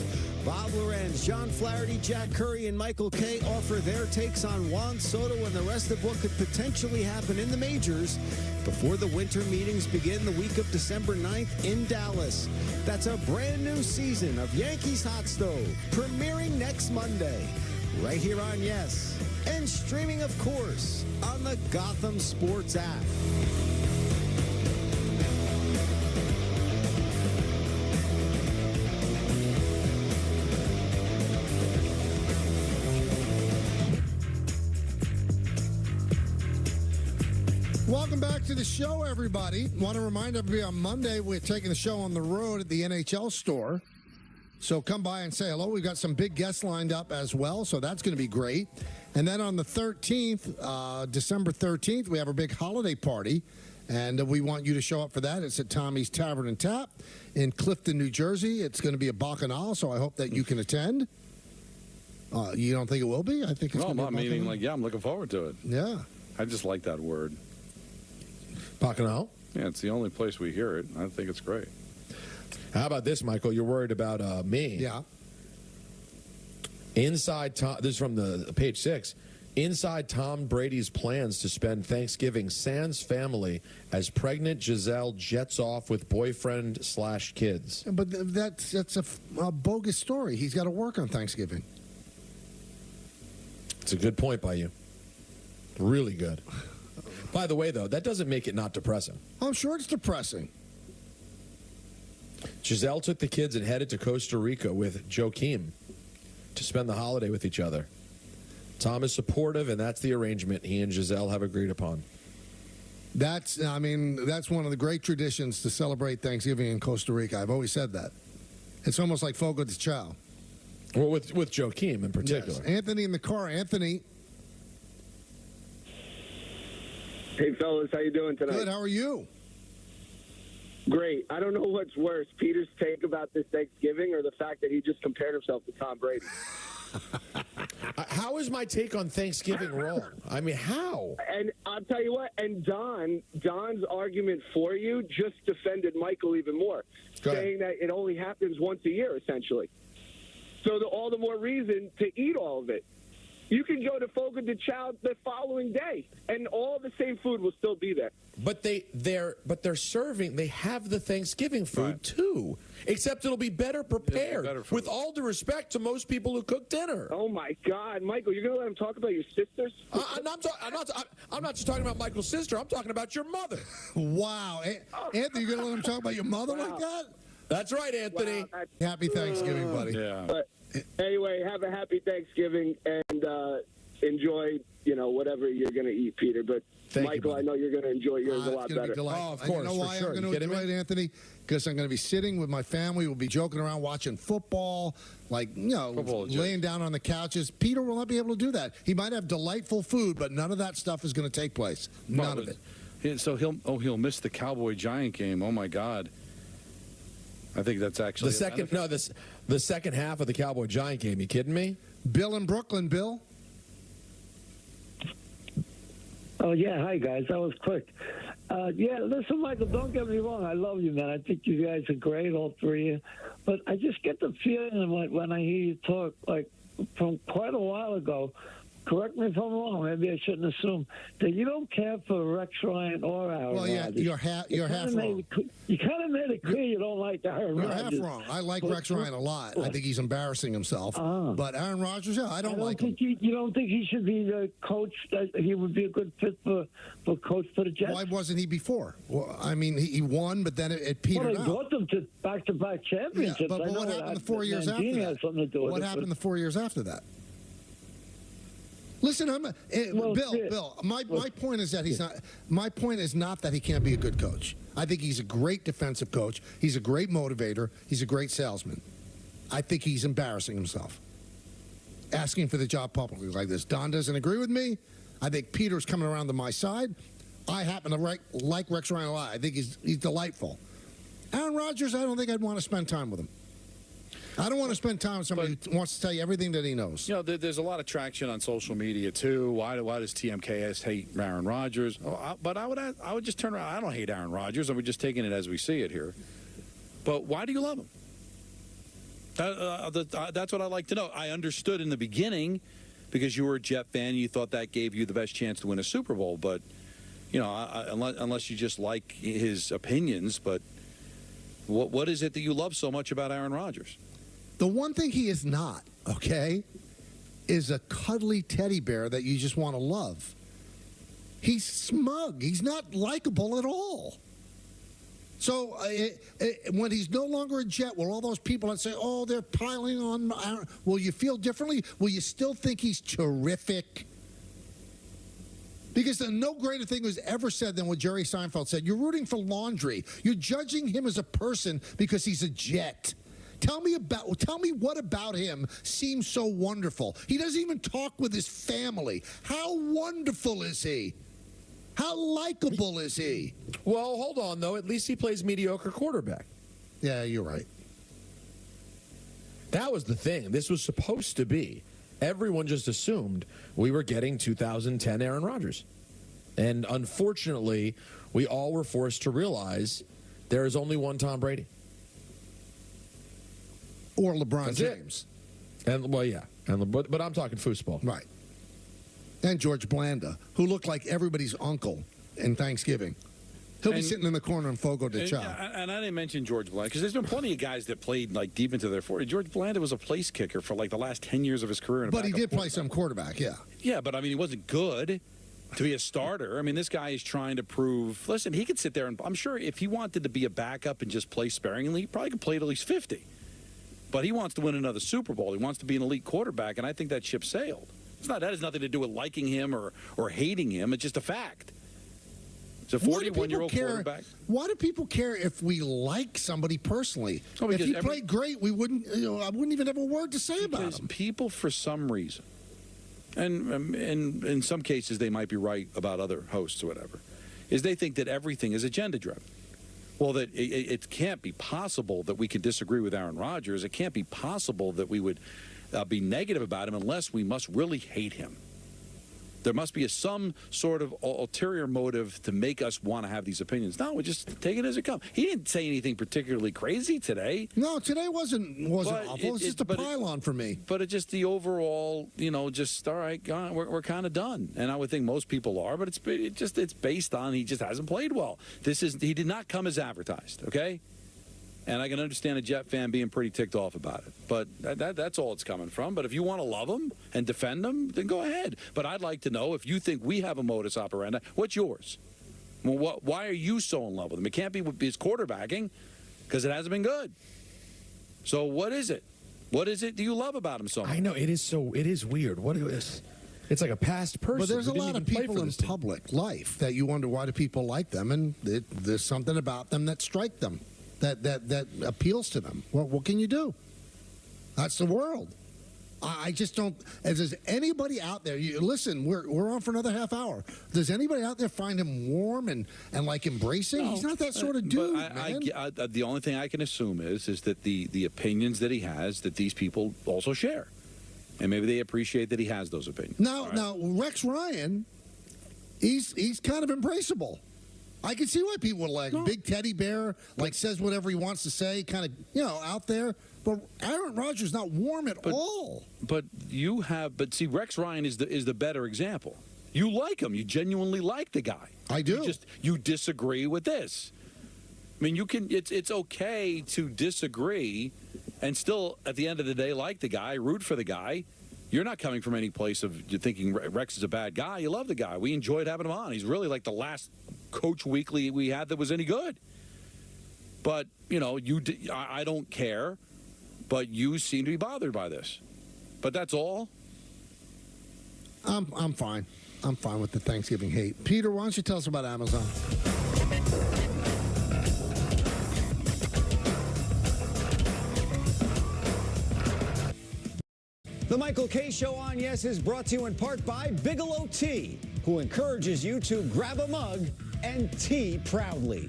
S20: Bob Lorenz, John Flaherty, Jack Curry, and Michael Kay offer their takes on Juan Soto and the rest of what could potentially happen in the majors before the winter meetings begin the week of December 9th in Dallas. That's a brand new season of Yankees Hot Stove, premiering next Monday, right here on Yes, and streaming, of course, on the Gotham Sports app.
S4: Welcome back to the show, everybody. Want to remind everybody on Monday we're taking the show on the road at the NHL store. So come by and say hello. We've got some big guests lined up as well, so that's going to be great. And then on the 13th, December 13th, we have our big holiday party, and we want you to show up for that. It's at Tommy's Tavern and Tap in Clifton, New Jersey. It's going to be a bacchanal, so I hope that you can attend. You don't think it will be? I think it's going to be
S5: I'm looking forward to it.
S4: Yeah.
S5: I just like that word.
S6: Bacchanal?
S5: Yeah, it's the only place we hear it. I think it's great.
S6: How about this, Michael? You're worried about me.
S4: Yeah.
S6: Inside Tom, this is from the page 6. Inside Tom Brady's plans to spend Thanksgiving sans family as pregnant Giselle jets off with boyfriend/kids.
S4: But that's a bogus story. He's got to work on Thanksgiving.
S6: It's a good point by you. Really good. By the way, though, that doesn't make it not depressing.
S4: I'm sure it's depressing.
S6: Giselle took the kids and headed to Costa Rica with Joaquim to spend the holiday with each other. Tom is supportive, and that's the arrangement he and Giselle have agreed upon.
S4: That's one of the great traditions to celebrate Thanksgiving in Costa Rica. I've always said that. It's almost like Fogo de Chao.
S6: Well, with Joaquim in particular.
S4: Yes. Anthony in the car. Anthony.
S3: Hey, fellas, how you doing tonight?
S4: Good. How are you?
S3: Great. I don't know what's worse, Peter's take about this Thanksgiving or the fact that he just compared himself to Tom Brady.
S6: How is my take on Thanksgiving wrong? I mean, how?
S3: And I'll tell you what, and Don's argument for you just defended Michael even more, saying that it only happens once a year, essentially. So all the more reason to eat all of it. You can go to Fogo de Chao the following day, and all the same food will still be there.
S6: But they're serving. They have the Thanksgiving food too, except it'll be better prepared. With all due respect to most people who cook dinner.
S3: Oh my God, Michael, you're going to let him talk about your sisters?
S6: I'm not just talking about Michael's sister. I'm talking about your mother.
S4: Wow, Anthony, you're going to let him talk about your mother like that?
S6: That's right, Anthony.
S3: Wow,
S4: happy Thanksgiving, buddy.
S5: Yeah.
S3: But anyway, have a happy Thanksgiving and enjoy, whatever you're going to eat, Peter. But Michael, I know you're going to enjoy yours a lot better.
S4: Oh, of course. You know why I'm going to enjoy it, Anthony? Because I'm going to be sitting with my family. We'll be joking around watching football, laying down on the couches. Peter will not be able to do that. He might have delightful food, but none of that stuff is going to take place. None of it.
S5: So he'll miss the Cowboy-Giant game. Oh, my God. I think that's actually
S6: the second half of the Cowboy-Giant game. You kidding me?
S4: Bill in Brooklyn. Bill?
S7: Oh, yeah. Hi, guys. That was quick. Listen, Michael, don't get me wrong. I love you, man. I think you guys are great, all three of you. But I just get the feeling when I hear you talk, from quite a while ago, correct me if I'm wrong, maybe I shouldn't assume, that you don't care for Rex Ryan or Aaron Rodgers.
S4: Yeah, you're half wrong.
S7: You kind of made it clear you don't like Aaron Rodgers.
S4: You're half wrong. I like Rex Ryan a lot. I think he's embarrassing himself. But Aaron Rodgers, I don't like him.
S7: You don't think he should be the coach, that he would be a good fit for coach for the Jets?
S4: Why wasn't he before? Well, I mean, he won, but then it petered out.
S7: They brought them to back-to-back championships.
S4: Yeah, but what happened the 4 years after that? What happened the 4 years after that? Listen, Bill. My point is that he's not. My point is not that he can't be a good coach. I think he's a great defensive coach. He's a great motivator. He's a great salesman. I think he's embarrassing himself, asking for the job publicly like this. Don doesn't agree with me. I think Peter's coming around to my side. I happen to like Rex Ryan a lot. I think he's delightful. Aaron Rodgers, I don't think I'd want to spend time with him. I don't want to spend time with somebody who wants to tell you everything that he knows.
S5: There's a lot of traction on social media, too. Why does TMKS hate Aaron Rodgers? But I would just turn around. I don't hate Aaron Rodgers. We're just taking it as we see it here. But why do you love him? That's what I'd like to know. I understood in the beginning because you were a Jet fan. You thought that gave you the best chance to win a Super Bowl. But, unless you just like his opinions. But what is it that you love so much about Aaron Rodgers?
S4: The one thing he is not, is a cuddly teddy bear that you just want to love. He's smug. He's not likable at all. So when he's no longer a Jet, will all those people that say, oh, they're piling on Aaron, will you feel differently? Will you still think he's terrific? Because no greater thing was ever said than what Jerry Seinfeld said. You're rooting for laundry. You're judging him as a person because he's a Jet. Tell me what about him seems so wonderful. He doesn't even talk with his family. How wonderful is he? How likable is he?
S6: Well, hold on, though. At least he plays mediocre quarterback.
S4: Yeah, you're right.
S6: That was the thing. This was supposed to be. Everyone just assumed we were getting 2010 Aaron Rodgers. And unfortunately, we all were forced to realize there is only one Tom Brady.
S4: Or LeBron
S6: That's
S4: James.
S6: And, well, yeah. But I'm talking foosball.
S4: Right. And George Blanda, who looked like everybody's uncle in Thanksgiving. He'll be sitting in the corner in Fogo de Chao.
S5: And I didn't mention George Blanda because there's been plenty of guys that played like deep into their 40s. George Blanda was a place kicker for like the last 10 years of his career.
S4: But he did play some quarterback, yeah.
S5: Yeah, but I mean, he wasn't good to be a starter. I mean, this guy is trying to prove, listen, he could sit there and I'm sure if he wanted to be a backup and just play sparingly, he probably could play at least 50. But he wants to win another Super Bowl. He wants to be an elite quarterback, and I think that ship sailed. That has nothing to do with liking him or hating him. It's just a fact. It's a 41-year-old quarterback.
S4: Why do people care if we like somebody personally? If he played great, we wouldn't. I wouldn't even have a word to say about him.
S5: Because people, for some reason, and in some cases they might be right about other hosts or whatever, is they think that everything is agenda-driven. Well, that it can't be possible that we could disagree with Aaron Rodgers. It can't be possible that we would be negative about him unless we must really hate him. There must be some sort of ulterior motive to make us want to have these opinions. No, we just take it as it comes. He didn't say anything particularly crazy today.
S4: No, today wasn't awful. It's just a pylon for me.
S5: But it's just the overall, just all right. We're kind of done, and I would think most people are. But it's based on he just hasn't played well. He did not come as advertised. Okay. And I can understand a Jet fan being pretty ticked off about it. But that's all it's coming from. But if you want to love him and defend him, then go ahead. But I'd like to know if you think we have a modus operandi, what's yours? Well, why are you so in love with him? It can't be with his quarterbacking because it hasn't been good. So what is it? What is it do you love about him so much?
S6: I know. It is weird. What is It's like a past person.
S4: But there's a lot of people in public life that you wonder why do people like them, and there's something about them that strike them. That appeals to them. What can you do? That's the world. I just don't. Does anybody out there? Listen, we're on for another half hour. Does anybody out there find him warm and like embracing?
S5: No,
S4: he's not that sort of dude, man.
S5: The only thing I can assume is that the opinions that he has that these people also share, and maybe they appreciate that he has those opinions.
S4: Now Rex Ryan, he's kind of embraceable. I can see why people would like big teddy bear, says whatever he wants to say, kind of, out there. But Aaron Rodgers not warm at all.
S5: But see, Rex Ryan is the better example. You like him. You genuinely like the guy.
S4: I do.
S5: You disagree with this. I mean, it's okay to disagree and still, at the end of the day, like the guy, root for the guy. You're not coming from any place of you thinking Rex is a bad guy. You love the guy. We enjoyed having him on. He's really like the last Coach Weekly we had that was any good. But, I don't care, but you seem to be bothered by this. But that's all.
S4: I'm fine. I'm fine with the Thanksgiving hate. Peter, why don't you tell us about Amazon?
S20: The Michael K. Show on Yes is brought to you in part by Bigelow Tea, who encourages you to grab a mug and tea proudly.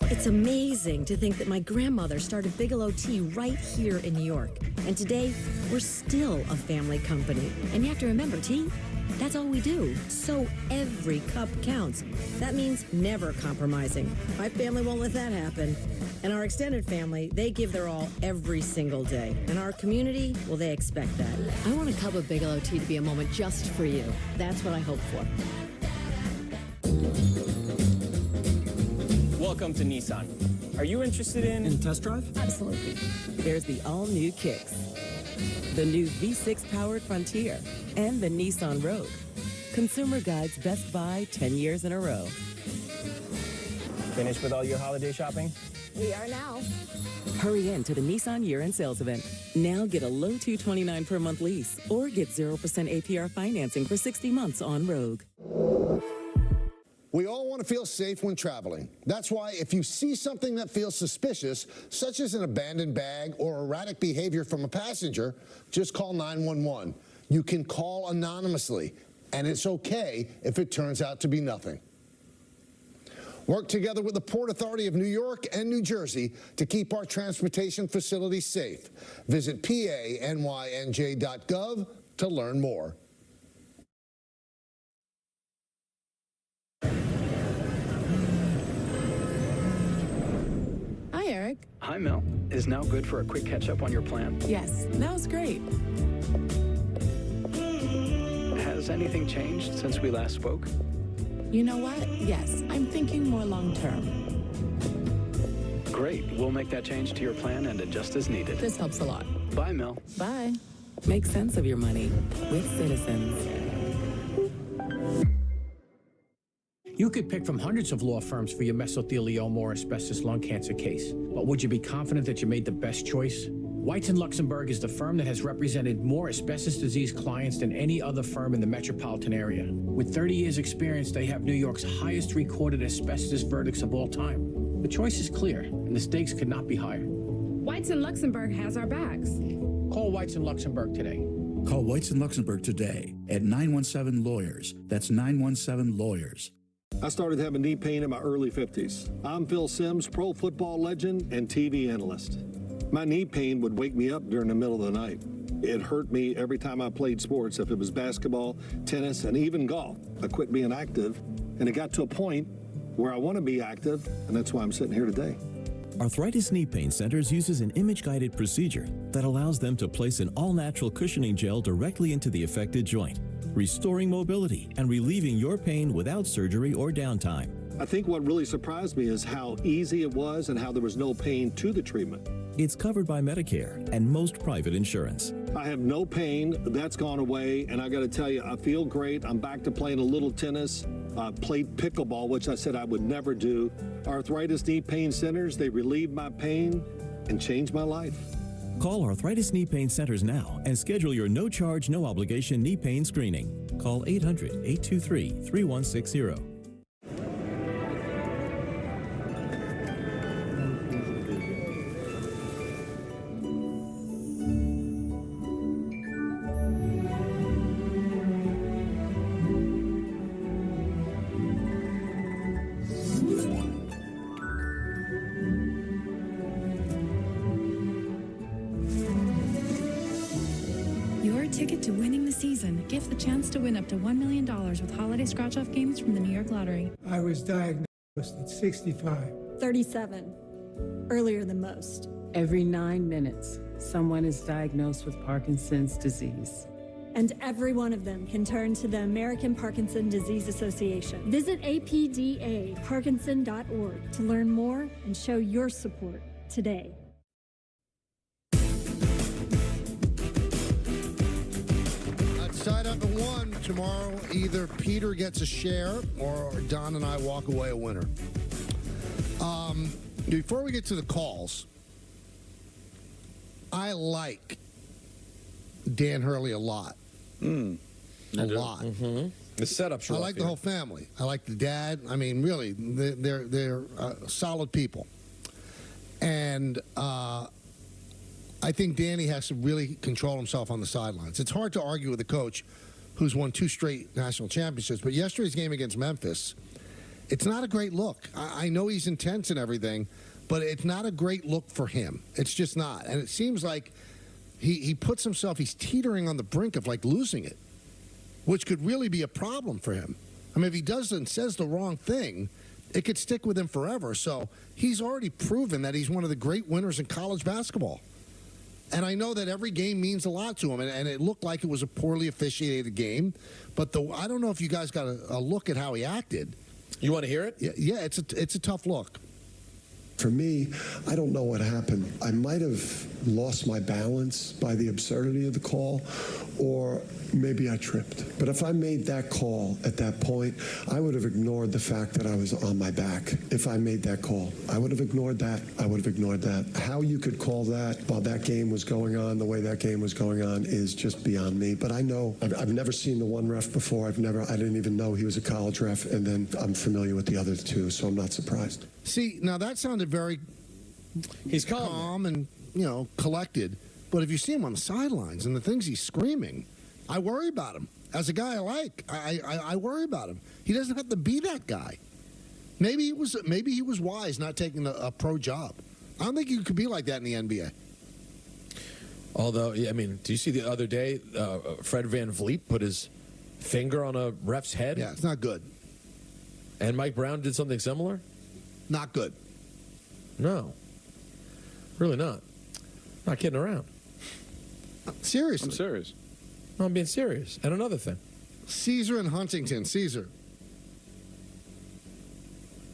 S9: It's amazing to think that my grandmother started Bigelow Tea right here in New York. And today, we're still a family company. And you have to remember, tea, that's all we do. So every cup counts. That means never compromising. My family won't let that happen. And our extended family, they give their all every single day. And our community, well, they expect that.
S8: I want a cup of Bigelow Tea to be a moment just for you. That's what I hope for.
S10: Welcome to Nissan. Are you interested in
S11: test drive?
S10: Absolutely.
S12: There's the all-new Kicks, the new V6-powered Frontier, and the Nissan Rogue. Consumer Guide's Best Buy 10 years in a row.
S10: Finished with all your holiday shopping?
S12: We are now. Hurry in to the Nissan year-end sales event. Now get a low $229 per month lease or get 0% APR financing for 60 months on Rogue.
S4: We all want to feel safe when traveling. That's why if you see something that feels suspicious, such as an abandoned bag or erratic behavior from a passenger, just call 911. You can call anonymously, and it's okay if it turns out to be nothing. Work together with the Port Authority of New York and New Jersey to keep our transportation facilities safe. Visit PANYNJ.gov to learn more.
S11: Hi, Eric.
S14: Hi, Mel. Is now good for a quick catch-up on your plan?
S11: Yes, now's great.
S14: Has anything changed since we last spoke?
S11: You know what? Yes, I'm thinking more long-term.
S14: Great. We'll make that change to your plan and adjust as needed.
S11: This helps a lot.
S14: Bye, Mel.
S11: Bye.
S12: Make sense of your money with Citizens.
S16: You could pick from hundreds of law firms for your mesothelioma or asbestos lung cancer case, but would you be confident that you made the best choice? Whites & Luxembourg is the firm that has represented more asbestos disease clients than any other firm in the metropolitan area. With 30 years experience, they have New York's highest recorded asbestos verdicts of all time. The choice is clear, and the stakes could not be higher.
S17: Whites & Luxembourg has our backs.
S16: Call Whites & Luxembourg today.
S22: Call Whites & Luxembourg today at 917-LAWYERS. That's 917-LAWYERS.
S23: I started having knee pain in my early 50s. I'm Phil Simms, pro football legend and TV analyst. My knee pain would wake me up during the middle of the night. It hurt me every time I played sports, if it was basketball, tennis, and even golf. I quit being active, and it got to a point where I want to be active, and that's why I'm sitting here today.
S24: Arthritis Knee Pain Centers uses an image-guided procedure that allows them to place an all-natural cushioning gel directly into the affected joint, restoring mobility and relieving your pain without surgery or downtime.
S23: I think what really surprised me is how easy it was and how there was no pain to the treatment.
S24: It's covered by Medicare and most private insurance.
S23: I have no pain. That's gone away, and I got to tell you, I feel great. I'm back to playing a little tennis. Played pickleball, which I said I would never do. Arthritis Knee Pain Centers, they relieve my pain and change my life.
S24: Call Arthritis Knee Pain Centers now and schedule your no-charge, no-obligation knee pain screening. Call 800-823-3160.
S28: Ticket to winning the season. Give the chance to win up to $1 million with holiday scratch-off games from the New York Lottery.
S29: I was diagnosed at 65.
S30: 37. Earlier than most.
S31: Every 9 minutes, someone is diagnosed with Parkinson's disease.
S30: And every one of them can turn to the American Parkinson Disease Association. Visit apdaparkinson.org to learn more and show your support today.
S4: Side up at 1 tomorrow. Either Peter gets a share or Don and I walk away a winner. Before we get to the calls, I like Dan Hurley a lot. A lot.
S6: Mm-hmm. The setup's rough.
S4: I like the whole family. I like the dad. I mean, really, they're solid people. And I think Danny has to really control himself on the sidelines. It's hard to argue with a coach who's won 2 straight national championships, but yesterday's game against Memphis, it's not a great look. I know he's intense and everything, but it's not a great look for him. It's just not. And it seems like he puts himself, he's teetering on the brink of like losing it, which could really be a problem for him. I mean, if he does and says the wrong thing, it could stick with him forever. So he's already proven that he's one of the great winners in college basketball. And I know that every game means a lot to him, and it looked like it was a poorly officiated game. But I don't know if you guys got a look at how he acted.
S6: You want to hear it?
S4: Yeah, it's a tough look.
S32: For me, I don't know what happened. I might have lost my balance by the absurdity of the call, or maybe I tripped. But if I made that call at that point, I would have ignored the fact that I was on my back. If I made that call, I would have ignored that. I would have ignored that. How you could call that while that game was going on, the way that game was going on, is just beyond me. But I know, I've never seen the one ref before. I didn't even know he was a college ref, and then I'm familiar with the other two, so I'm not surprised.
S4: See, now that sounded very calm and, collected. But if you see him on the sidelines and the things he's screaming, I worry about him. As a guy I like, I worry about him. He doesn't have to be that guy. Maybe he was wise not taking a pro job. I don't think you could be like that in the NBA.
S6: Although, I mean, do you see the other day, Fred Van Vliet put his finger on a ref's head?
S4: Yeah, it's not good.
S6: And Mike Brown did something similar?
S4: Not good.
S6: No. Really not. Not kidding around.
S4: Seriously.
S5: I'm serious.
S6: No, I'm being serious. And another thing.
S4: Caesar and Huntington. Caesar.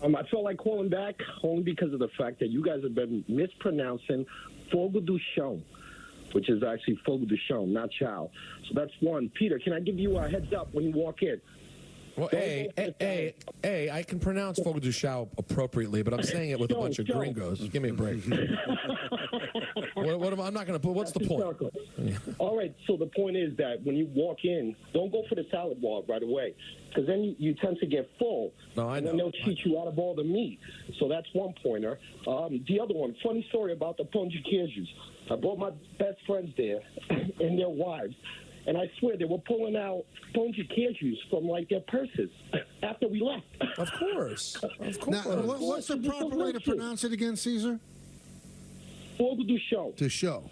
S1: I felt like calling back only because of the fact that you guys have been mispronouncing Fogo do Chão, which is actually Fogo do Chão, not Chow. So that's one. Peter, can I give you a heads up when you walk in?
S6: Well, I can pronounce Fogo do Chão appropriately, but I'm saying it with a bunch of gringos. Give me a break. I'm not going to put. What's the point?
S1: All right. So the point is that when you walk in, don't go for the salad bar right away, because then you tend to get full.
S6: No, I know.
S1: And then they'll cheat you out of all the meat. So that's one pointer. The other one, funny story about the pão de queijos. I brought my best friends there and their wives. And I swear they were pulling out pão de queijos from like their purses after we left.
S6: Of course. Of course.
S4: Now, what's the proper way to pronounce it again, Caesar?
S1: Fogo do Chão.
S4: To show.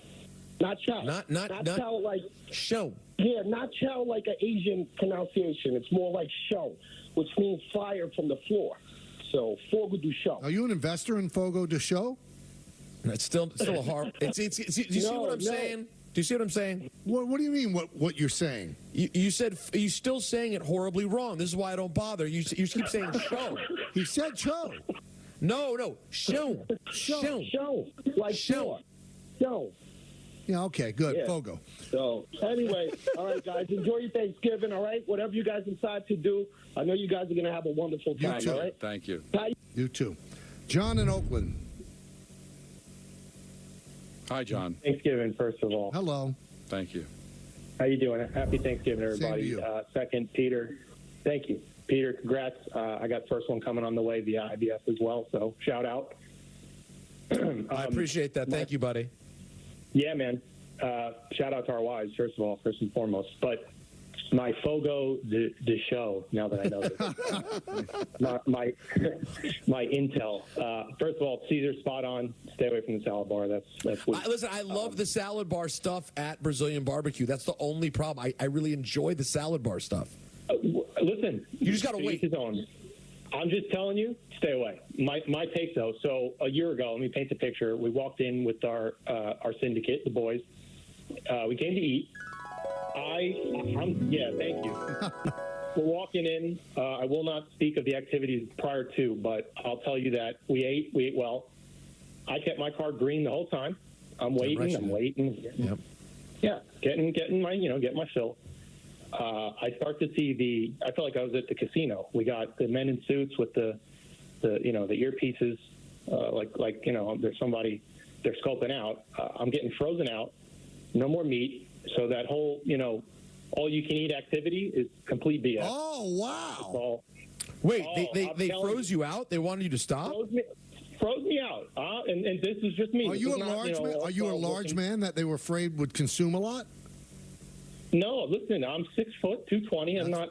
S1: Not chow.
S6: Not
S1: chow like
S6: show.
S1: Yeah, not chow like an Asian pronunciation. It's more like show, which means fire from the floor. So Fogo do Chão.
S4: Are you an investor in Fogo de Show?
S6: It's still a hard. Do you see what I'm saying? Do you see what I'm saying?
S4: What do you mean? What you're saying?
S6: You said you're still saying it horribly wrong. This is why I don't bother. You keep saying show.
S4: He said show.
S6: No, show.
S1: Show. Like show. Show.
S4: Yeah. Okay. Good.
S1: Yeah.
S4: Fogo.
S1: So anyway, all right, guys. Enjoy your Thanksgiving. All right. Whatever you guys decide to do, I know you guys are going to have a wonderful time.
S4: You too.
S1: All right.
S5: Thank you.
S1: Bye.
S4: You too. John in Oakland.
S5: Hi, John.
S10: Thanksgiving, first of all.
S4: Hello.
S5: Thank you.
S10: How you doing? Happy Thanksgiving, everybody.
S4: Same to you.
S10: Second, Peter. Thank you. Peter, congrats. I got first one coming on the way via IBS as well, so shout out.
S6: I appreciate that. Thank you, buddy.
S10: Yeah, man. Shout out to our wives, first of all, first and foremost. But my Fogo de Show, now that I know this. my intel. First of all, Caesar, spot on. Stay away from the salad bar. That's what,
S6: listen, I love the salad bar stuff at Brazilian Barbecue. That's the only problem. I really enjoy the salad bar stuff.
S10: Listen.
S6: You just got to wait.
S10: I'm just telling you, stay away. My take, though, so a year ago, let me paint the picture. We walked in with our syndicate, the boys. We came to eat. Yeah, thank you. We're walking in. I will not speak of the activities prior to, but I'll tell you that we ate well. I kept my car green the whole time. I'm waiting.
S6: Yep.
S10: Yeah, getting my fill. I start to see I felt like I was at the casino. We got the men in suits with the earpieces, there's somebody they're scoping out. I'm getting frozen out. No more meat. So that whole, all-you-can-eat activity is complete BS.
S4: Oh, wow.
S6: Wait, they froze you out? They wanted you to stop?
S10: Froze me out. And this is just me.
S4: Are you a large man that they were afraid would consume a lot?
S10: No, listen, I'm 6 foot, 220. I'm not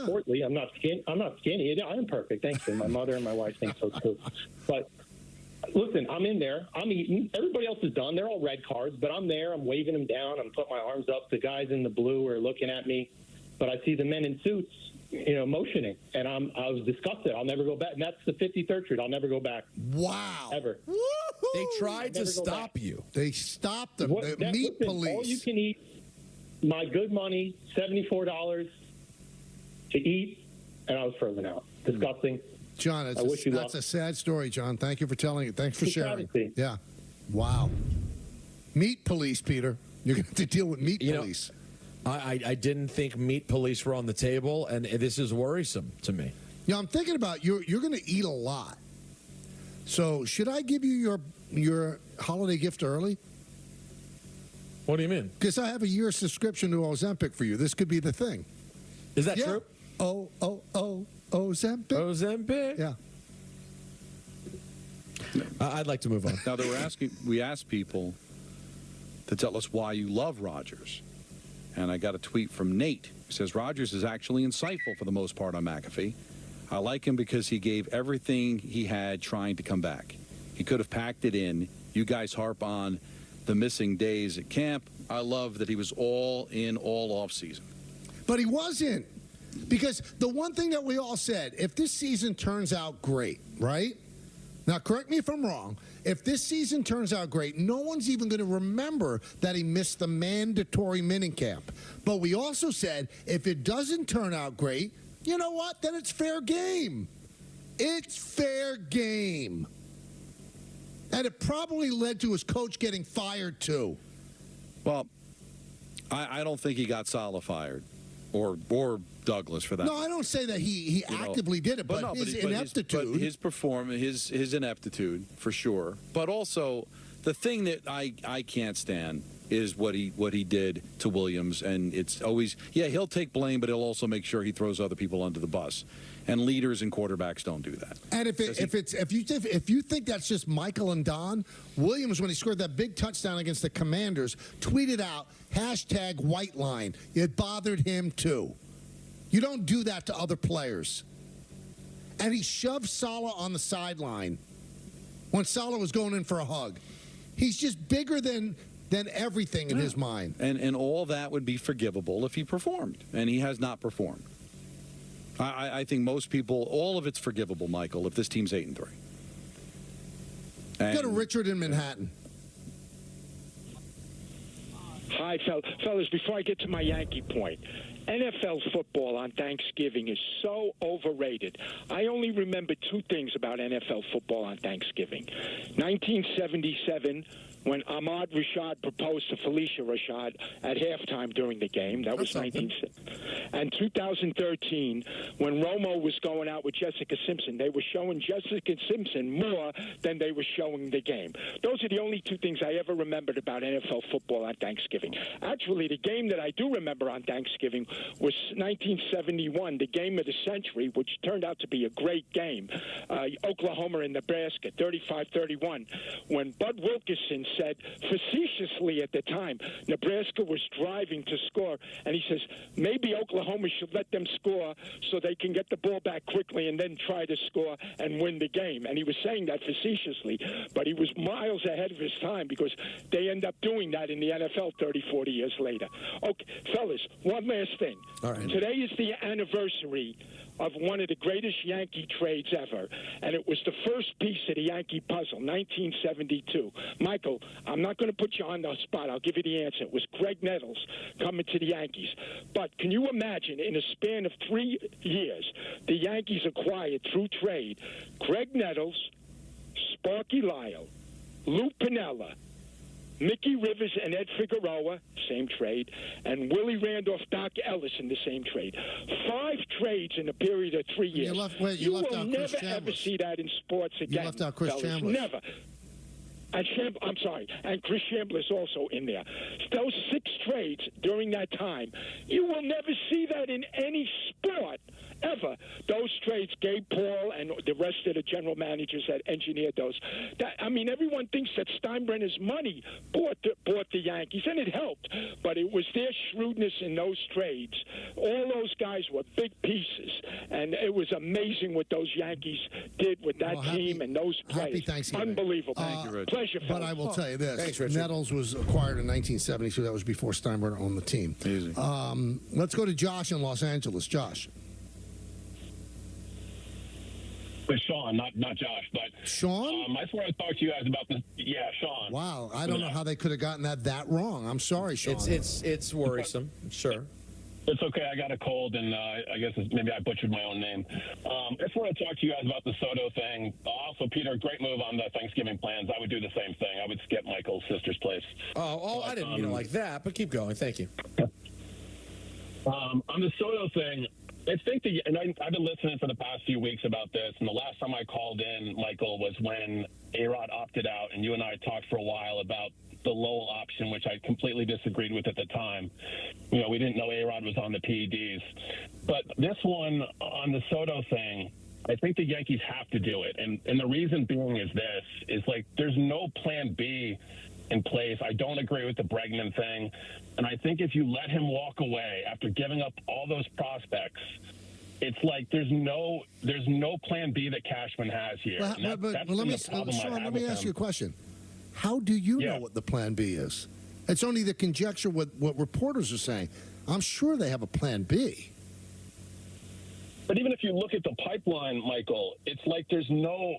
S10: portly. I'm not skinny. I am perfect. Thanks. And my mother and my wife think so too. But listen, I'm in there. I'm eating. Everybody else is done. They're all red cards, but I'm there. I'm waving them down. I'm putting my arms up. The guys in the blue are looking at me, but I see the men in suits, motioning, and I was disgusted. I'll never go back. And that's the 53rd Street. I'll never go back.
S4: Wow.
S10: Ever.
S4: Woo-hoo!
S6: They tried to stop you.
S4: They stopped them. The meat police.
S10: All you can eat. My good money, $74 to eat, and I was frozen out. Disgusting.
S4: John, that's a sad story, John. Thank you for telling it. Thanks for sharing. Yeah. Wow. Meat police, Peter. You're going to have to deal with meat police.
S6: I didn't think meat police were on the table, and this is worrisome to me.
S4: Yeah, I'm thinking about you're going to eat a lot. So should I give you your holiday gift early?
S6: What do you mean?
S4: Because I have a year's subscription to Ozempic for you. This could be the thing.
S6: Is that true?
S4: Ozempic.
S6: Ozempic?
S4: Yeah.
S6: I'd like to move on.
S5: Now, we asked people to tell us why you love Rodgers. And I got a tweet from Nate. He says, Rodgers is actually insightful for the most part on McAfee. I like him because he gave everything he had trying to come back. He could have packed it in. You guys harp on the missing days at camp. I love that he was all in all offseason.
S4: But he wasn't. Because the one thing that we all said, if this season turns out great, right? Now, correct me if I'm wrong. If this season turns out great, no one's even going to remember that he missed the mandatory minicamp. But we also said, if it doesn't turn out great, you know what? Then it's fair game. It's fair game. And it probably led to his coach getting fired, too.
S5: Well, I don't think he got Saleh fired. Or Douglas for that.
S4: No, I don't say that he actively did it, but his ineptitude.
S5: His performance, his ineptitude, for sure. But also, the thing that I can't stand is what he did to Williams, and it's always, he'll take blame, but he'll also make sure he throws other people under the bus. And leaders and quarterbacks don't do that.
S4: And if you think that's just Michael and Don, Williams, when he scored that big touchdown against the Commanders, tweeted out #WhiteLine. It bothered him too. You don't do that to other players. And he shoved Saleh on the sideline when Saleh was going in for a hug. He's just bigger than everything in his mind.
S5: And all that would be forgivable if he performed, and he has not performed. I think most people, all of it's forgivable, Michael, if this team's 8-3.
S4: Go to Richard in Manhattan.
S2: Hi, fellas. Before I get to my Yankee point, NFL football on Thanksgiving is so overrated. I only remember two things about NFL football on Thanksgiving. 1977, when Ahmad Rashad proposed to Felicia Rashad at halftime during the game. That was 1970. And 2013, when Romo was going out with Jessica Simpson. They were showing Jessica Simpson more than they were showing the game. Those are the only two things I ever remembered about NFL football on Thanksgiving. Actually, the game that I do remember on Thanksgiving was 1971, the game of the century, which turned out to be a great game. Oklahoma and Nebraska, 35-31. When Bud Wilkinson said facetiously at the time, Nebraska was driving to score, and he says, maybe Oklahoma should let them score so they can get the ball back quickly and then try to score and win the game. And he was saying that facetiously, but he was miles ahead of his time because they end up doing that in the NFL 30, 40 years later. Okay, fellas, one last thing.
S6: All right.
S2: Today is the anniversary of one of the greatest Yankee trades ever, and it was the first piece of the Yankee puzzle, 1972. Michael, I'm not going to put you on the spot. I'll give you the answer. It was Greg Nettles coming to the Yankees. But can you imagine, in a span of 3 years, the Yankees acquired, through trade, Greg Nettles, Sparky Lyle, Lou Piniella, Mickey Rivers and Ed Figueroa, same trade, and Willie Randolph, Doc Ellis in the same trade. 5 trades in a period of 3 years.
S4: You
S2: will never, ever see that in sports again.
S4: You left out Chris
S2: fellas.
S4: Chambliss.
S2: Never. I'm sorry, and Chris Chambliss also in there. Those 6 trades during that time, you will never see that in any sport, ever. Those trades, Gabe Paul and the rest of the general managers that engineered those. Everyone thinks that Steinbrenner's money bought the Yankees, and it helped. But it was their shrewdness in those trades. All those guys were big pieces, and it was amazing what those Yankees did with that team and those players.
S4: Happy Thanksgiving.
S2: Unbelievable.
S5: Thank you, Rich.
S2: Pleasure,
S4: But
S2: fellas.
S4: I will tell you this.
S6: Thanks, Richard.
S4: Nettles was acquired in 1970, so that was before Steinbrenner owned the team.
S5: Easy.
S4: Let's go to Josh in Los Angeles. Josh.
S3: With Sean, not Josh, but
S4: Sean.
S3: I just want to talk to you guys about this. Yeah, Sean.
S4: Wow, I don't know how they could have gotten that wrong. I'm sorry, Sean.
S6: It's worrisome. Sure.
S3: It's okay. I got a cold, and I guess maybe I butchered my own name. I just want to talk to you guys about the Soto thing. Also, Peter, great move on the Thanksgiving plans. I would do the same thing. I would skip Michael's sister's place.
S6: I didn't mean it like that, but keep going. Thank you.
S3: On the Soto thing, I think I've been listening for the past few weeks about this, and the last time I called in, Michael, was when A-Rod opted out, and you and I talked for a while about the Lowell option, which I completely disagreed with at the time. We didn't know A-Rod was on the PEDs. But this one, on the Soto thing, I think the Yankees have to do it. And the reason being is this, is there's no plan B in place. I don't agree with the Bregman thing. And I think if you let him walk away after giving up all those prospects, it's like there's no plan B that Cashman has here.
S4: Let me ask you a question. How do you know what the plan B is? It's only the conjecture what reporters are saying. I'm sure they have a plan B.
S3: But even if you look at the pipeline, Michael, it's like there's no.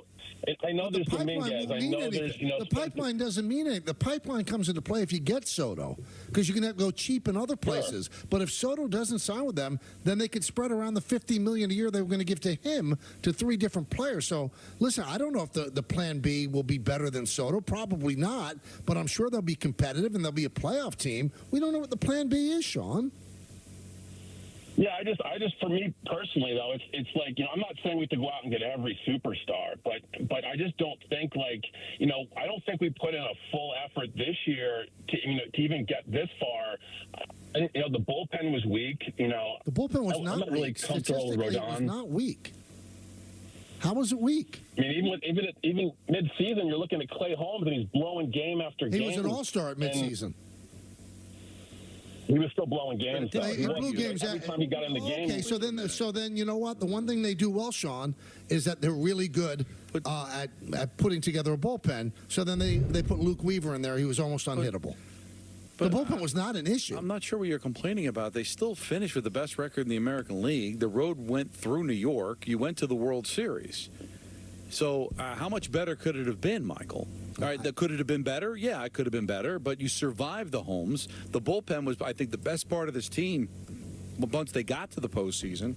S3: I know there's Dominguez. I know there's
S4: the pipeline doesn't mean anything. The pipeline comes into play if you get Soto, because you can go cheap in other places. Sure. But if Soto doesn't sign with them, then they could spread around the $50 million a year they were going to give to him to 3 different players. So listen, I don't know if the plan B will be better than Soto. Probably not. But I'm sure they'll be competitive and they'll be a playoff team. We don't know what the plan B is, Sean.
S3: Yeah, I just for me personally though, it's like, I'm not saying we have to go out and get every superstar, but I just don't think I don't think we put in a full effort this year to even get this far. The bullpen was weak.
S4: The bullpen was not
S3: weak. Really comfortable with Rodon.
S4: It was not weak. How was it weak?
S3: I mean, even mid-season, you're looking at Clay Holmes and he's blowing game after game.
S4: He was an all-star at mid-season.
S3: He was still blowing games.
S4: He blew games
S3: every time he got in the game.
S4: Okay, so then you know what? The one thing they do well, Sean, is that they're really good at putting together a bullpen. So then they put Luke Weaver in there. He was almost unhittable. But the bullpen was not an issue.
S5: I'm not sure what you're complaining about. They still finished with the best record in the American League. The road went through New York. You went to the World Series. So how much better could it have been, Michael? All right, could it have been better? Yeah, it could have been better, but you survived the Holmes. The bullpen was, I think, the best part of this team once they got to the postseason.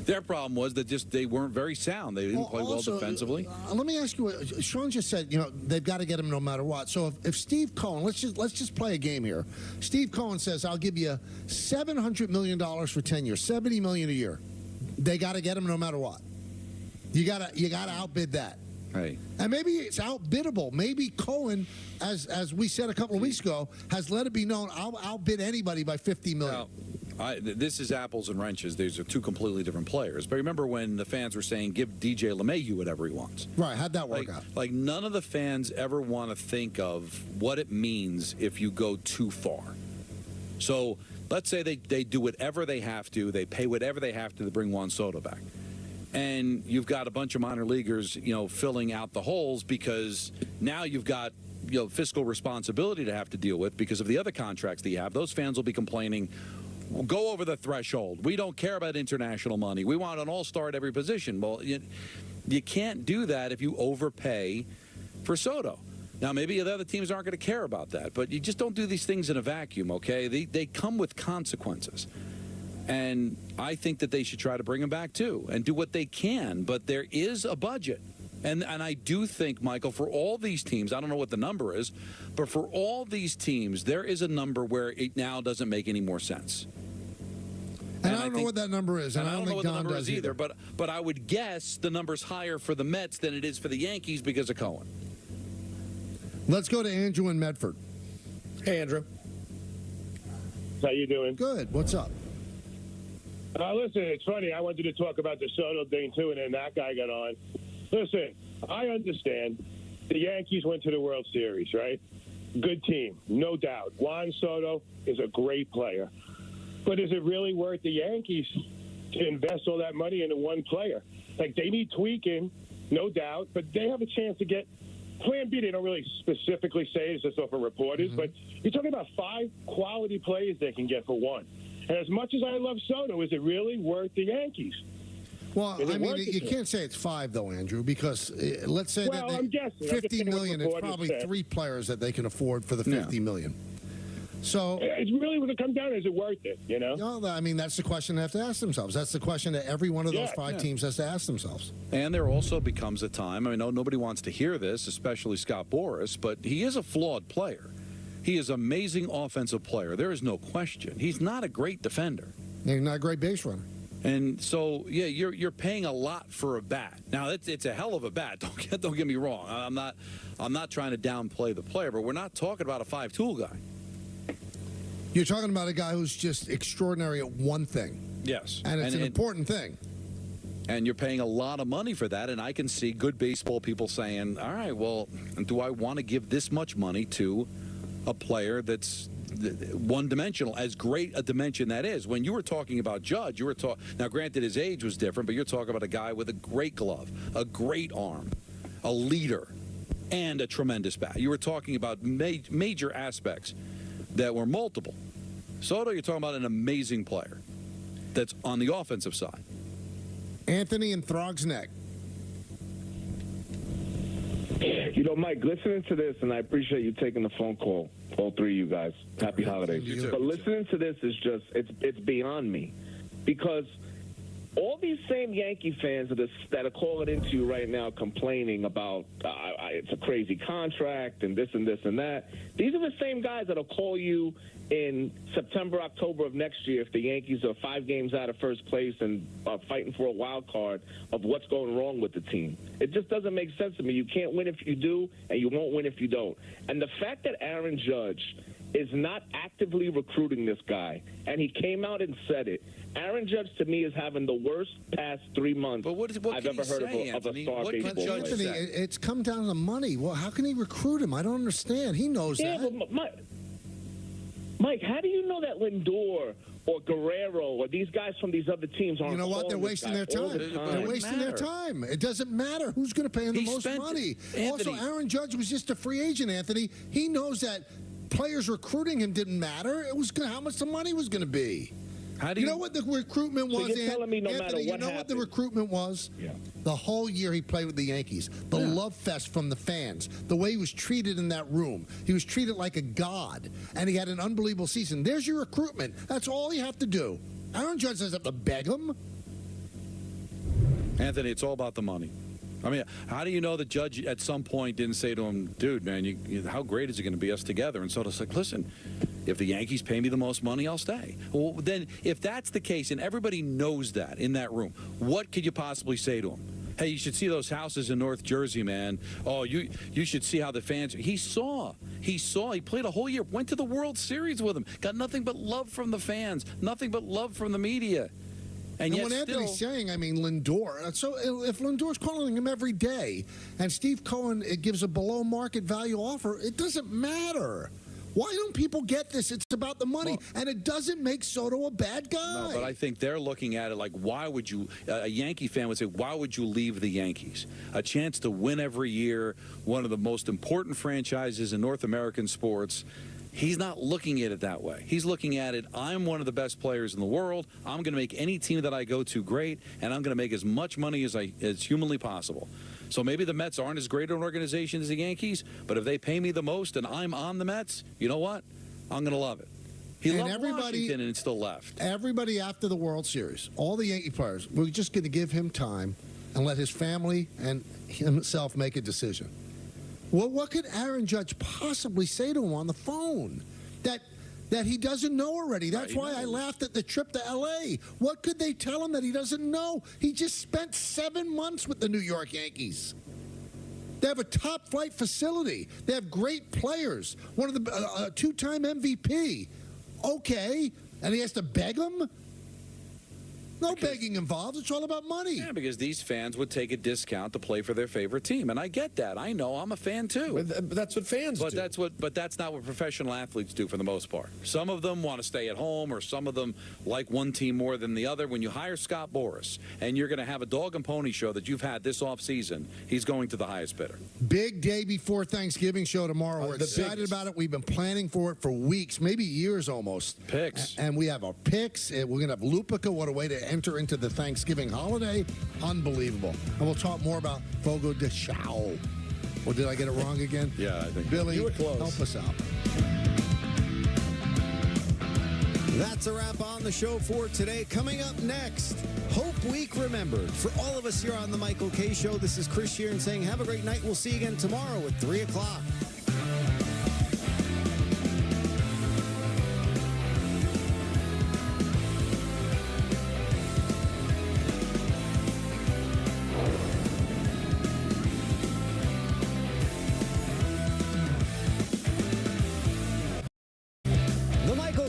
S5: Their problem was that they weren't very sound. They didn't play well defensively.
S4: Let me ask you what Sean just said. They've got to get him no matter what. So if Steve Cohen, let's just play a game here. Steve Cohen says, "I'll give you $700 million for 10 years, $70 million a year." They got to get him no matter what. You gotta outbid that.
S5: Right.
S4: And maybe it's outbiddable. Maybe Cohen, as we said a couple of weeks ago, has let it be known, I'll outbid anybody by $50 million.
S5: Now, this is apples and wrenches. These are 2 completely different players. But remember when the fans were saying, give DJ LeMahieu whatever he wants.
S4: Right. How'd that work out?
S5: Like, none of the fans ever want to think of what it means if you go too far. So let's say they do whatever they have to. They pay whatever they have to bring Juan Soto back. And you've got a bunch of minor leaguers, filling out the holes because now you've got, fiscal responsibility to have to deal with because of the other contracts that you have. Those fans will be complaining, go over the threshold. We don't care about international money. We want an all-star at every position. Well, you can't do that if you overpay for Soto. Now, maybe the other teams aren't going to care about that, but you just don't do these things in a vacuum, okay? They come with consequences. And I think that they should try to bring him back, too, and do what they can. But there is a budget. And I do think, Michael, for all these teams, I don't know what the number is, but for all these teams, there is a number where it now doesn't make any more sense.
S4: And I don't know what that number is.
S5: And I don't know what the number is either. But I would guess the number's higher for the Mets than it is for the Yankees because of Cohen.
S4: Let's go to Andrew in Medford.
S6: Hey, Andrew.
S7: How you doing?
S4: Good. What's up?
S7: Listen, it's funny. I wanted to talk about the Soto thing, too, and then that guy got on. Listen, I understand the Yankees went to the World Series, right? Good team, no doubt. Juan Soto is a great player. But is it really worth the Yankees to invest all that money into one player? Like, they need tweaking, no doubt, but they have a chance to get Plan B. They don't really specifically say it's just off of reporters, but you're talking about 5 quality players they can get for one. And as much as I love Soto, is it really worth the Yankees?
S4: Well, I mean, you can't say it's 5, though, Andrew, because let's say that
S7: I'm guessing.
S4: $50 million, it's probably 3 players that they can afford for the $50 million. So
S7: it's really going to come down, is it worth it,
S4: No, I mean, that's the question they have to ask themselves. That's the question that every one of those 5 teams has to ask themselves.
S5: And there also becomes a time, I mean, nobody wants to hear this, especially Scott Boras, but he is a flawed player. He is an amazing offensive player. There is no question. He's not a great defender.
S4: He's not a great base runner.
S5: And so, yeah, you're paying a lot for a bat. Now, it's a hell of a bat. Don't get me wrong. I'm not trying to downplay the player, but we're not talking about a 5-tool guy.
S4: You're talking about a guy who's just extraordinary at one thing.
S5: Yes.
S4: And it's an important thing.
S5: And you're paying a lot of money for that, and I can see good baseball people saying, all right, well, do I want to give this much money to a player that's one-dimensional, as great a dimension that is? When you were talking about Judge, you were talking, now granted his age was different, but you're talking about a guy with a great glove, a great arm, a leader. and a tremendous bat. You were talking about major aspects that were multiple. Soto, you're talking about an amazing player that's on the offensive side.
S4: Anthony in Throg's Neck.
S8: You know, Mike, listening to this, and I appreciate you taking the phone call, all three of you guys. Happy holidays. But listening to this is just, it's beyond me. Because all these same Yankee fans that are calling into you right now complaining about it's a crazy contract and this and this and that, these are the same guys that'll call you in September, October of next year if the Yankees are 5 games out of first place and are fighting for a wild card of what's going wrong with the team. It just doesn't make sense to me. You can't win if you do, and you won't win if you don't. And the fact that Aaron Judge is not actively recruiting this guy, and he came out and said it. Aaron Judge, to me, is having the worst past 3 months I've ever heard of a star baseball player.
S4: Anthony, it's come down to money. Well, how can he recruit him? I don't understand. He knows that.
S8: But Mike, how do you know that Lindor or Guerrero or these guys from these other teams aren't?
S4: You know what? They're wasting their time. They're wasting their time. It doesn't matter who's going to pay him the most money. Also, Aaron Judge was just a free agent, Anthony. He knows that players recruiting him didn't matter. It was how much the money was going to be. You know what the recruitment was,
S8: you're telling me no
S4: Anthony,
S8: matter what
S4: you know what the recruitment was?
S8: Yeah.
S4: The whole year he played with the Yankees. The love fest from the fans. The way he was treated in that room. He was treated like a god. And he had an unbelievable season. There's your recruitment. That's all you have to do. Aaron Judge doesn't have to beg him.
S5: Anthony, it's all about the money. I mean, how do you know the Judge at some point didn't say to him, dude, man, how great is it going to be us together? And Soto's like, listen, if the Yankees pay me the most money, I'll stay. Well, then if that's the case, and everybody knows that in that room, what could you possibly say to him? Hey, you should see those houses in North Jersey, man. Oh, you should see how the fans... He played a whole year, went to the World Series with them, got nothing but love from the fans, nothing but love from the media. And
S4: what Anthony's saying, I mean, Lindor. So if Lindor's calling him every day and Steve Cohen gives a below-market value offer, it doesn't matter. Why don't people get this? It's about the money, and it doesn't make Soto a bad guy.
S5: No, but I think they're looking at it like, why would you, a Yankee fan would say, why would you leave the Yankees? A chance to win every year, one of the most important franchises in North American sports. He's not looking at it that way. He's looking at it, I'm one of the best players in the world. I'm going to make any team that I go to great, and I'm going to make as much money as humanly possible. So maybe the Mets aren't as great an organization as the Yankees, but if they pay me the most and I'm on the Mets, you know what? I'm going to love it. He loved Washington and still left.
S4: Everybody after the World Series, all the Yankee players, we're just going to give him time and let his family and himself make a decision. Well, what could Aaron Judge possibly say to him on the phone that he doesn't know already? That's why I laughed at the trip to L.A. What could they tell him that he doesn't know? He just spent 7 months with the New York Yankees. They have a top-flight facility. They have great players. One of the two-time MVP. Okay, and he has to beg him? No begging involved. It's all about money.
S5: Yeah, because these fans would take a discount to play for their favorite team, and I get that. I know. I'm a fan too.
S6: But that's what fans do.
S5: But that's not what professional athletes do for the most part. Some of them want to stay at home, or some of them like one team more than the other. When you hire Scott Boras, and you're going to have a dog and pony show that you've had this offseason, he's going to the highest bidder.
S4: Big day before Thanksgiving show tomorrow. We're excited about it. We've been planning for it for weeks, maybe years almost.
S5: Picks.
S4: And we have our picks. We're going to have Lupica. What a way to enter into the Thanksgiving holiday. Unbelievable. And we'll talk more about Fogo de Chao. Or did I get it wrong again?
S5: Yeah, I think
S4: Billy,
S6: you were close.
S4: Help us out.
S9: That's a wrap on the show for today. Coming up next, Hope Week Remembered. For all of us here on The Michael Kay Show, this is Chris Sheeran saying have a great night. We'll see you again tomorrow at 3 o'clock.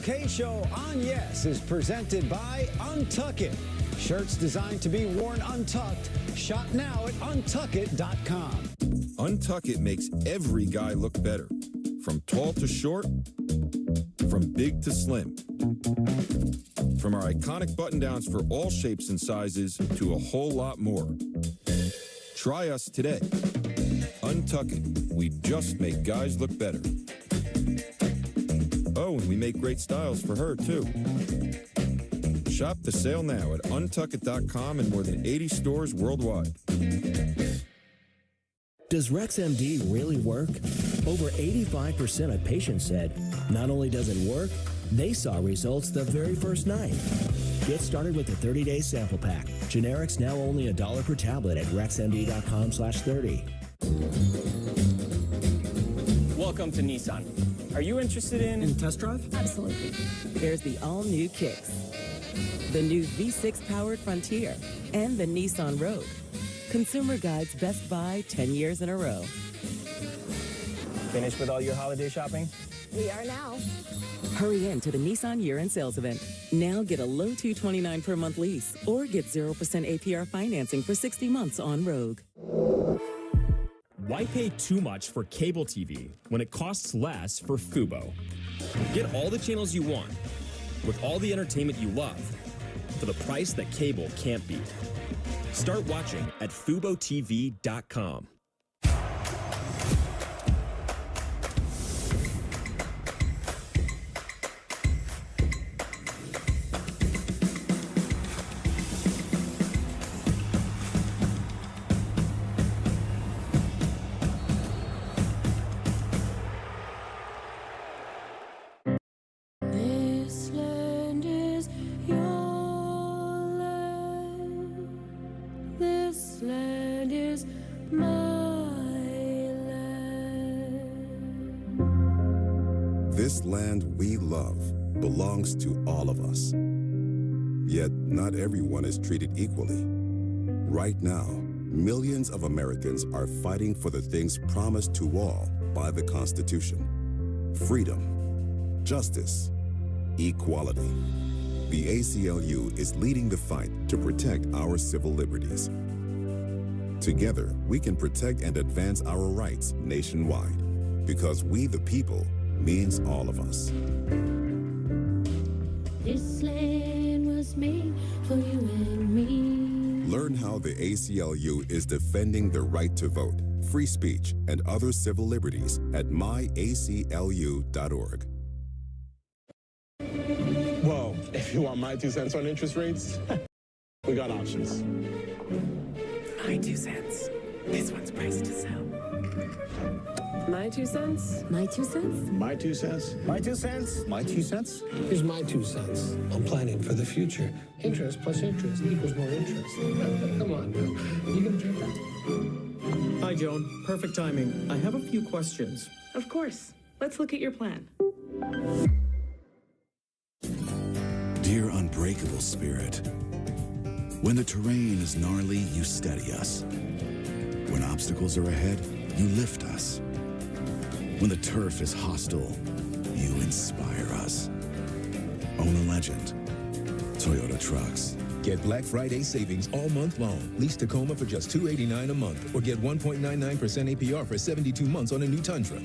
S9: K Show on Yes is presented by Untuck It. Shirts designed to be worn untucked. Shop now at untuckit.com.
S13: Untuck It makes every guy look better. From tall to short, from big to slim. From our iconic button-downs for all shapes and sizes to a whole lot more. Try us today. Untuck It. We just make guys look better. Oh, and we make great styles for her, too. Shop the sale now at untuckit.com and more than 80 stores worldwide.
S11: Does RexMD really work? Over 85% of patients said not only does it work, they saw results the very first night. Get started with the 30-day sample pack. Generics now only $1 per tablet at rexmd.com/30.
S12: Welcome to Nissan. Are you interested in a test drive?
S31: Absolutely.
S12: There's the all-new Kicks, the new V6-powered Frontier, and the Nissan Rogue. Consumer Guide's Best Buy 10 years in a row. Finished with all your holiday shopping?
S31: We are now.
S12: Hurry in to the Nissan year-end sales event. Now get a low $229 per month lease or get 0% APR financing for 60 months on Rogue.
S14: Why pay too much for cable TV when it costs less for Fubo? Get all the channels you want with all the entertainment you love for the price that cable can't beat. Start watching at FuboTV.com.
S15: This land is your land. This land is my land.
S13: This land we love belongs to all of us. Yet not everyone is treated equally. Right now, millions of Americans are fighting for the things promised to all by the Constitution. Freedom, justice, equality. The ACLU is leading the fight to protect our civil liberties. Together, we can protect and advance our rights nationwide, because we the people means all of us.
S15: This land was made for you and me.
S13: Learn how the ACLU is defending the right to vote, free speech, and other civil liberties at myaclu.org.
S17: Well, if you want my 2 cents on interest rates, we got options.
S12: My 2 cents. This one's priced to sell.
S31: My 2 cents?
S15: My 2 cents?
S17: My 2 cents? My 2 cents?
S23: My 2 cents? Here's my 2 cents. I'm planning for the future. Interest plus interest equals more interest. Come on, Bill. You can drink that.
S18: Hi, Joan. Perfect timing. I have a few questions.
S31: Of course. Let's look at your plan.
S22: Dear unbreakable spirit, when the terrain is gnarly, you steady us. When obstacles are ahead, you lift us. When the turf is hostile, you inspire us. Own a legend. Toyota Trucks.
S19: Get Black Friday savings all month long. Lease Tacoma for just $289 a month or get 1.99% APR for 72 months on a new Tundra.